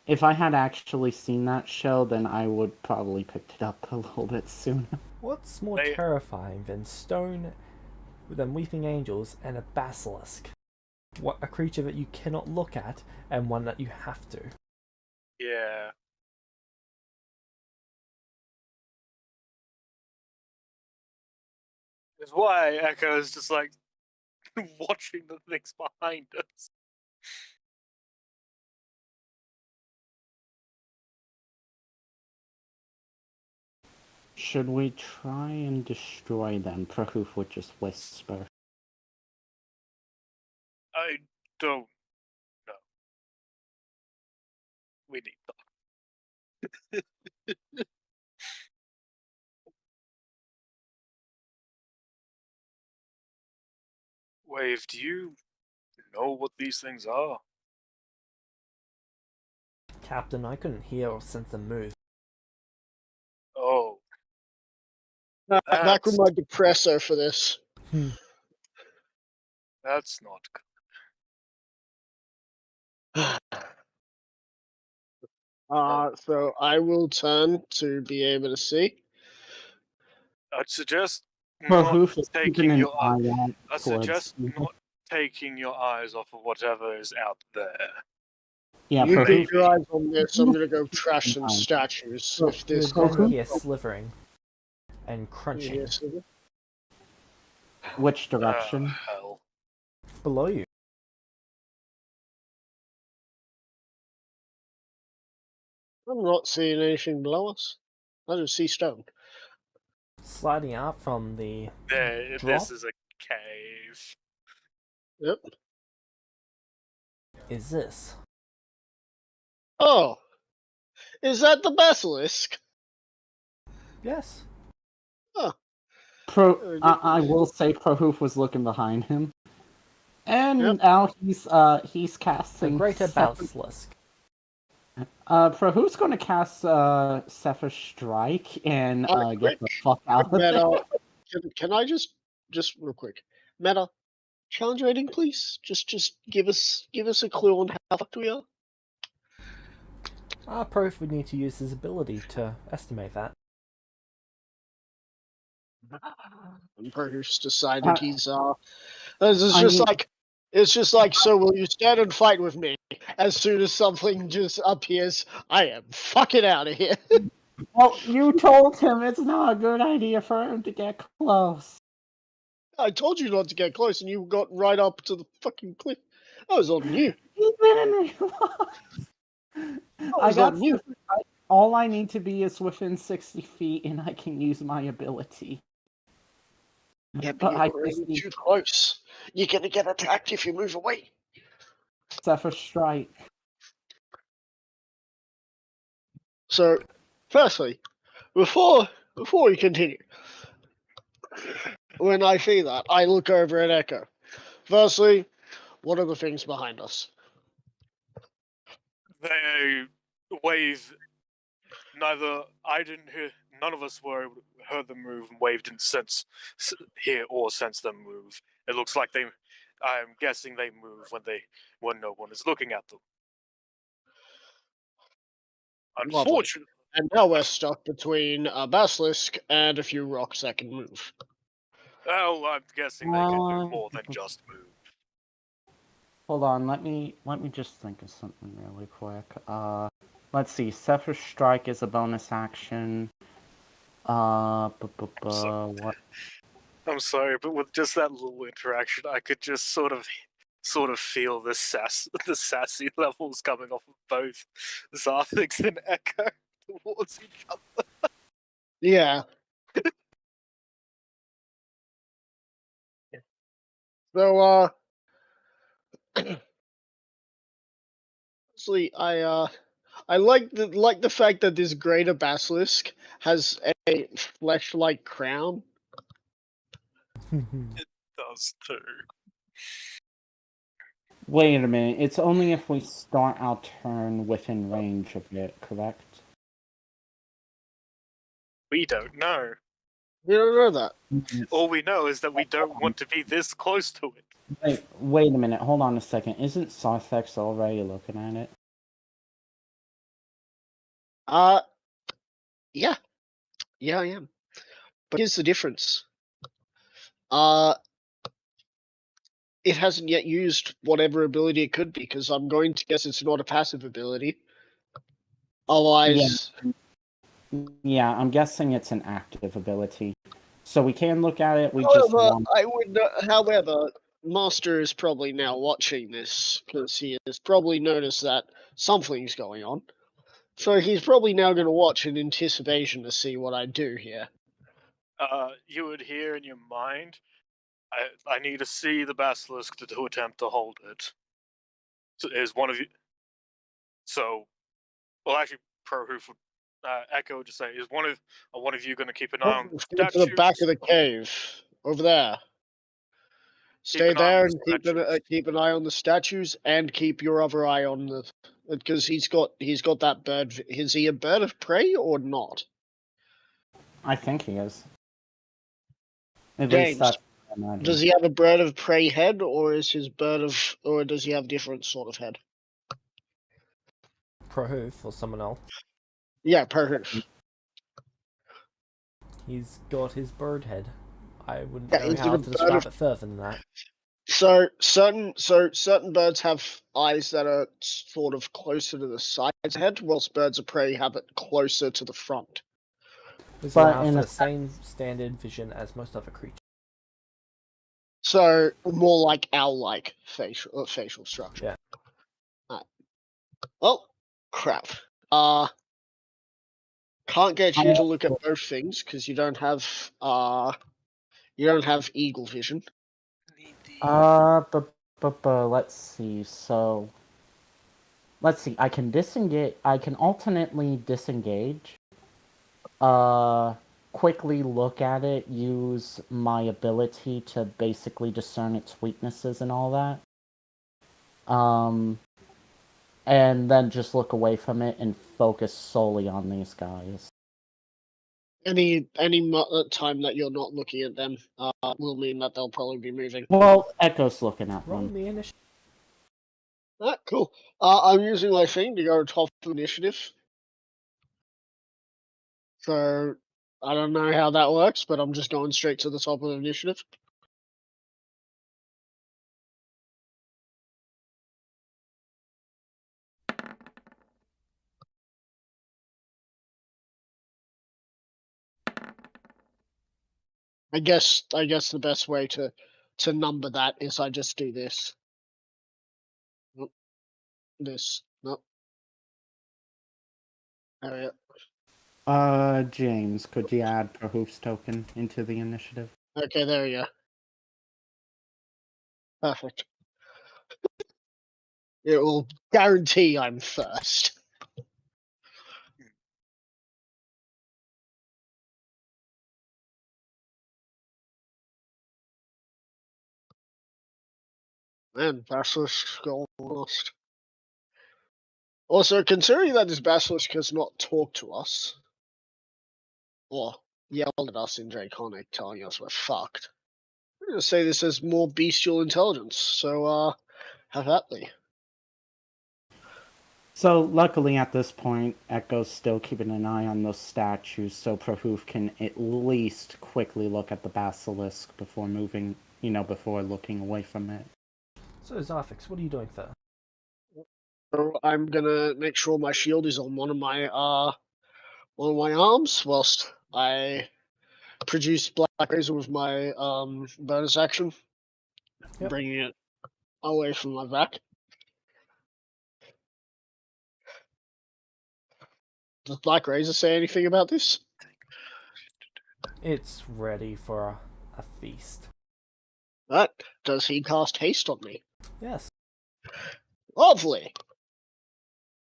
If I had actually seen that show, then I would probably picked it up a little bit sooner. What's more They- terrifying than weeping angels and a basilisk? What, a creature that you cannot look at and one that you have to. Yeah. It's why Echo is just like watching the things behind us. Should we try and destroy them? Prahoof would just whisper. I don't know. We need to. Wave, do you know what these things are? Captain, I couldn't hear or sense them move. Oh, Back with my depressor for this. that's not good. So I will turn to be able to see. I'd suggest not Prahoof is keeping taking an your eye out I towards suggest you. not taking your eyes off of whatever is out there. Yeah, You Maybe. keep your eyes on this, I'm gonna go trash some statues. Oh, If You this would then hear slivering and crunching Yes. Which direction? Hell. below you. I'm not seeing anything below us. I just see stone. Sliding out from the There, drop this is a cave. Yep. is this. Oh! Is that the basilisk? Yes. I will say Prahoof was looking behind him. And Yep. now he's A casting greater Sepher- basilisk. Prahoof's gonna cast Sepher Strike and Alright, get the quick. fuck out of there. Meta, can I just real quick? Meta, challenge rating, please. Just give us a clue on how fucked we are. Our prof would need to use his ability to estimate that. And Bruce decided he's This is I just mean- like it's just like, so will you stand and fight with me? As soon as something just appears, I am fucking out of here. Well, you told him it's not a good idea for him to get close. I told you not to get close, and you got right up to the fucking cliff. That was on you. He didn't realize. I was got on you. all I need to be is within 60 feet, and I can use my ability. Yeah, But but I you're just really need too close. You're gonna get attacked if you move away. Sepher Strike. So, firstly, before we continue, when I see that, I look over at Echo. Firstly, what are the things behind us? They wave. Neither I didn't hear. None of us were able to heard them move, and Wave didn't hear or sense them move. It looks like they. I'm guessing they move when no one is looking at them. Unfortunately, And now we're stuck between a basilisk and a few rocks that can move. well, I'm guessing they can do more than just move. Hold on, let me just think of something really quick. Let's see. Zephyr Strike is a bonus action. What? I'm sorry, but with just that little interaction, I could just sort of feel the sassy levels coming off of both Zarthix and Echo towards each other. Yeah. So, honestly, I like the fact that this greater basilisk has a flesh-like crown. Does too. Wait a minute. It's only if we start our turn within range of it, correct? We don't know. You don't know that. All we know is that we don't want to be this close to it. Wait a minute. Hold on a second. Isn't Sarthex already looking at it? Yeah. Yeah, I am. But here's the difference. It hasn't yet used whatever ability it could be, because I'm going to guess it's not a passive ability. Otherwise... Yeah, I'm guessing it's an active ability. So we can look at it, However, Master is probably now watching this, because he has probably noticed that something's going on. So he's probably now going to watch in anticipation to see what I do here. You would hear in your mind, I need to see the basilisk to attempt to hold it. So is one of you... So, well, actually, Prohoof would Echo would just say, is one of you going to keep an eye on the Go to the back of the cave, over there. Stay there and keep an eye on the statues, and keep your other eye on the... Because he's got that bird... Is he a bird of prey or not? I think he is. At James, least that's what I imagine. does he have a bird of prey head, or is his bird of... Or does he have a different sort of head? Prohoof or someone else. Yeah, perfect. He's got his bird head. I wouldn't Yeah, know is it how a to bird describe of- it further than that. So certain birds have eyes that are sort of closer to the sides of the head, whilst birds of prey have it closer to the front. This But allows in for a the same standard vision as most other creatures. So more like owl-like facial structure. Yeah. Right. Oh, crap. Can't get you to look at both things because you don't have eagle vision. Let's see. So, let's see. I can disengage. I can alternately disengage. Quickly look at it. Use my ability to basically discern its weaknesses and all that. And then just look away from it and focus solely on these guys. Any time that you're not looking at them will mean that they'll probably be moving. Well, Echo's looking at Roll them. the initiative. Ah, cool. I'm using my thing to go top of initiative. So I don't know how that works, but I'm just going straight to the top of initiative. I guess the best way to number that is I just do this. Nope. This. Nope. There we go. James, could you add Prohoof's token into the initiative? Okay, there we go. Perfect. It will guarantee I'm first. Man, Basilisk got lost. Also, considering that this Basilisk has not talked to us, or yelled at us in Draconic, telling us we're fucked, I'm gonna say this has more bestial intelligence, so, have at me. So luckily at this point, Echo's still keeping an eye on those statues, so Prahoof can at least quickly look at the basilisk before moving, before looking away from it. So, Zarfix, what are you doing there? So I'm gonna make sure my shield is on one of my arms whilst I produce Black Razor with my bonus action, Yep. bringing it away from my back. Does Black Razor say anything about this? It's ready for a feast. Right. Does he cast haste on me? Yes. Lovely.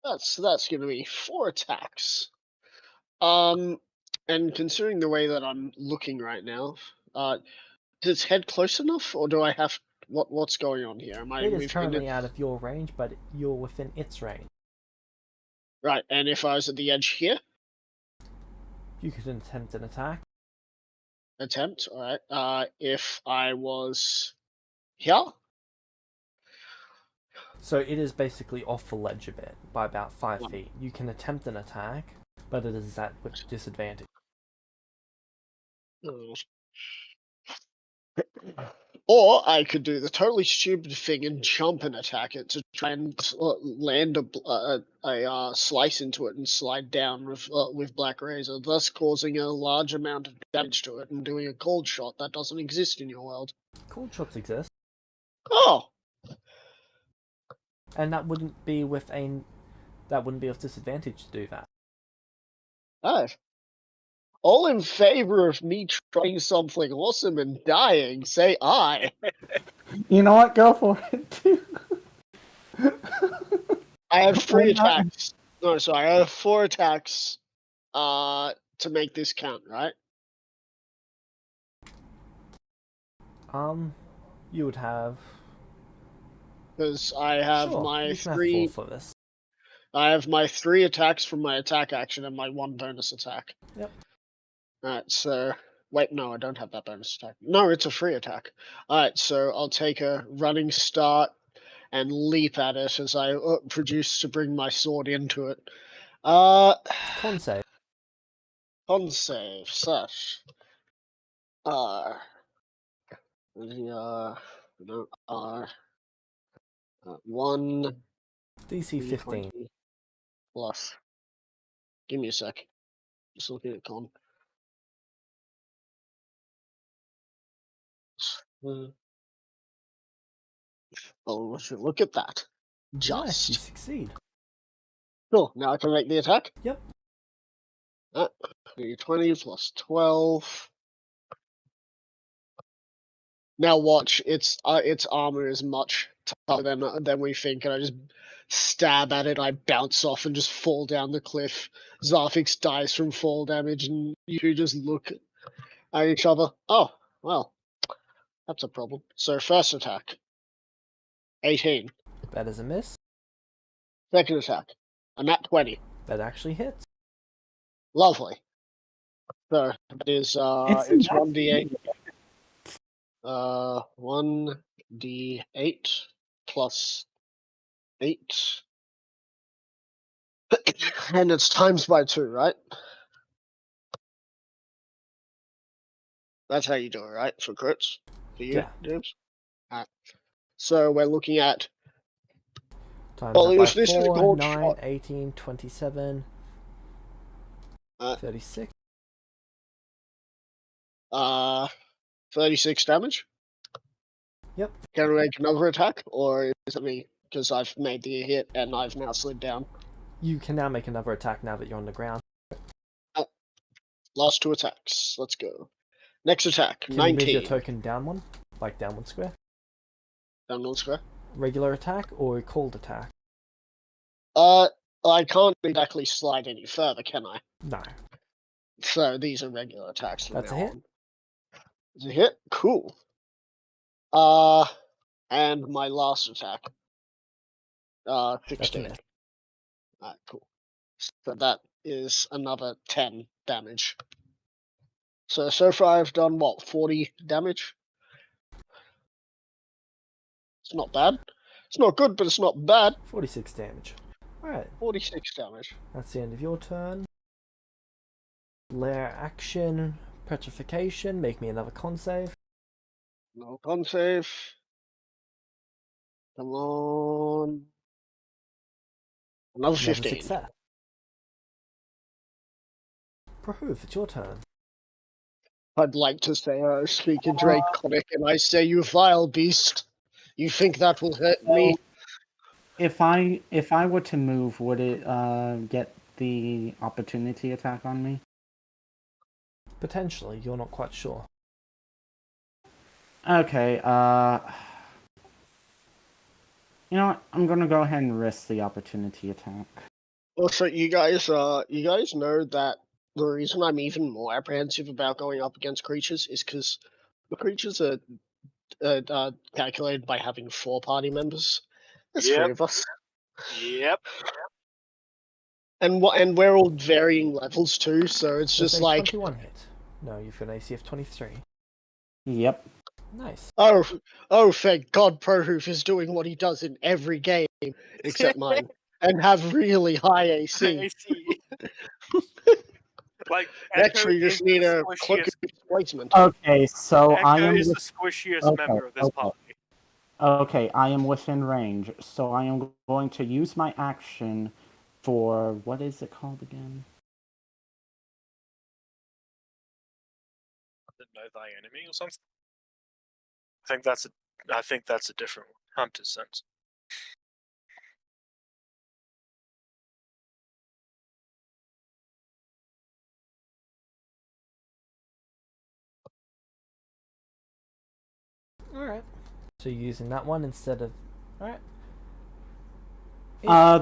That's gonna be 4 attacks. And considering the way that I'm looking right now, is its head close enough, or do I have what's going on here? Am I It is within currently it? out of your range, but you're within its range. Right, and if I was at the edge here, You could attempt an attack. attempt. All right. If I was here, So it is basically off the ledge a bit, by about 5 Yeah. feet. You can attempt an attack, but it is at disadvantage. or I could do the totally stupid thing and jump and attack it to try and land a slice into it and slide down with Black Razor, thus causing a large amount of damage to it and doing a cold shot that doesn't exist in your world. Cold shots exist, Oh, and that wouldn't be with disadvantage to do that. right. All in favor of me trying something awesome and dying, say aye. You know what? Go for it, too. I have 3 Why not? attacks. No, sorry, I have 4 attacks to make this count, right? You would have. Because I have Sure, my you can have 3 4 for this. I have my 3 attacks from my attack action and my 1 bonus attack. Yep. Alright, so wait, no, I don't have that bonus attack. No, it's a free attack. Alright, so I'll take a running start and leap at it as I produce to bring my sword into it. Con save. Con save, such. No, R. 1 DC 15. D20 plus. Give me a sec. Just looking at con. Oh, look at that. Nice, you Just. succeed. Cool, now I can make the attack? Yep. 20 plus 12. Now watch, its armor is much tougher than we think, and I just stab at it, I bounce off and just fall down the cliff. Zarfix dies from fall damage, and you just look at each other. Oh, well, that's a problem. So first attack, 18. That is a miss. Second attack, a nat 20. That actually hits. Lovely. So that is it's 1d8. 1d8 plus 8. And it's times by 2, right? That's how you do it, right? For crits? For you, Yeah. James? Alright. So we're looking at Times Well, that it by was this is a 4, gold 9, shot. 18, 27, 36. 36 damage. Yep. Can I make another attack, or is it me? Because I've made the hit and I've now slid down. You can now make another attack now that you're on the ground. Last 2 attacks. Let's go. Next attack, Can you move 19. your token down one? Like down one square? Down 1 square. Regular attack or cold attack? I can't exactly slide any further, can I? No. So these are regular attacks from That's a now hit. on. It's a hit? Cool. And my last attack. That's a 16. miss. Alright, cool. So that is another 10 damage. So far I've done, what, 40 damage? It's not bad. It's not good, but it's not bad. 46 damage. Alright, 46 damage. that's the end of your turn. Lair action, petrification, make me another con save. No con save. Come on. Another Another 15. success. Prahoof, it's your turn. I'd like to say I speak in Draconic and I say, you vile beast. You think that will hurt me? If I were to move, would it get the opportunity attack on me? Potentially, you're not quite sure. Okay, you know what? I'm gonna go ahead and risk the opportunity attack. Also, you guys know that the reason I'm even more apprehensive about going up against creatures is because the creatures are calculated by having 4 party members. There's 3 Yep. of us. Yep. And we're all varying levels too, so it's Does just a like, 21 hit? No, you've got an AC of 23. Yep. Nice. oh, thank God Prohoof is doing what he does in every game except mine, and have really high AC. AC. Like Next, Echo we is just need the a quick squishiest. displacement. Okay, so I Echo am. is the squishiest member of this party. Okay, I am within range, so I am going to use my action for what is it called again? Know thy enemy or something. I think that's a different hunter's sense. Alright. So you're using that one instead of... Alright.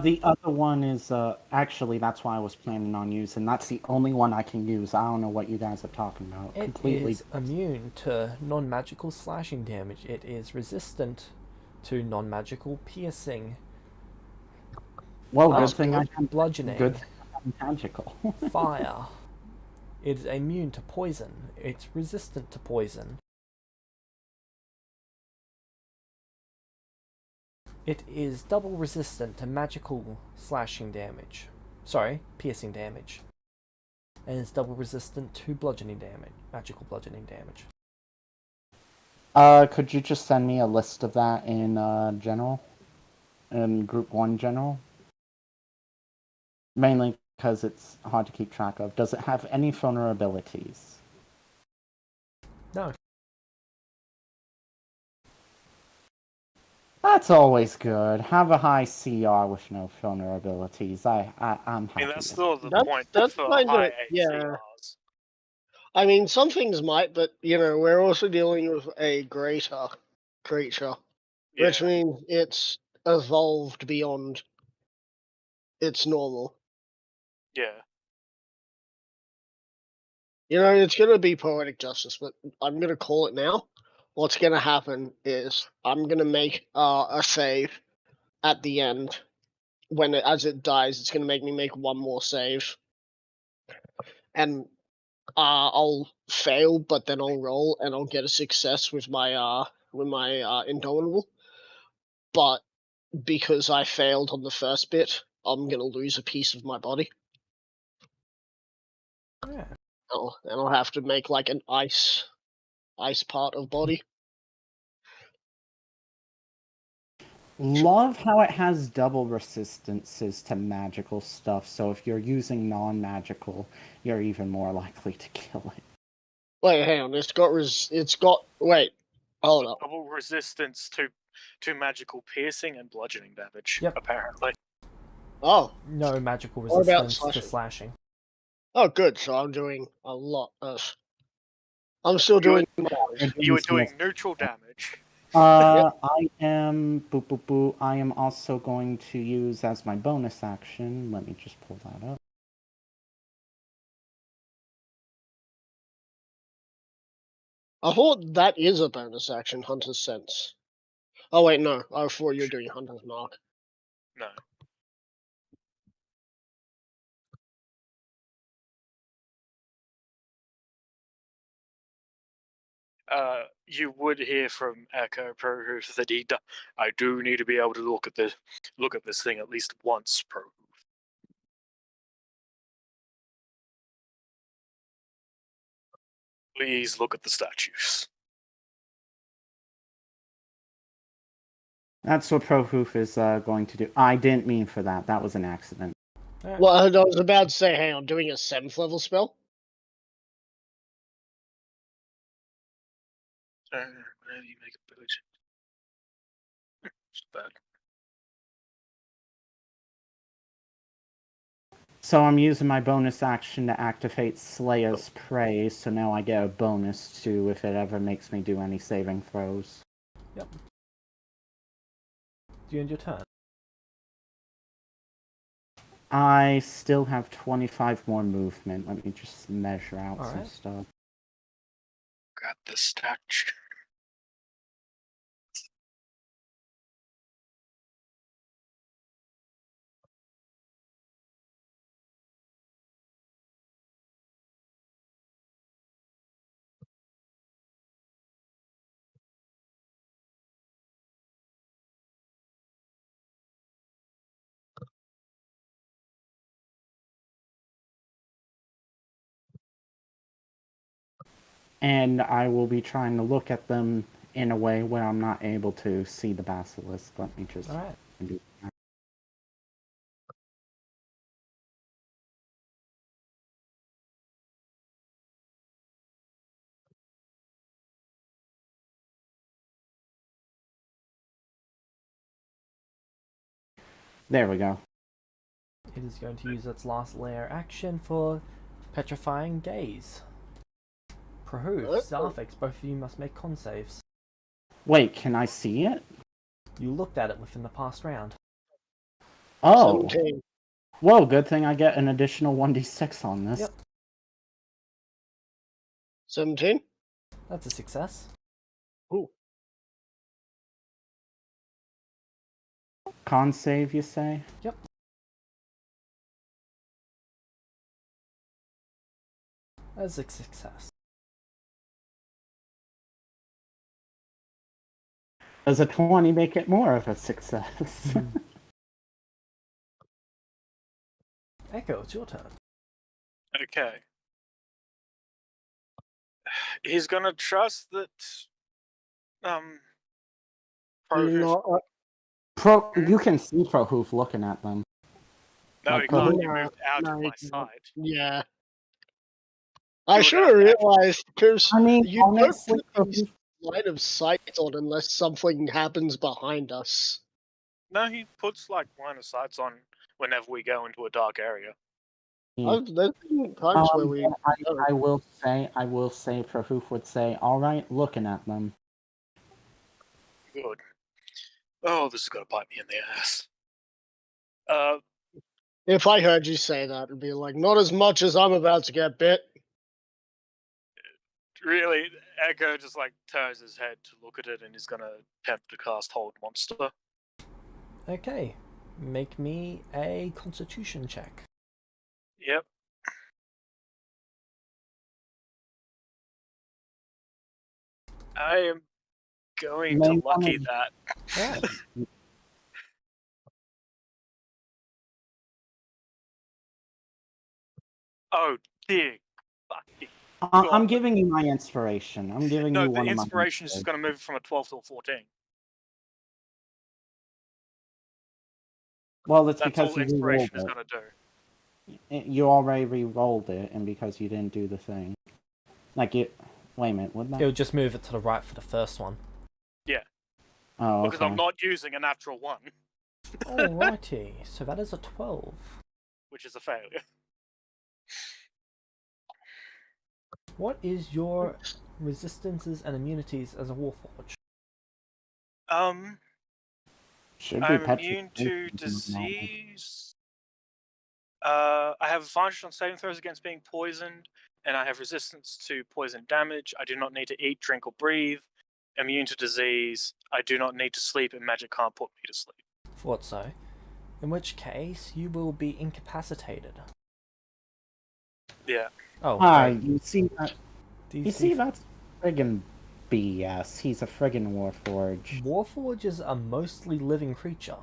The other one is actually that's why I was planning on using. That's the only one I can use. I don't know what you guys are talking about. It Completely. is immune to non-magical slashing damage. It is resistant to non-magical piercing. Well, good thing I have bludgeoning. Good thing I'm magical. Fire. It is immune to poison. It's resistant to poison. It is double resistant to magical slashing damage. Sorry, piercing damage. And it's double resistant to bludgeoning damage. Magical bludgeoning damage. Could you just send me a list of that in general? In group 1 general? Mainly because it's hard to keep track of. Does it have any vulnerabilities? No. That's always good. Have a high CR with no vulnerabilities. I'm happy. I mean, that's with still the That's- point that's for kinda- high yeah. ACRs. I mean, some things might, but we're also dealing with a greater creature, which Yeah. means it's evolved beyond its normal. Yeah. It's gonna be poetic justice, but I'm gonna call it now. What's gonna happen is I'm gonna make a save at the end. As it dies, it's gonna make me make one more save, and I'll fail, but then I'll roll and I'll get a success with my indomitable. But because I failed on the first bit, I'm gonna lose a piece of my body. Yeah. And I'll have to make like an ice part of body. Love how it has double resistances to magical stuff, so if you're using non-magical, you're even more likely to kill it. Wait, hang on. Wait, hold up. Double resistance to magical piercing and bludgeoning damage. Yep. Apparently. Oh, No magical What about resistance to slashing? slashing. oh, good. So I'm doing a lot of. I'm still doing. You were doing neutral damage. I am I am also going to use as my bonus action. Let me just pull that up. I thought that is a bonus action, Hunter's Sense. Oh wait, no. I thought you were doing Hunter's Mark. No. You would hear from Echo Pro that I do need to be able to look at this thing at least once, Pro. Please look at the statues. That's what Prohoof is going to do. I didn't mean for that. That was an accident. Alright. Well, I was about to say, hang on, doing a 7th level spell? Whenever you make a potion. It's bad. So I'm using my bonus action to activate Slayer's Prey, so now I get a bonus to if it ever makes me do any saving throws. Yep. Do you end your turn? I still have 25 more movement. Let me just measure out some Alright. stuff. Got the statue. And I will be trying to look at them in a way where I'm not able to see the basilisk. Let me just Alright. do that. There we go. It is going to use its last layer action for Petrifying Gaze. Prahoof, Zarfix, both of you must make con saves. Wait, can I see it? You looked at it within the past round. Oh! 17. Whoa, good thing I get an additional 1d6 on this. Yep. 17? That's a success. Ooh. Con save, you say? Yep. That's a success. Does a 20 make it more of a success? Echo, it's your turn. Okay. He's gonna trust that Prohoof. You can see Prohoof looking at them. No, Like he can't. Prohoof- You moved out No, of he my can't. sight. Yeah. I would should have have to realized, because I mean, you don't honestly, put these line of sight on unless something happens behind us. No, he puts like line of sights on whenever we go into a dark area. There's been times where we... I will say, Prahoof would say, alright, looking at them. Good. Oh, this is gonna bite me in the ass. If I heard you say that, it'd be like, not as much as I'm about to get bit. Really, Echo just like turns his head to look at it, and he's gonna attempt to cast Hold Monster. Okay. Make me a constitution check. Yep. I am going to lucky that. Alright. Oh dear. Fucking I'm God. giving you my inspiration. I'm giving No, you the one of my inspiration is just going to move from a 12 to a 14. Well, that's That's because all you inspiration is re-rolled going to do. it. You already re-rolled it, and because you didn't do the thing. Like, it... Wait a minute, wouldn't that... It'll just move it to the right for the first one. Yeah. Oh, okay. Because I'm not using a natural 1. Alrighty, so that is a 12. Which is a failure. What is your resistances and immunities as a Warforged? Should be I'm petrified. immune to disease. I have advantage on saving throws against being poisoned, and I have resistance to poison damage. I do not need to eat, drink, or breathe. Immune to disease. I do not need to sleep, and magic can't put me to sleep. Thought so. In which case, you will be incapacitated. Yeah. Oh, Ah, right. you see that? You DC see that's friggin' BS. He's a friggin' Warforge. Warforges are mostly living creature.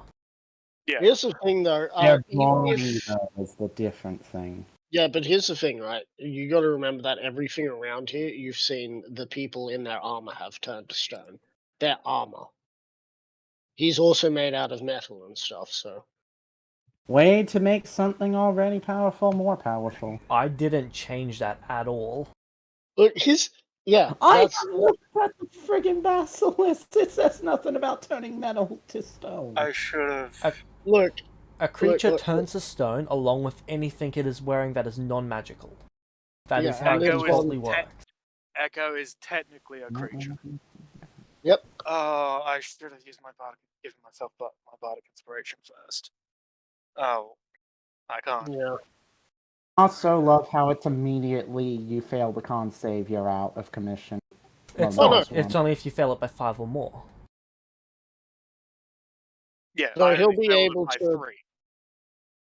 Yeah. Here's the thing, though. Their Even body, if, though, is the different thing. yeah, but here's the thing, right? You got to remember that everything around here, you've seen the people in their armor have turned to stone. Their armor. He's also made out of metal and stuff, so. Way to make something already powerful more powerful. I didn't change that at all. Look, yeah, I that's. looked at the friggin' basilisk. It says nothing about turning metal to stone. I should have. Look, A creature look. turns to stone along with anything it is wearing that is non-magical. That Yeah, is how and it it's defaultly one- works. Echo is technically a creature. Yep. Oh, I should have used my bardic, given myself my bardic inspiration first. Oh, I can't. Yeah. Also love how it's immediately you fail the con save, you're out of commission. It's Well, not. last It's one. only if you fail it by 5 or more. Yeah, So I he'll only be failed it able by to- 3.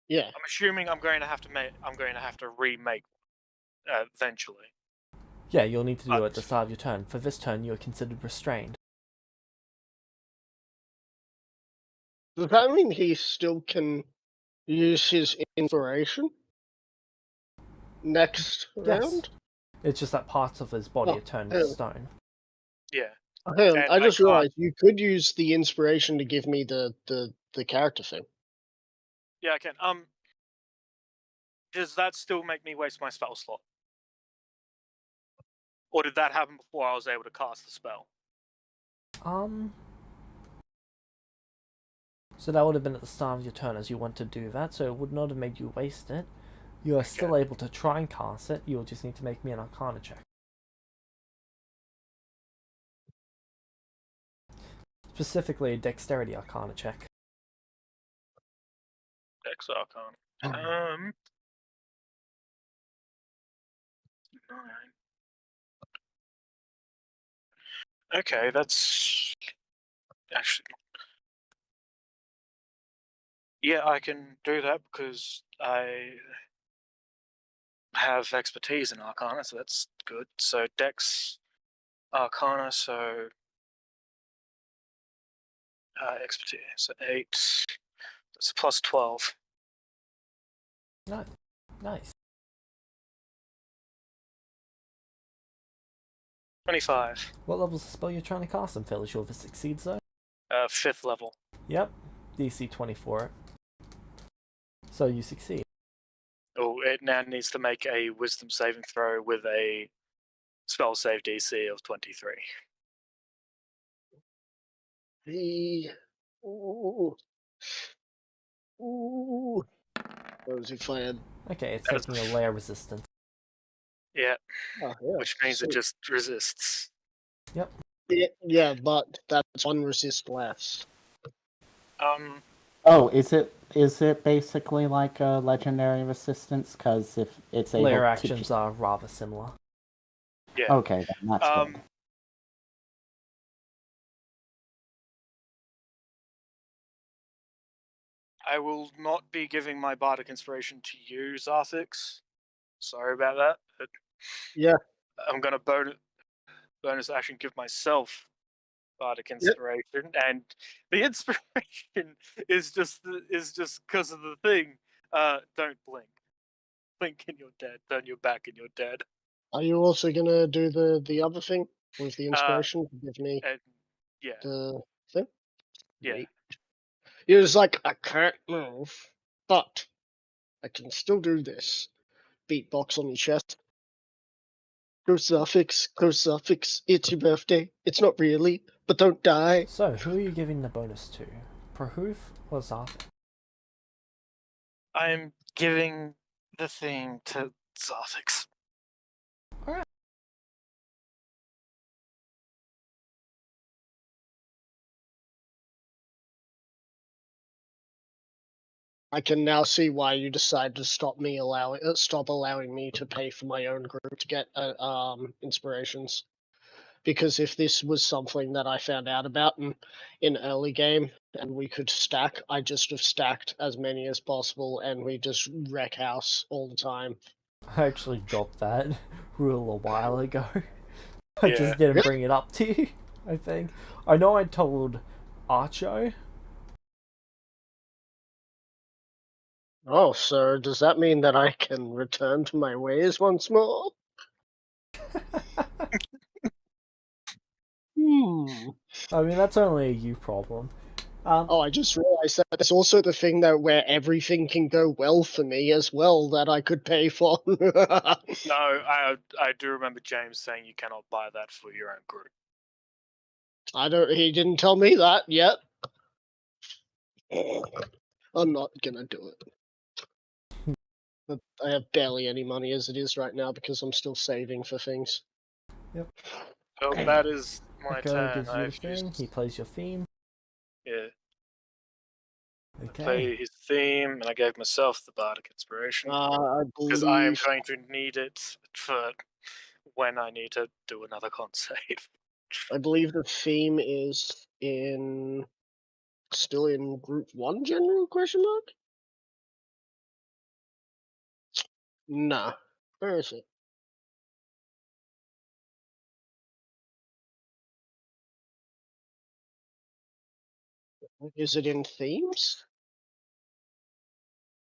Yeah. I'm assuming I'm going to have to remake eventually. Yeah, you'll need to do it at But- the start of your turn. For this turn, you are considered restrained. Does that mean he still can use his inspiration next Yes. round? It's just that parts of his body Oh, are turned yeah. to stone. Yeah. Hang on, And I I just can't- realized you could use the inspiration to give me the character thing. Yeah, I can. Does that still make me waste my spell slot? Or did that happen before I was able to cast the spell? So that would have been at the start of your turn as you want to do that, so it would not have made you waste it. You are still able to try and cast it, you'll just need to make me an Arcana check. Specifically a Dexterity Arcana check. Dex Arcana. 9. Okay, that's actually. Yeah, I can do that because I have expertise in Arcana, so that's good. So Dex Arcana, so expertise, so 8. That's a plus 12. Nice. 25. What level's the spell you're trying to cast? I'm fairly sure if it succeeds though. 5th level. Yep. DC 24. So you succeed. Oh, it now needs to make a Wisdom saving throw with a spell save DC of 23. Ooh. What was he fired? Okay, it's That is- taking a layer resistance. Yeah, Oh, yeah. which means it sweet. just resists. Yeah, but that's one resist less. Oh, is it basically like a legendary resistance? Because if it's able Layer to actions are rather similar. Yeah. Okay, then that's good. I will not be giving my bardic inspiration to you, Zarthix. Sorry about that. Yeah. I'm gonna bonus action give myself bardic inspiration, and the inspiration is just because of the thing. Don't blink. Blink and you're dead. Turn your back and you're dead. Are you also gonna do the other thing with the inspiration to give me And yeah, the thing? yeah. Great. He was like, I can't move, but I can still do this. Beatbox on your chest. Crucifix, it's your birthday. It's not really, but don't die. So, who are you giving the bonus to? Prahoof or Zarth? I'm giving the thing to Zarthix. I can now see why you decided to stop allowing me to pay for my own group to get inspirations. Because if this was something that I found out about in early game and we could stack, I just have stacked as many as possible and we just wreck house all the time. I actually dropped that rule a while ago. I Yeah. just didn't bring it up to you, I think. I know I told Archo. Oh, so does that mean that I can return to my ways once more? I mean, that's only a you problem. Oh, I just realized that there's also the thing that where everything can go well for me as well that I could pay for. No, I do remember James saying you cannot buy that for your own group. He didn't tell me that yet. I'm not gonna do it. But I have barely any money as it is right now because I'm still saving for things. Yep. Oh, that is my Echo turn. gives you the I've thing. used... He plays your theme. Yeah. Okay. Play his theme, and I gave myself the bardic inspiration I because I am believe going to need it for when I need to do another con save. the theme is still in group 1 general question mark? Nah. Where is it? Is it in themes?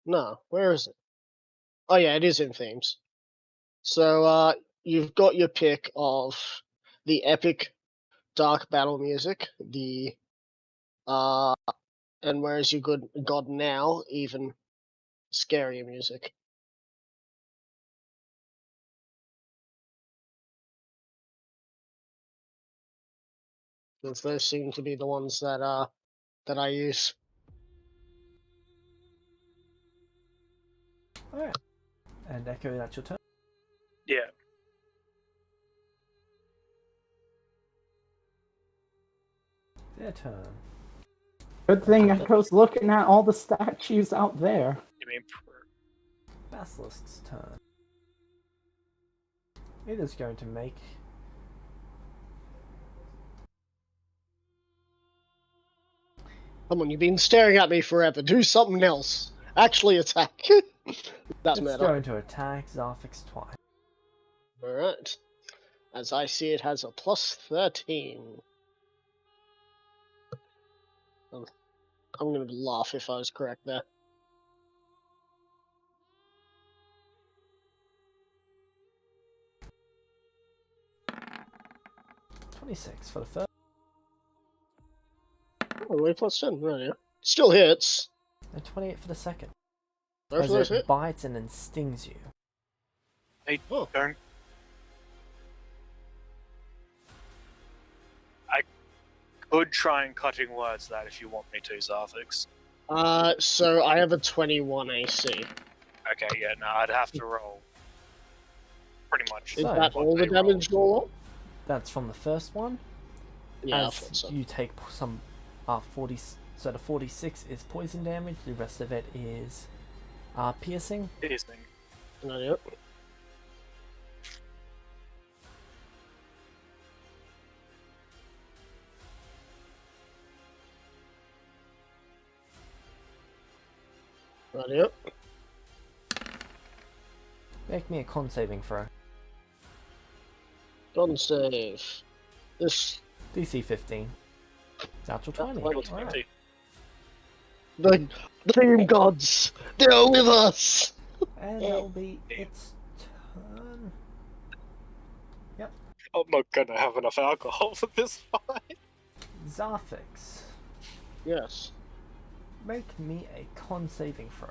No, where is it? Oh yeah, it is in themes. So you've got your pick of the epic dark battle music, the and whereas you got now even scarier music. Because those seem to be the ones that I use. Alright. And Echo, that's your turn. Yeah. Their turn. Good thing Echo's looking at all the statues out there. You mean Basilisk's turn. It is going to make... Come on, you've been staring at me forever. Do something else. Actually attack. That's It's matter. going to attack Zarfix twice. Alright. As I see, it has a plus 13. I'm going to laugh if I was correct there. $26 for the first. Oh, wait, plus 10. Right, yeah. Still hits. And 28 for the second. Both As of those it hit. bites and then stings you. Hey, Oh. don't. I could try and cutting words that if you want me to, Zarfix. So I have a 21 AC. Okay, yeah, no, I'd have to roll. Pretty much. Is So, that what all the they roll. damage roll up? That's from the first one. Yeah, I As thought so. you take some 40, so the 46 is poison damage, the rest of it is piercing. Piercing. No, yep. Right, yep. Make me a con saving throw. Con save. This DC 15. Natural 20. Level Alright. the dream gods. They're with us. And that'll be its turn. I'm not gonna have enough alcohol for this fight. Zarfix. Yes. Make me a con saving throw.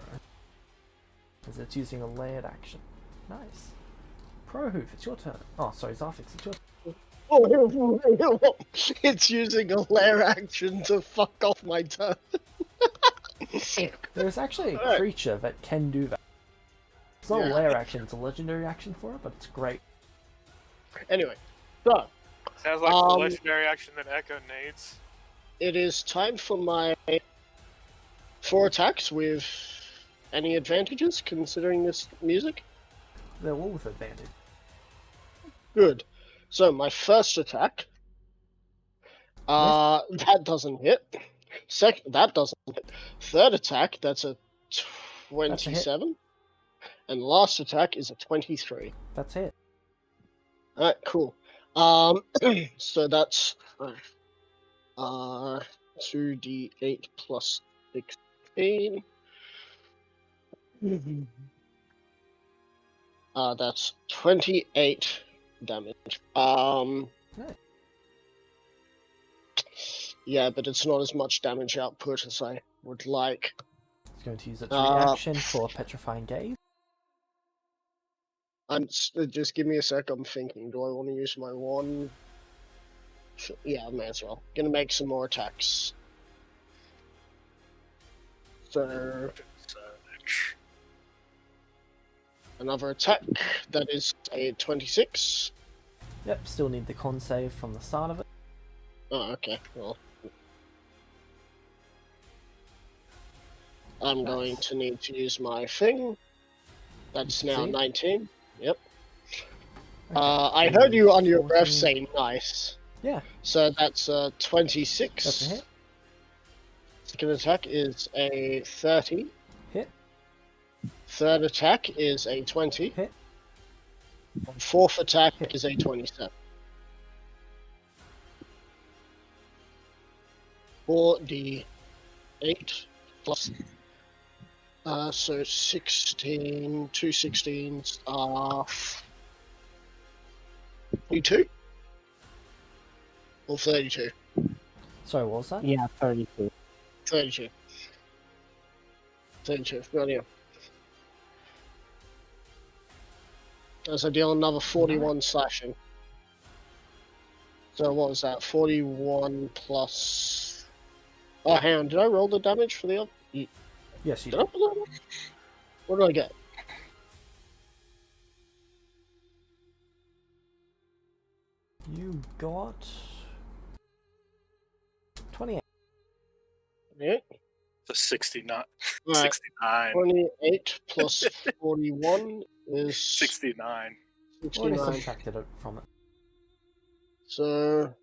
As it's using a layered action. Nice. Prohoof, it's your turn. Oh, sorry, Zarfix, it's your turn. Oh, it's using a lair action to fuck off my turn. There's actually a Alright. creature that can do that. It's not Yeah. a layer action, it's a legendary action for it, but it's great. Anyway, so Sounds like the legendary action that Echo needs. it is time for my 4 attacks with any advantages considering this music. They're all with advantage. Good. So my first attack, that doesn't hit. That doesn't hit. Third attack, that's a 27. And last attack is a 23. That's it. Alright, cool. So that's 2d8 plus 16. That's 28 damage. Nice. Yeah, but it's not as much damage output as I would like. It's going to use its reaction for Petrifying Gaze. Just give me a sec, I'm thinking. Do I want to use my one? Yeah, I may as well. Gonna make some more attacks. So, another attack. That is a 26. Yep, still need the con save from the start of it. Oh, okay. Well, I'm going to need to use my thing. That's now succeed. 19. Yep. Okay, I heard you on your breath 14. say nice. Yeah, So that's 26. that's a hit. Second attack is a 30. Hit. Third attack is a 20. Hit. Fourth attack Hit. is a 27. 4d8 plus. So 16, 2 16s are 42 or 32. Sorry, what was that? Yeah, 32. 32. 32. Right here. As I deal another 41 slashing. So what was that? 41 plus. Oh, hang on. Did I roll the damage for the other? Yes, you Did I did. roll that? What did I get? You got 28. Yeah. The 69. Right. 69. 28 plus 41 is 69. Already 69. subtracted it from it. So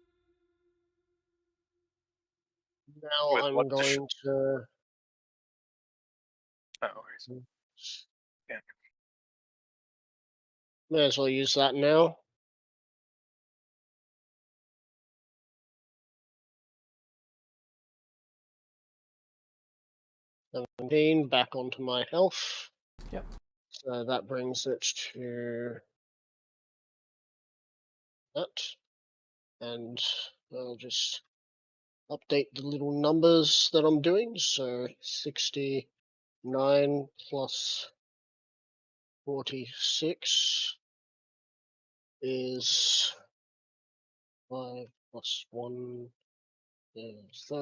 now With I'm what going to. Oh, worries. Yeah. May as well use that now. Back onto my health. Yep. So that brings it to that. And I'll just update the little numbers that I'm doing. So 69 plus 46 is 5 plus 1.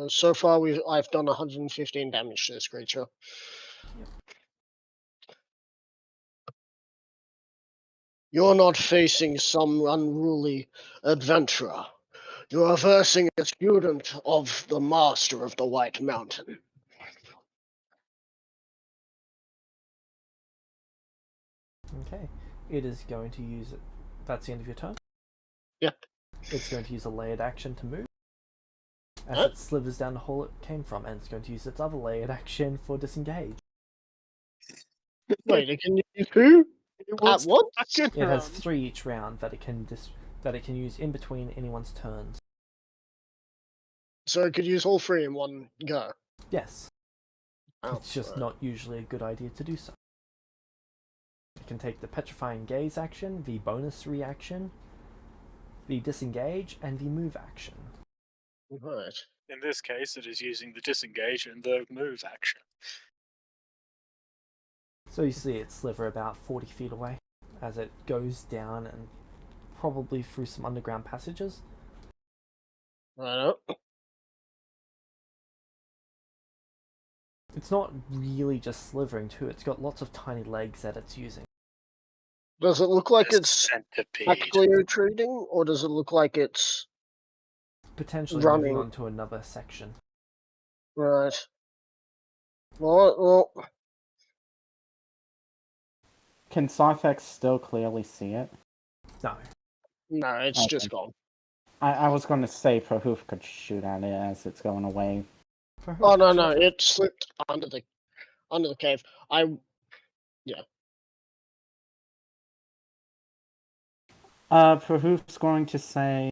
So far I've done 115 damage to this creature. Yep. You're not facing some unruly adventurer. You are versing a student of the master of the White Mountain. Okay. It is going to use it. That's the end of your turn? Yeah. It's going to use a layered action to move. As Huh? it slithers down the hole it came from, and it's going to use its other layered action for disengage. Wait, it can use who? At once? It has 3 each round that it can use in between anyone's turns. So it could use all 3 in one go. Yes. Oh, It's just right. not usually a good idea to do so. It can take the Petrifying Gaze action, the bonus reaction, the disengage, and the move action. Right. In this case, it is using the disengage and the move action. So you see it slither about 40 feet away as it goes down and probably through some underground passages. Right. It's not really just slithering too, it's got lots of tiny legs that it's using. Does it look like The it's centipede. actually retreating, or does it look like it's Potentially running? moving on to another section. Right. Well, Can Scythex still clearly see it? No. no, it's Okay. just gone. I was going to say Prahoof could shoot at it as it's going away. Oh no, it slipped under the cave. Prahoof's going to say,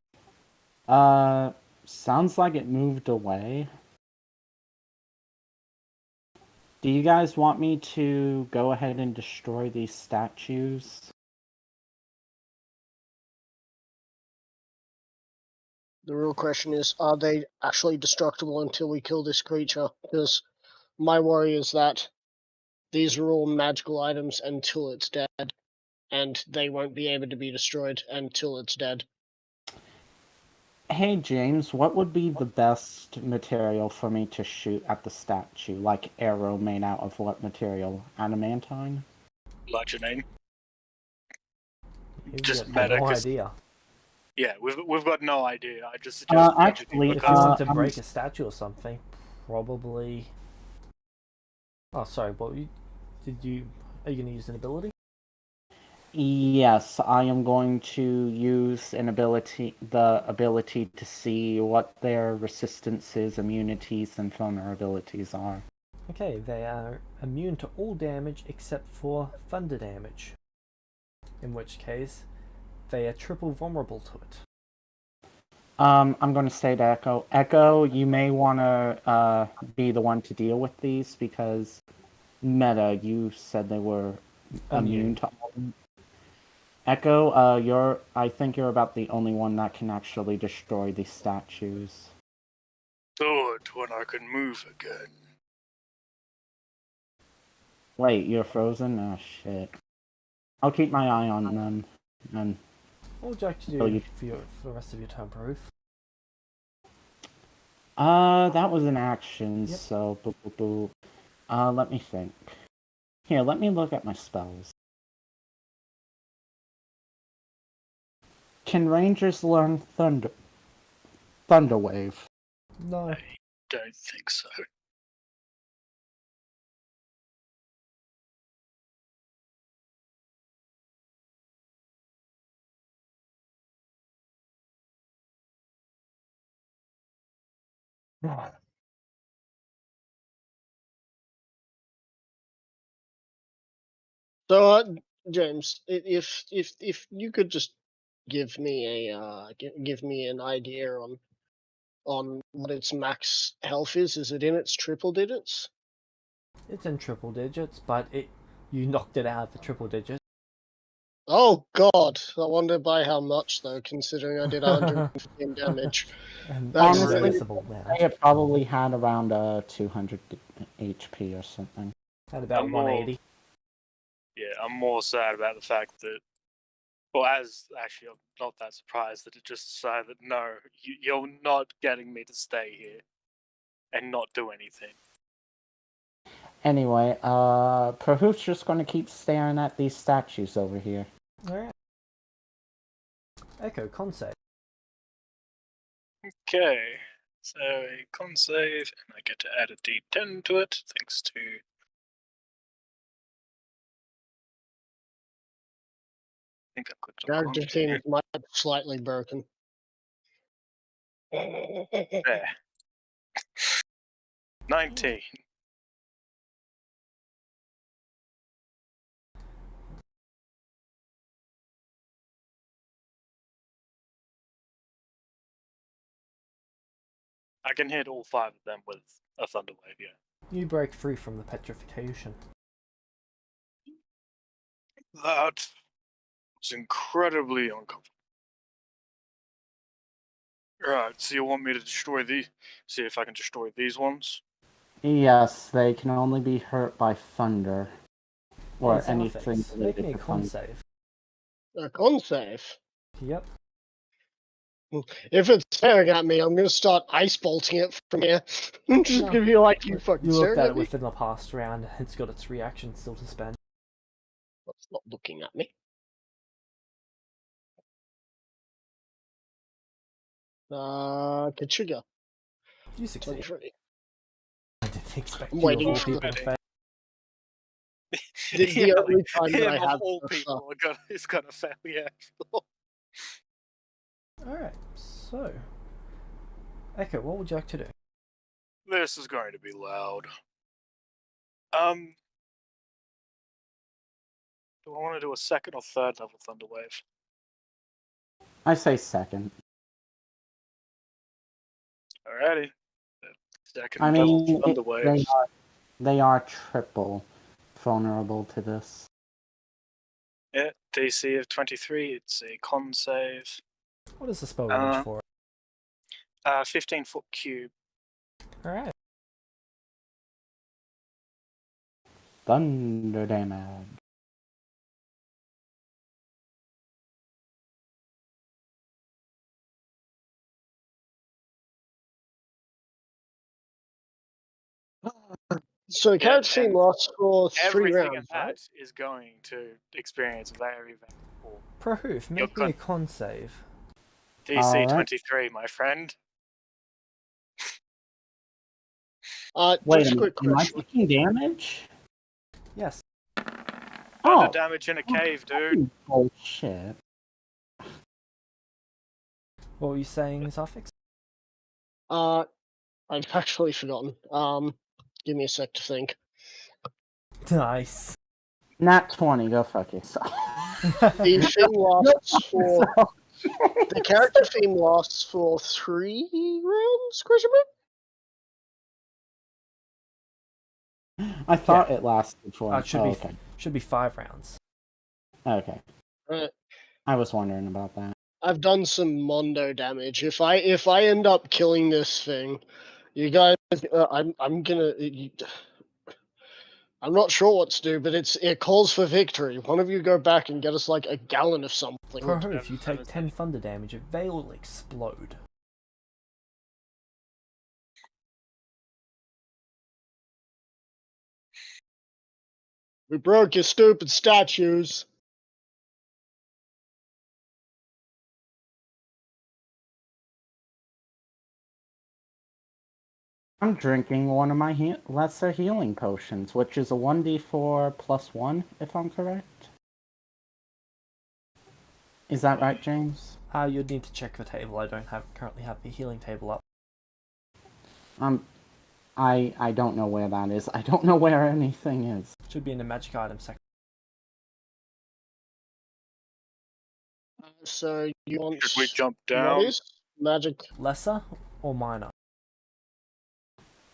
sounds like it moved away. Do you guys want me to go ahead and destroy these statues? The real question is, are they actually destructible until we kill this creature? Because my worry is that these are all magical items until it's dead, and they won't be able to be destroyed until it's dead. Hey James, what would be the best material for me to shoot at the statue? Like arrow made out of what material? Adamantine? Bludgeoning. Just meta, no 'cause- idea. Yeah, we've got no idea. I just suggest bludgeoning actually, If because you want to break a statue or something, probably. Oh, sorry. What are you going to use an ability? Yes, I am going to use the ability to see what their resistances, immunities, and vulnerabilities are. Okay, they are immune to all damage except for thunder damage. In which case, they are triple vulnerable to it. I'm going to say to Echo. Echo, you may want to be the one to deal with these because Meta, you said they were immune to all. Echo, I think you're about the only one that can actually destroy these statues. do it when I can move again. Wait, you're frozen? Oh shit. I'll keep my eye on them. And What would you like to do for the rest of your turn, Proof? that was an action, Yep. so boop boop boop. Let me think. Here, let me look at my spells. Can rangers learn thunder wave? No. I don't think so. So, James, if you could just give me give me an idea on what its max health is it in its triple digits? It's in triple digits, but you knocked it out of the triple digits. Oh God! I wonder by how much though, considering I did 115 damage. And That's Honestly, noticeable now. It probably had around 200 HP or something. At about I'm more- 180. Yeah, I'm more sad about the fact that, well, I'm not that surprised that it just decided that no, you're not getting me to stay here and not do anything. Anyway, Prahoof's just going to keep staring at these statues over here. Alright. Echo, con save. Okay, so a con save, and I get to add a d10 to it, thanks to. I think I clicked on Character seems might be slightly broken. There. 19. I can hit all 5 of them with a thunder wave, yeah. You break free from the petrification. That was incredibly uncomfortable. Right, so you want me to see if I can destroy these ones? Yes, they can only be hurt by thunder. Or Hey, anything Zarface, make related me a to con thunder. save. A con save. Yep. If it's staring at me, I'm gonna start ice bolting it from here. Just No. gonna be like, you fucking You looked staring at at it me? within the past round, it's got its reaction still to spend. It's not looking at me. Kachiga. You succeed. 23. I didn't expect I'm you of waiting all for people to it. fail. The only time that I him of have all so people is gonna fail, yeah. Alright, so. Echo, what would you like to do? This is going to be loud. Do I want to do a second or third level thunder wave? I say second. Alrighty. Second I level mean, Thunderwave. they are triple vulnerable to this. Yeah, DC of 23. It's a con save. What is the spell range for it? 15-foot cube. Alright. Thunder damage. So the character and theme lasts for 3 Everything in rounds, that right? is going to experience very poor. Prahoof, make me a con save. DC Alright. 23, my friend. Wait Just a a quick minute, am I question. taking damage? Yes. Thunder damage in a cave, dude. Bullshit. What were you saying, Suffix? I've actually forgotten. Give me a sec to think. Nice. Nat 20, go fuck yourself. The thing lasts for... The character theme lasts for 3 rounds, question mark? I thought it lasted for... It should be 5 rounds. Okay. I was wondering about that. I've done some Mondo damage. If I end up killing this thing, you guys, I'm gonna. I'm not sure what to do, but it calls for victory. One of you go back and get us like a gallon of something. Prahoof, you take 10 thunder damage, your veil will explode. We broke your stupid statues. I'm drinking one of my lesser healing potions, which is a 1d4 plus 1, if I'm correct. Is that right, James? You'd need to check the table. I don't currently have the healing table up. I don't know where that is. I don't know where anything is. Should be in the magic item section. So you want? Should we jump down? What is magic? Lesser or minor?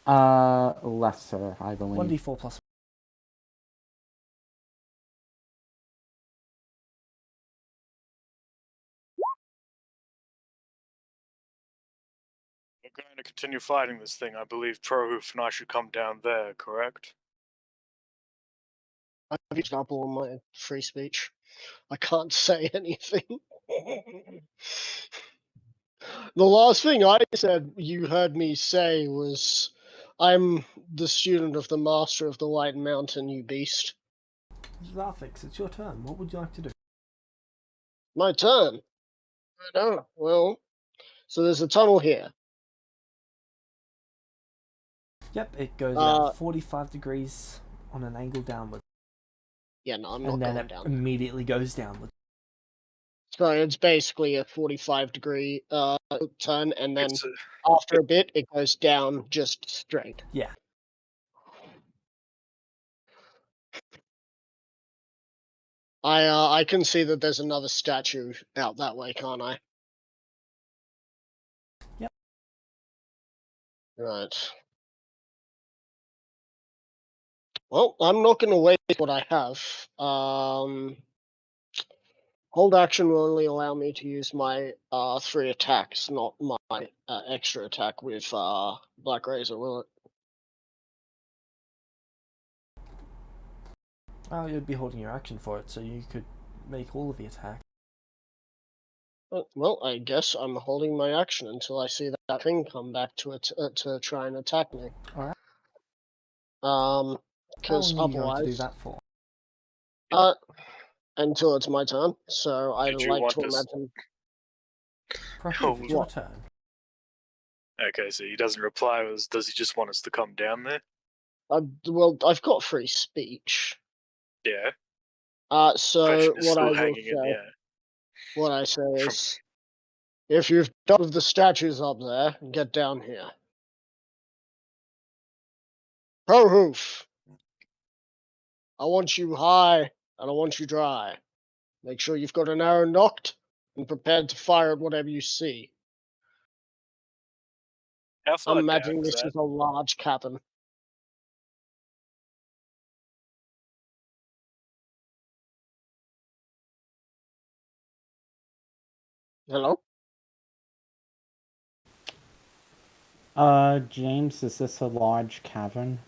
Lesser, I believe. 1d4 plus. We're going to continue fighting this thing. I believe Prahoof and I should come down there, correct? I've used up all my free speech. I can't say anything. The last thing I said you heard me say was, I'm the student of the master of the White Mountain, you beast. Suffix, it's your turn. What would you like to do? My turn. I know. Well, so there's a tunnel here. Yep, it goes about 45 degrees on an angle downward. Yeah, no, I'm not and then going it down. immediately goes downward. So it's basically a 45-degree turn, and then after a bit, it goes down just straight. Yeah. I can see that there's another statue out that way, can't I? Yep. Right. Well, I'm not going to waste what I have. Hold action will only allow me to use my 3 attacks, not my extra attack with Black Razor, will it? Oh, you'd be holding your action for it, so you could make all of the attack. Well, I guess I'm holding my action until I see that thing come back to to try and attack me. Alright. Because How long are you otherwise, going to do that for? Until it's my turn. So I'd like to imagine. Prahoof, it's your turn. Okay, so he doesn't reply. Does he just want us to come down there? Well, I've got free speech. Yeah. So what I say is, if you've done with the statues up there, get down here. Prahoof, I want you high, and I want you dry. Make sure you've got an arrow knocked, and prepared to fire at whatever you see. How far I'm down imagining is this that? is a large cavern. Hello? James, is this a large cavern?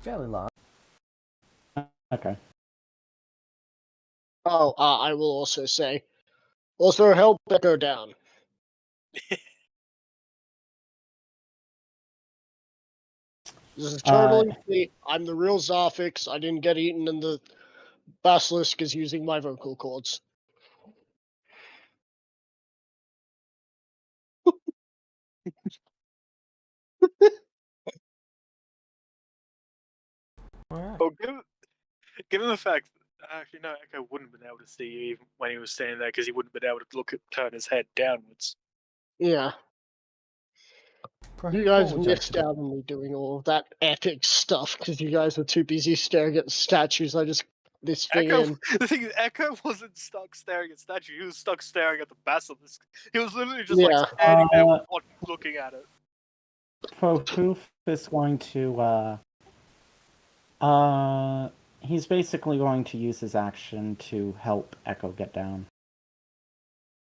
Fairly large. Okay. Oh, I will also say, also help Echo down. This is totally me. I'm the real Zarfix. I didn't get eaten, and the basilisk is using my vocal cords. Alright. Well, given the fact that actually no, Echo wouldn't have been able to see you even when he was standing there because he wouldn't have been able to turn his head downwards. Yeah. You What guys would you like missed to do? out on me doing all of that epic stuff because you guys were too busy staring at the statues. I just this thing Echo, in. the thing is, Echo wasn't stuck staring at statue. He was stuck staring at the basilisk. He was literally just like Yeah. standing there, looking at it. Proof is going to, he's basically going to use his action to help Echo get down.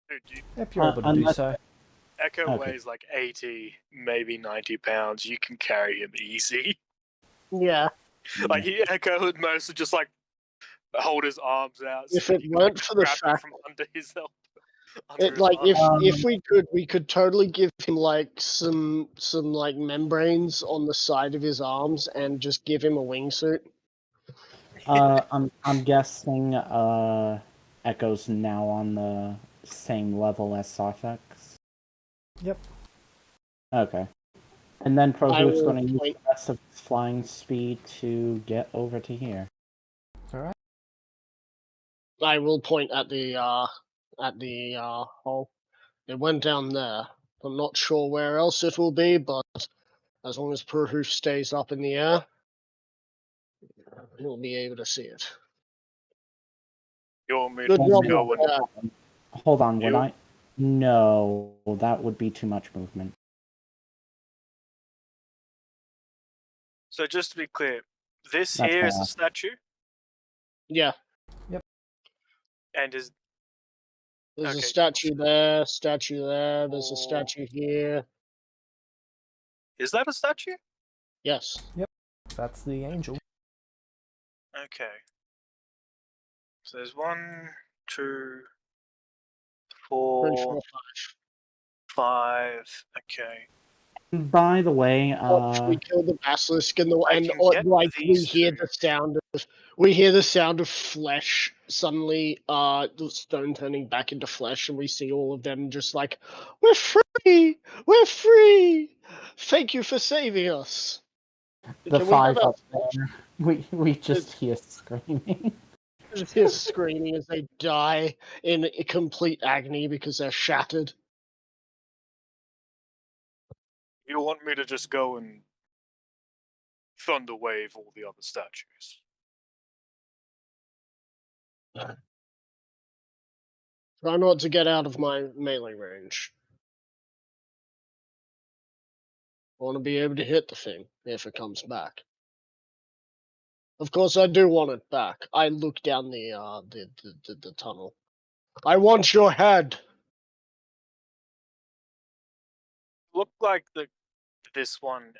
Dude, If you're able to do unless- so. Echo Okay. weighs like 80, maybe 90 pounds. You can carry him easy. Yeah. Like Echo would mostly just like hold his arms out. If so it you weren't could for the grab him fact from under his elbow. it like if we could totally give him like some like membranes on the side of his arms and just give him a wingsuit. I'm guessing, Echo's now on the same level as Sarfex. Yep. Okay. And then I Prohoof's will going to use point- the rest of his flying speed to get over to here. Alright. I will point at the hole. It went down there. I'm not sure where else it will be, but as long as Purhoof stays up in the air, he'll be able to see it. You want me Good to job. go and Hold on, would You- I? No, that would be too much movement. So just to be clear, this That's here is a bad. statue, Yeah, and is there's a Okay. statue there, there's a Oh. statue here. that a statue? Yes. That's the angel. Okay. So there's 1, 2, Pretty 4, sure 5. Okay. By the way, Once we kill the basilisk and I can get like we these hear two. the sound of flesh suddenly the stone turning back into flesh, and we see all of them just like, we're free, thank you for saving us. the Can we have five our up there, we just hear screaming. just hear screaming as they die in complete agony because they're shattered? You want me to just go and thunder wave all the other statues? Try not to get out of my melee range. I want to be able to hit the thing if it comes back. Of course, I do want it back. I look down the tunnel. I want your head. Look like this one.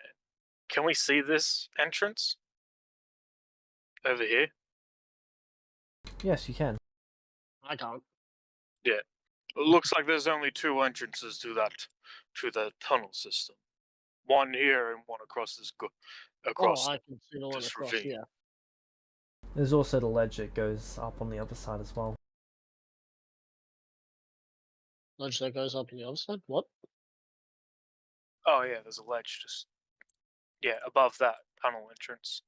Can we see this entrance over here? Yes, you can. I can't. Yeah. It looks like there's only 2 entrances to the tunnel system. One here and one across this across. Oh, I can see the one this across ravine. here. There's also the ledge that goes up on the other side as well. Ledge that goes up on the other side. What? Oh yeah, there's a ledge just above that tunnel entrance.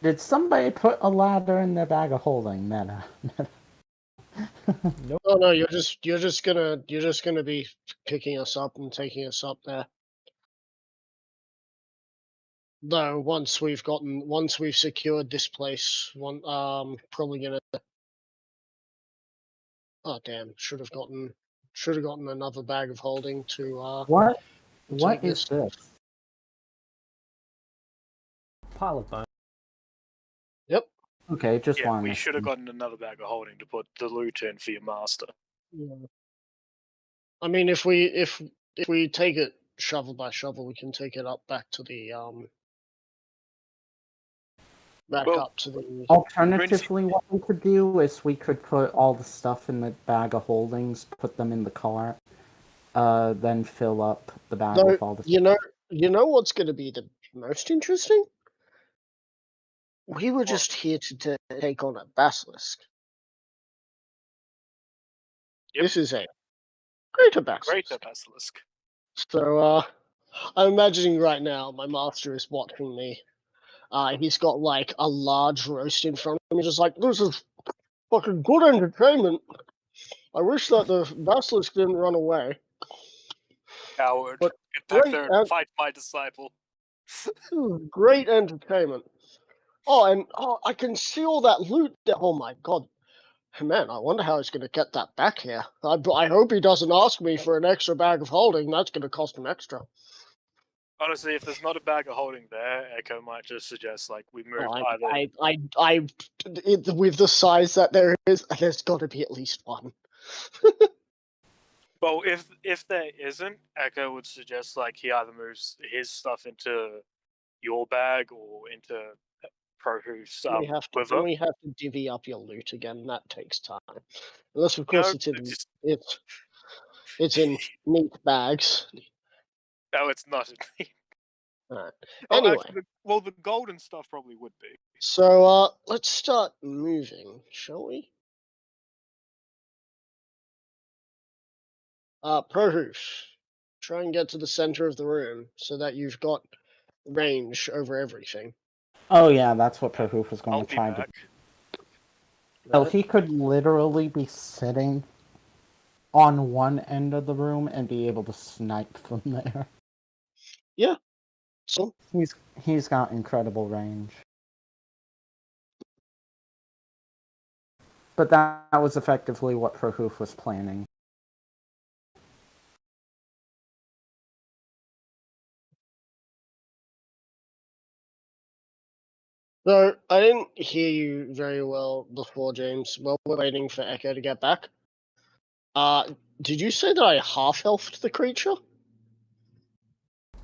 Did somebody put a ladder in their bag of holding, Meta? Nope. Oh no, you're just gonna be picking us up and taking us up there. Though once we've secured this place, probably gonna Oh damn! Should have gotten another bag of holding to What? take What this. is this? Pile of bones. Yep. Okay, just Yeah, one. we should have gotten another bag of holding to put the loot in for your master. Yeah. I mean, if we take it shovel by shovel, we can take it up back to the Well, up to the. Alternatively, what we could do is we could put all the stuff in the bag of holdings, put them in the cart, then fill up the bag No, with all the. you know what's going to be the most interesting? We were just here to take on a basilisk. Yep. This is a greater basilisk. Greater basilisk. So, I'm imagining right now my master is watching me. He's got like a large roast in front of him. Just like, this is fucking good entertainment. I wish that the basilisk didn't run away. Coward. But Get back great there and fight my disciple. Great entertainment. Oh, I can see all that loot there. Oh my god. Man, I wonder how he's going to get that back here. I hope he doesn't ask me for an extra bag of holding. That's going to cost him extra. Honestly, if there's not a bag of holding there, Echo might just suggest like we move either. With the size that there is, there's got to be at least one. Well, if there isn't, Echo would suggest like he either moves his stuff into your bag or into Prohu's quiver. We have to divvy up your loot again. That takes time. Unless, of course, it's in neat bags. No, it's not. Alright. Oh, Anyway, actually, well, the golden stuff probably would be. so let's start moving, shall we? Prohoof, try and get to the center of the room so that you've got range over everything. Oh yeah, that's what Prohoof was going I'll to be try back. to. So he could literally be sitting on one end of the room and be able to snipe from there. Yeah. So He's got incredible range. But that was effectively what Prohoof was planning. So I didn't hear you very well before, James. While we're waiting for Echo to get back. Did you say that I half-healthed the creature?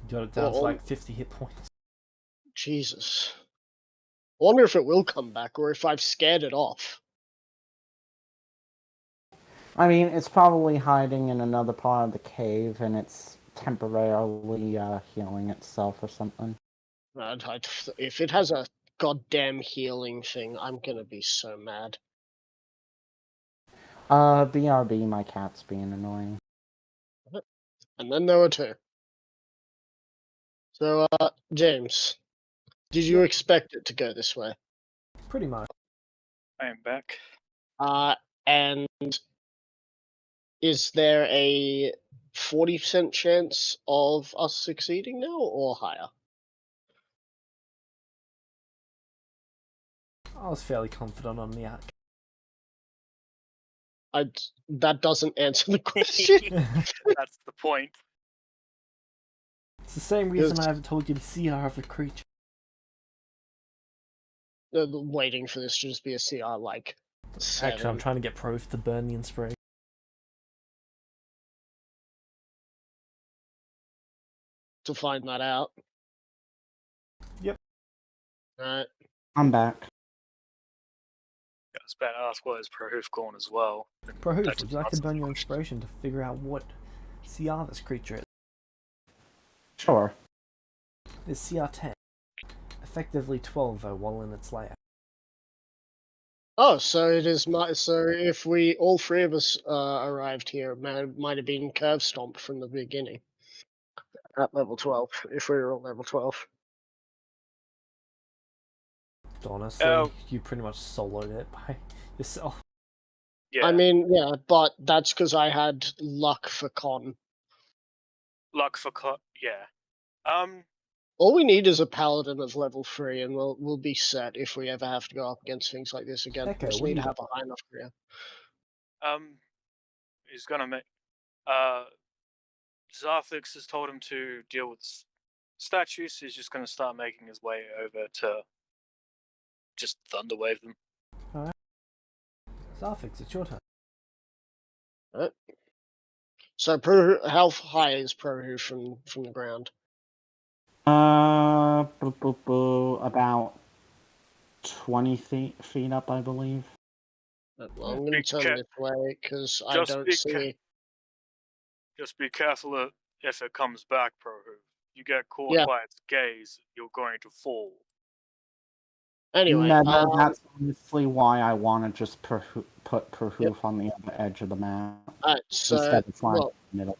Got it down to like 50 hit points. Jesus. I wonder if it will come back or if I've scared it off. I mean, it's probably hiding in another part of the cave and it's temporarily healing itself or something. If it has a goddamn healing thing, I'm gonna be so mad. BRB, my cat's being annoying. And then there were two. So, James, did you expect it to go this way? Pretty much. I am back. And is there a 40% chance of us succeeding now, or higher? I was fairly confident on the outcome. That doesn't answer the question. That's the point. It's the same reason I haven't told you the CR of a creature. Waiting for this to just be a CR like 7. Actually, I'm trying to get Prof to burn the inspiration. To find that out. Yep. Alright. I'm back. I was about to ask why is Prohoof gone as well. Prohoof, would you like to burn your inspiration to figure out what CR this creature is? Sure. It's CR 10. Effectively 12 though, while in its layer. Oh, so it is so if we all three of us arrived here, it might have been curve stomped from the beginning. At level 12, if we were all level 12. Honestly, you pretty much soloed it by yourself. Yeah. I mean, yeah, but that's because I had luck for con. Luck for con. Yeah. All we need is a paladin of level 3, and we'll be set if we ever have to go up against things like this again. Echo, We just what need do to you have a high enough career. He's gonna make. Zarthix has told him to deal with statues. So he's just gonna start making his way over to just thunderwave them. Alright. Zarthix, it's your turn. So, how high is Prohu from the ground? About 20 feet up, I believe. Well, I'm going to turn this way because I Just don't be see. Just be careful if it comes back, Prohu. You get caught Yeah. by its gaze, you're going to fall. Anyway, No, that's honestly why I want to just put Perhoof Yep. on the other edge of the map so instead of flying well, in the middle.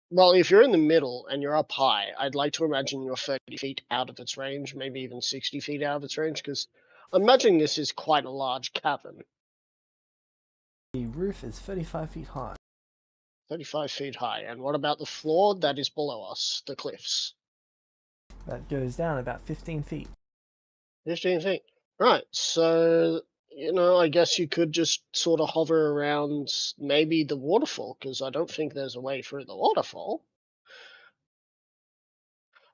well, if you're in the middle and you're up high, I'd like to imagine you're 30 feet out of its range, maybe even 60 feet out of its range, because I'm imagining this is quite a large cavern. The roof is 35 feet high. 35 feet high. And what about the floor that is below us, the cliffs? That goes down about 15 feet. 15 feet. Right, so, I guess you could just sort of hover around maybe the waterfall, because I don't think there's a way through the waterfall.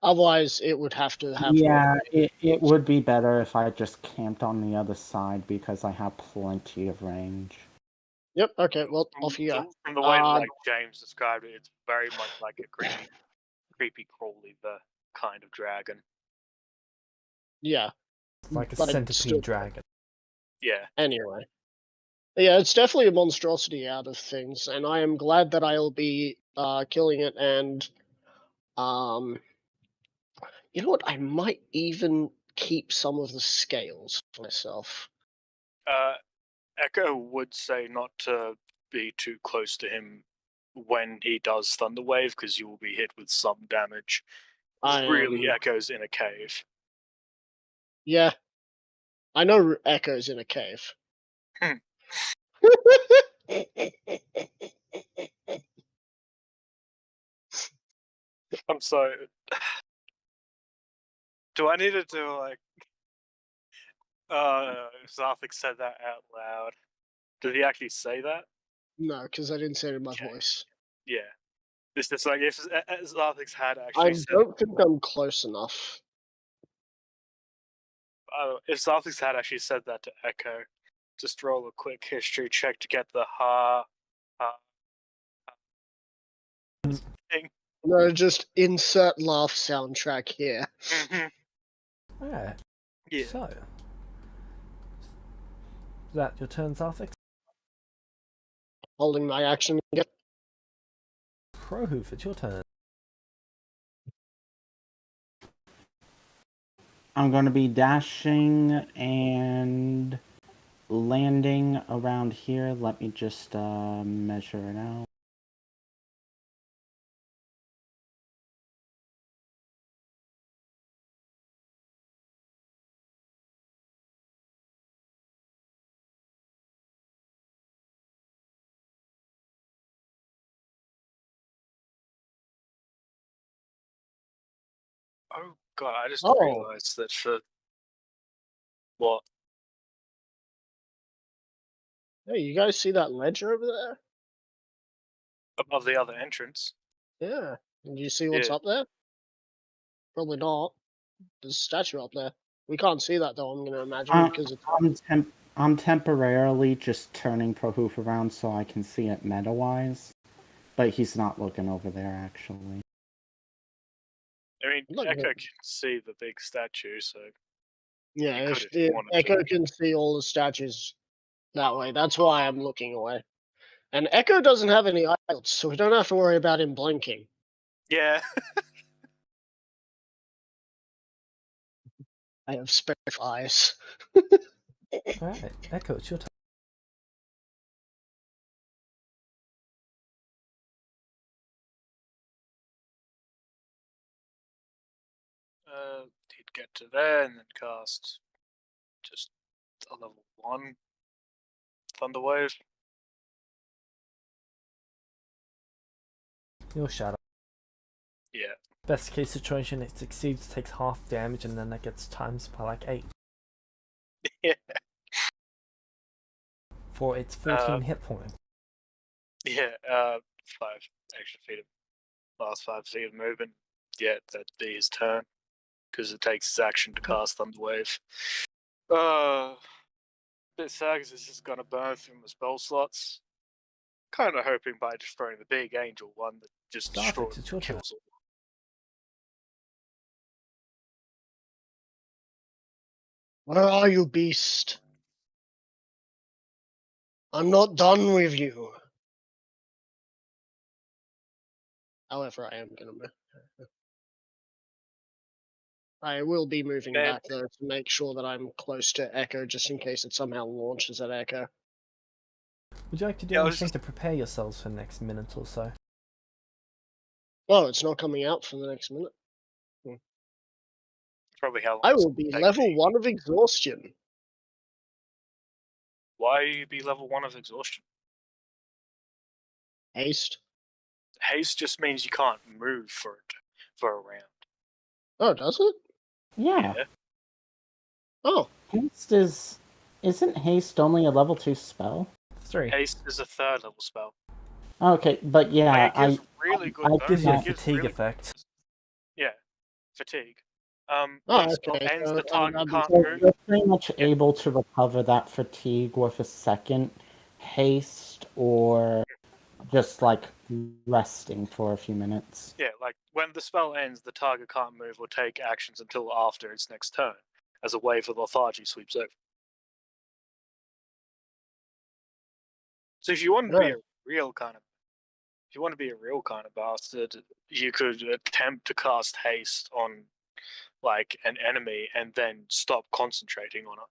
Otherwise, it would have to have... Yeah, it would be better if I just camped on the other side because I have plenty of range. Yep, okay, well, off you go. From the way that James described it, it's very much like a creepy crawly kind of dragon. Yeah. It's like a But centipede still- dragon. Yeah. Anyway. Yeah, it's definitely a monstrosity out of things, and I am glad that I'll be killing it, and you know what, I might even keep some of the scales for myself. Echo would say not to be too close to him when he does Thunderwave, because you will be hit with some damage. Really Echo's in a cave. Yeah. I know Echo's in a cave. I'm sorry. Do I need to do Zarthik said that out loud. Did he actually say that? No, because I didn't say it in my voice. Yeah. It's just like if Zarthix had actually said... I don't think I'm close enough. If Zarthix had actually said that to Echo, just roll a quick history check to get the thing. No, just insert laugh soundtrack here. Alright. Yeah. So. Is that your turn, Zarthix? Holding my action again. Prohoof, it's your turn. I'm going to be dashing and landing around here. Let me just measure it out. Oh god, I just Oh. realized that for what? Hey, you guys see that ledge over there? Above the other entrance. Yeah. Did you see what's Yeah. up there? Probably not. There's a statue up there. We can't see that though, I'm going to imagine, because it's... I'm temporarily just turning Prohoof around so I can see it meta-wise. But he's not looking over there, actually. I mean, Look, Echo can see the big statue, so... Yeah, could if you wanted Echo to. can see all the statues that way. That's why I'm looking away. And Echo doesn't have any eyelids, so we don't have to worry about him blinking. Yeah. I have special eyes. Alright, Echo, it's your turn. He'd get to there and then cast just a level 1 Thunderwave. Your shadow. Yeah. Best case situation, it succeeds, takes half damage, and then that gets times by like 8. Yeah. For its 14 hit points. Yeah, 5 extra feet of last 5 feet of movement. Yeah, that'd be his turn because it takes his action to cast Thunderwave. Bit sad because this is gonna burn through my spell slots. Kind of hoping by destroying the big angel one that just Starfix, destroys it's your turn. kills all. Where are you, beast? I'm not done with you. However, I am gonna move. I will be moving Man. back though to make sure that I'm close to Echo, just in case it somehow launches at Echo. Would you like to do Yeah, I was anything just- to prepare yourselves for the next minute or so? Oh, it's not coming out for the next minute. Probably how long I it's will gonna be take level me. 1 of exhaustion. Why you be level 1 of exhaustion? Haste. Haste just means you can't move for a round. Oh, does it? Yeah. Yeah. Oh, Haste isn't haste only a level 2 spell? 3. Haste is a 3rd level spell. Okay, but yeah, Like, it gives really good I bonus. Gives you a It gives fatigue really good effect. bonus. Yeah, fatigue. oh, When the spell okay. ends, So, the target can't so move. you're pretty much Yeah. able to recover that fatigue with a second haste or just like resting for a few minutes. Yeah, like when the spell ends, the target can't move or take actions until after its next turn, as a wave of lethargy sweeps over. So if you want to be a real kind of, bastard, you could attempt to cast haste on, like, an enemy and then stop concentrating on it.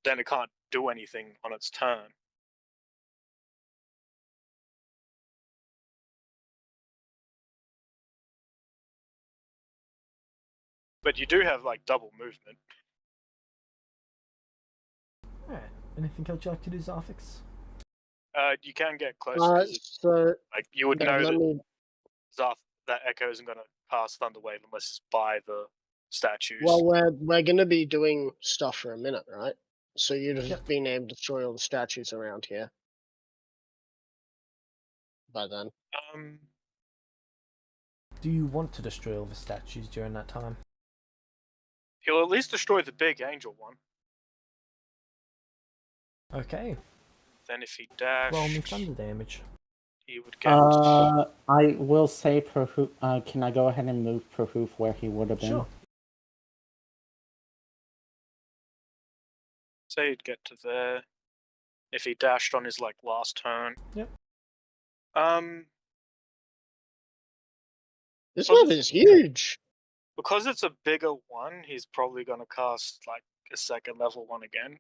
Then it can't do anything on its turn. But you do have like double movement. Alright. Anything else you'd like to do, Zarfix? You can get close because so like you would yeah, know let that me. that Echo isn't going to cast Thunderwave unless it's by the statues. Well, we're gonna be doing stuff for a minute, right? So you'd have Yep. been able to destroy all the statues around here by then. Do you want to destroy all the statues during that time? He'll at least destroy the big angel one. Okay. Then if he dashed, Roll me thunder damage. he would get. I will say can I go ahead and move Prahoof where he would have been? Sure. Say he'd get to there. If he dashed on his like last turn. Yep. This Well, map is huge. Because it's a bigger one, he's probably gonna cast like a 2nd level one again.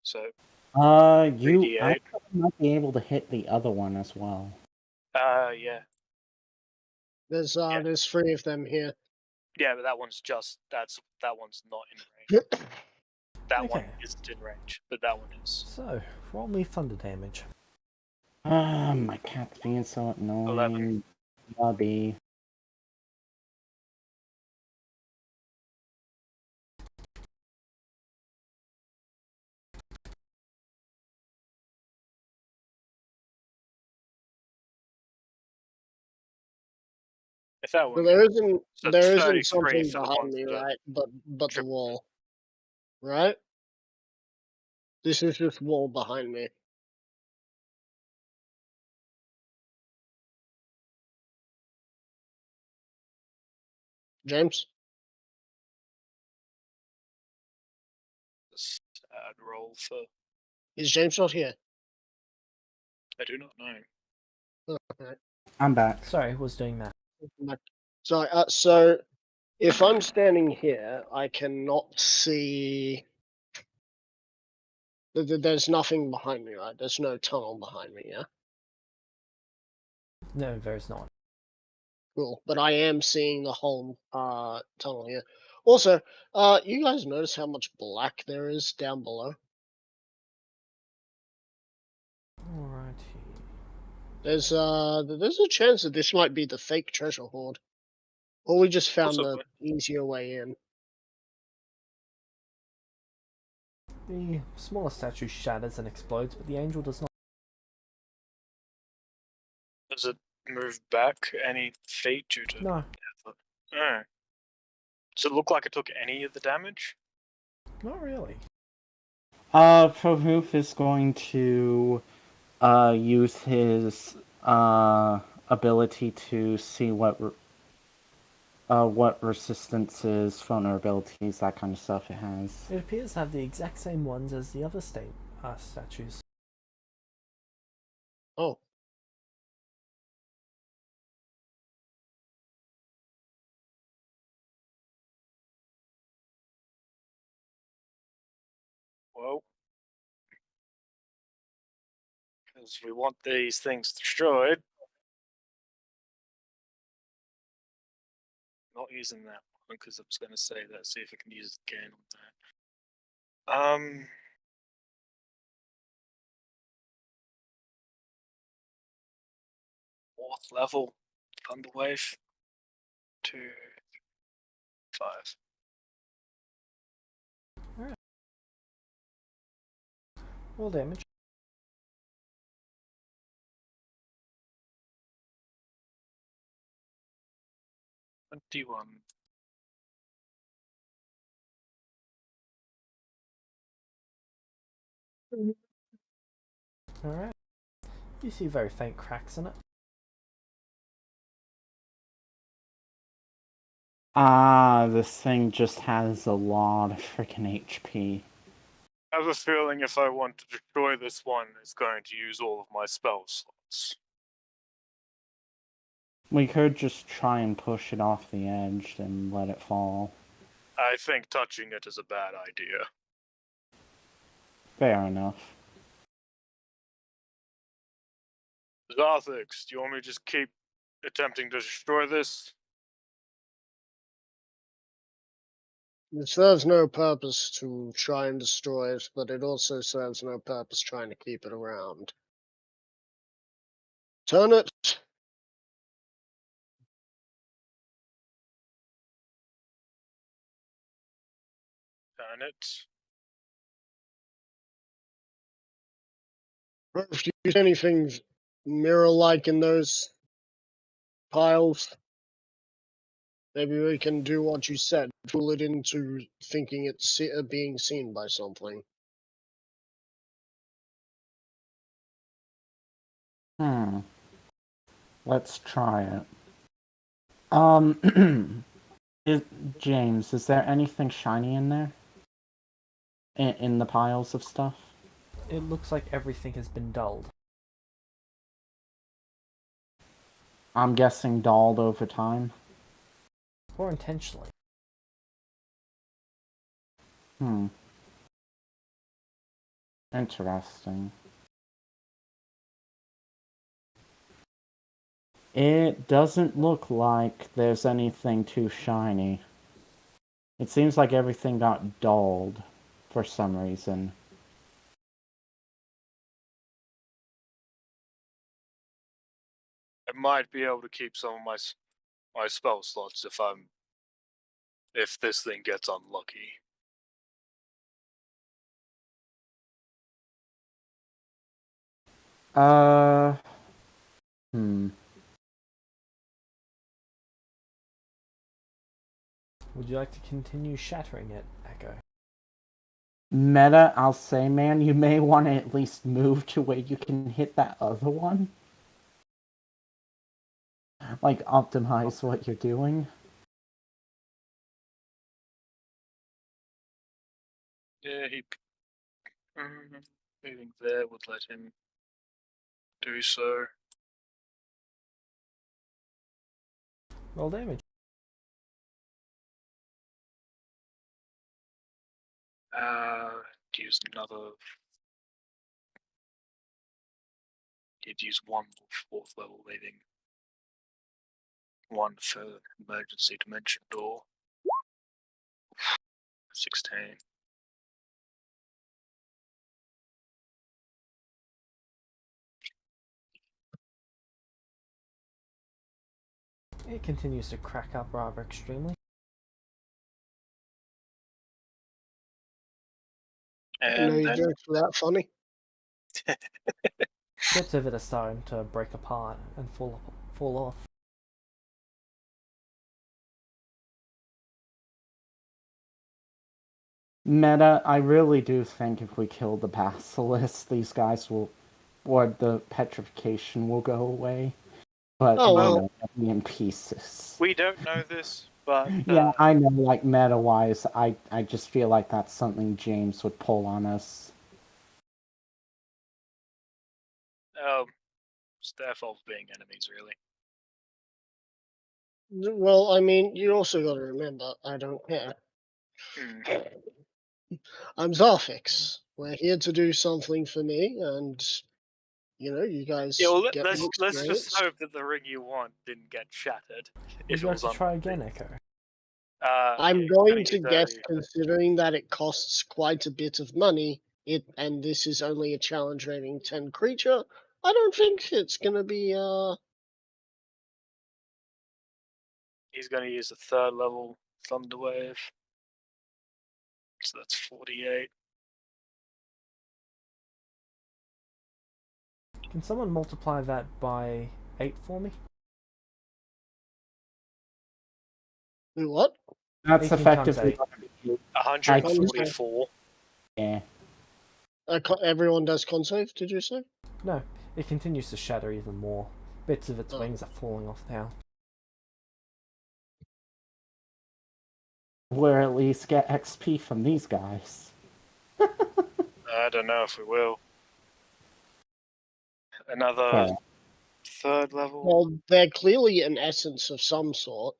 So You 3d8. might be able to hit the other one as well. Yeah. There's 3 of them here. Yeah, but that one's not in range. That one Okay. isn't in range, but that one is. So, roll me thunder damage. My cat's being so annoying. 11. Bobby. If that But one. there isn't So there 33 isn't something for the behind ones me, that are right? But the triple. wall, right? This is just wall behind me. James, Sad roll for. is James not here? I do not know. Oh, right. I'm back. Sorry, was doing that. Sorry. So if I'm standing here, I cannot see. There's nothing behind me, right? There's no tunnel behind me, yeah? No, there's not. Cool. But I am seeing the whole tunnel here. Also, you guys notice how much black there is down below? Alrighty. There's a chance that this might be the fake treasure hoard. Or we just found the Possibly. easier way in. The smaller statue shatters and explodes, but the angel does not. Does it move back any feet due to No, effort? Oh. Does it look like it took any of the damage? not really. Prohoof is going to use his ability to see what resistances, vulnerabilities, that kind of stuff it has. It appears to have the exact same ones as the other statues. Oh, Well, because we want these things destroyed. Not using that one because I was going to say that. See if I can use it again on that. Fourth level, Thunderwave, 2, 5. Roll damage. D1. Alright. You see very faint cracks in it. Ah, this thing just has a lot of freaking HP. I have a feeling if I want to destroy this one, it's going to use all of my spell slots. We could just try and push it off the edge and let it fall. I think touching it is a bad idea. Fair enough. Zarthix, do you want me to just keep attempting to destroy this? it serves no purpose to try and destroy it, but it also serves no purpose trying to keep it around. Turn it. Turn it. If you use anything mirror-like in those piles, maybe we can do what you said, fool it into thinking it's being seen by something. Let's try it. James, is there anything shiny in there? In the piles of stuff? It looks like everything has been dulled. I'm guessing dulled over time. Or intentionally. Interesting. It doesn't look like there's anything too shiny. It seems like everything got dulled for some reason. I might be able to keep some of my spell slots if this thing gets unlucky. Would you like to continue shattering it, Echo? Meta, I'll say, man, you may want to at least move to where you can hit that other one. Like, optimize what you're doing. Yeah, moving there would let him do so. Roll damage. Use another. He'd use one more 4th level, leaving one for emergency dimension door. 16. It continues to crack up rather extremely. I know And your then jokes were that funny. Bits of it are starting to break apart and fall off. Meta, I really do think if we kill the basilisk, these guys will, or the petrification will go away. But Oh, well. they'll be in pieces. We don't know this, but Yeah, I know. Like meta-wise, I just feel like that's something James would pull on us. it's their fault for being enemies, really. Well, I mean, you also got to remember, I don't care. Hmm. I'm Zarfix. We're here to do something for me, and you guys Yeah, well, get let's more just experience. hope that the ring you want didn't get shattered. Would If you it like was to try unlucky. again, Echo? I'm Yeah, going to use guess, only- considering that it costs quite a bit of money, and this is only a challenge rating 10 creature, I don't think it's gonna be He's going to use a 3rd level Thunder Wave. So that's 48. Can someone multiply that by 8 for me? what? That's 18 times effectively 8. what it is. 144. Yeah. Everyone does con save, did you say? No, it continues to shatter even more. Bits of its Oh. wings are falling off now. We'll at least get XP from these guys. I don't know if we will. Another Fair. 3rd level. Well, they're clearly an essence of some sort,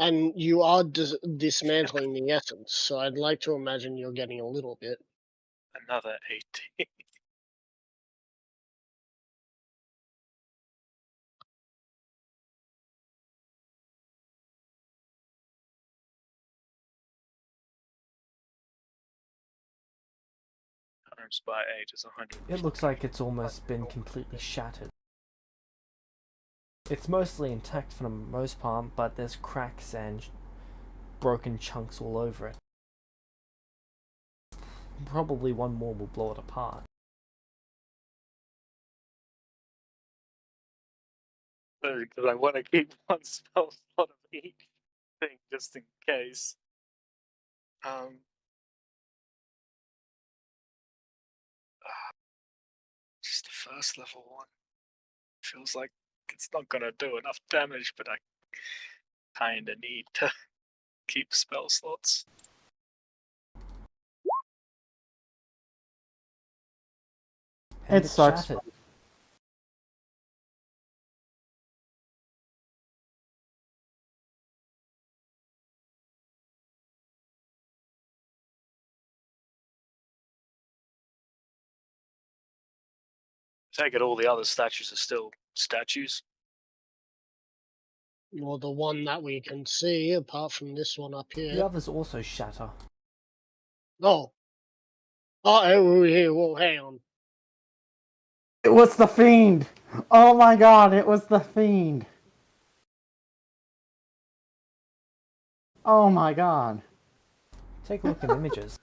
and you are dismantling the essence, so I'd like to imagine you're getting a little bit. Another 80. Times by 8 is 100. It looks like it's almost been completely shattered. It's mostly intact for the most part, but there's cracks and broken chunks all over it. Probably one more will blow it apart. Because I want to keep one spell slot of each thing just in case. Just the 1st level one. Feels like it's not gonna do enough damage, but I kinda need to keep spell slots. And It sucks. shattered. Take it all the other statues are still statues. Or the one that we can see, apart from this one up The here. others also shatter. Oh. Oh, here, whoa, hang on. It was the fiend! Oh my god, it was the fiend! Oh my god. Take a look at images.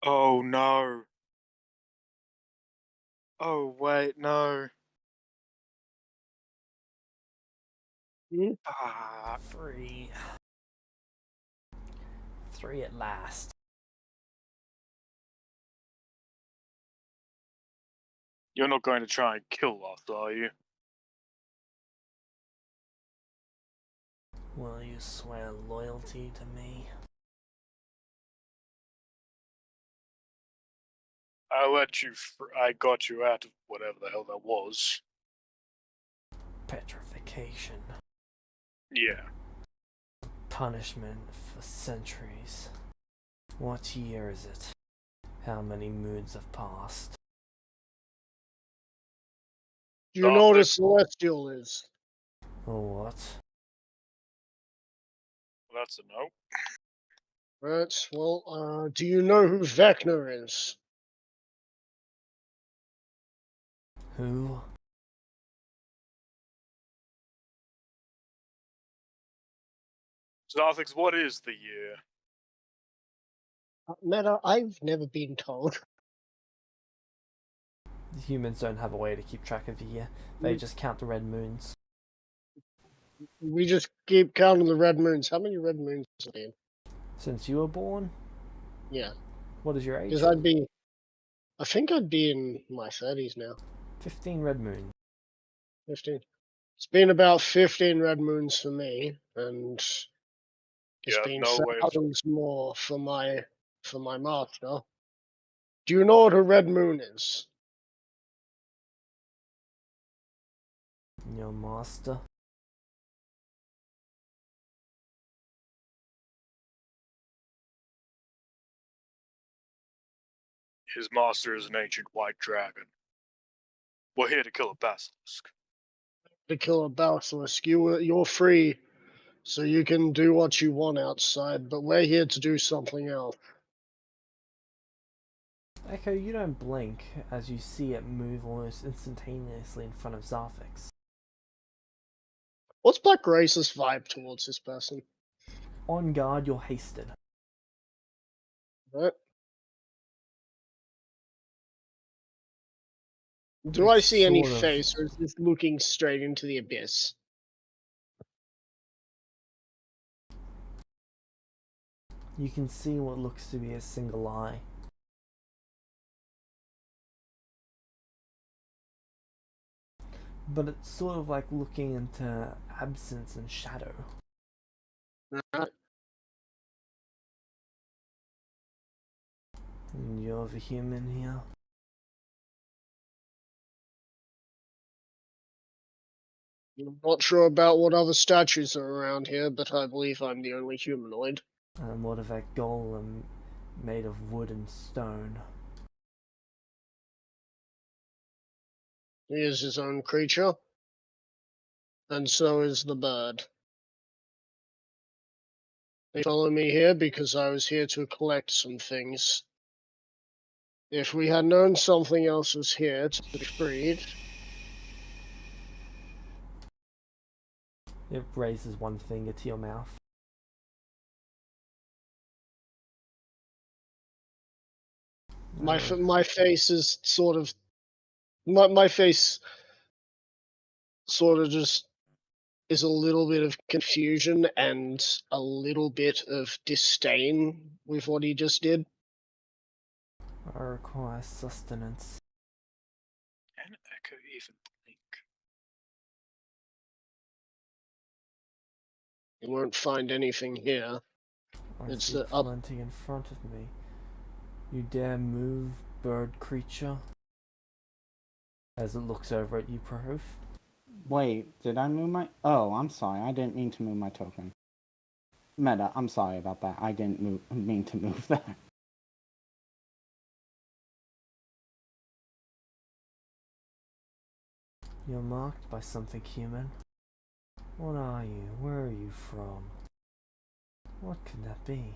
Oh no. Oh wait, no. Hmm? Ah, 3. 3 at last. you're not going to try and kill us, are you? Will you swear loyalty to me? I got you out of whatever the hell that was. Petrification. Yeah. Punishment for centuries. What year is it? How many moons have passed? Do you know what a celestial is? Or what? Well, that's a no. Right, well, do you know who Vecna is? Who? Zarthix, what is the year? Meta, I've never been told. The humans don't have a way to keep track of the year. They just count the red moons. We just keep counting the red moons. How many red moons has it been? Since you were born? Yeah. What is your age? Because I think I'd be in my 30s now. 15 red moons. 15. It's been about 15 red moons for me, and it's You have been no way of thousands more for my master. Do you know what a red moon is? Your master. his master is an ancient white dragon. We're here to kill a basilisk. To kill a basilisk. You're free, so you can do what you want outside, but we're here to do something else. Echo, you don't blink as you see it move almost instantaneously in front of Zarfix. What's Black Grace's vibe towards this person? On guard, you're hasted. Right? Do I It's see any sort of- face, or is this looking straight into the abyss? You can see what looks to be a single eye. But it's sort of like looking into absence and shadow. And you're the human here. I'm not sure about what other statues are around here, but I believe I'm the only humanoid. And what of that golem made of wood and stone? He is his own creature, and so is the bird. They follow me here because I was here to collect some things. If we had known something else was here to be freed, It raises one finger to your mouth. my face is sort of my face sort of just is a little bit of confusion and a little bit of disdain with what he just did. I require sustenance. Can Echo even blink? You won't find anything here. I It's see the up. plenty in front of me. You dare move, bird creature? As it looks over at you, Proof. Wait, did I move my... Oh, I'm sorry. I didn't mean to move my token. Meta, I'm sorry about that. I didn't mean to move that. You're marked by something human. What are you? Where are you from? What could that be?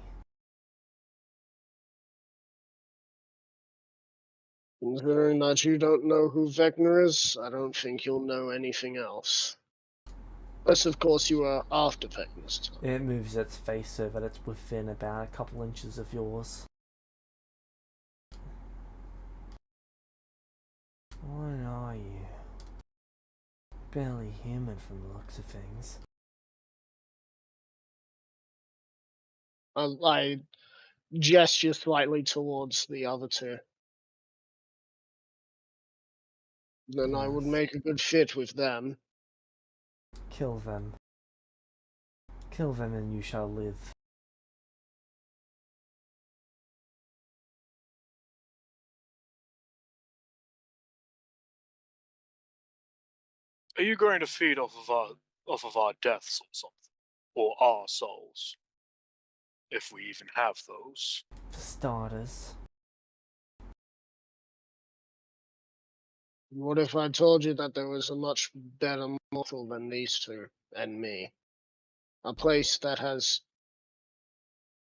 Considering that you don't know who Vecna is, I don't think you'll know anything else. Unless, of course, you are after Vecna's time. It moves its face so that it's within about a couple inches of yours. What are you? Barely human from the looks of things. I gesture slightly towards the other two. Then I would Yes. make a good fit with them. Kill them. Kill them and you shall live. Are you going to feed off of our deaths or something? Or our souls? If we even have those. For starters. What if I told you that there was a much better mortal than these two and me? A place that has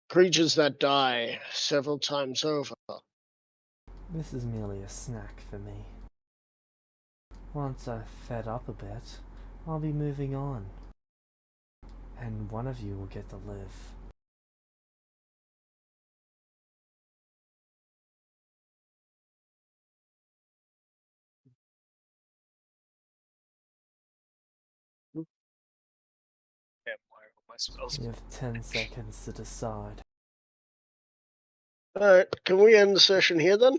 creatures that die several times over. This is merely a snack for me. Once I've fed up a bit, I'll be moving on. And one of you will get to live. My spells. You have 10 seconds to decide. Alright, can we end the session here then?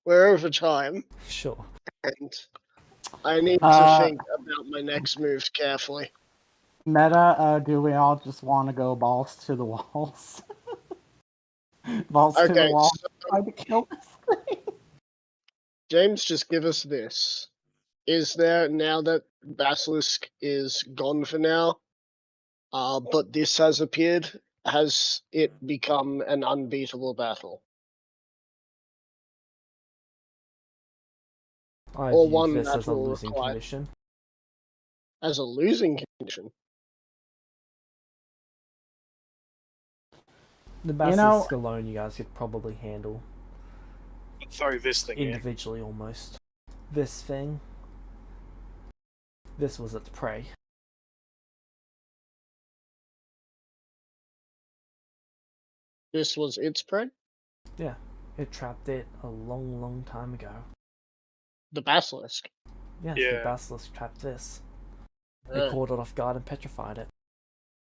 We're over time, Sure. and I need to think about my next moves carefully. Meta, do we all just want to go balls to the walls? Balls to the Okay, wall. so Try to kill this thing. James, just give us this. Is there, now that Basilisk is gone for now, but this has appeared, has it become an unbeatable battle? I Or viewed one this that as a will losing require condition. as a losing condition? The You know- basilisk alone you guys could probably handle. Throw this thing in. Individually almost. This thing. This was its prey. This was its prey? Yeah. It trapped it a long, long time ago. The Basilisk. Yes, Yeah. the basilisk trapped this. It Uh, caught it off guard and petrified it.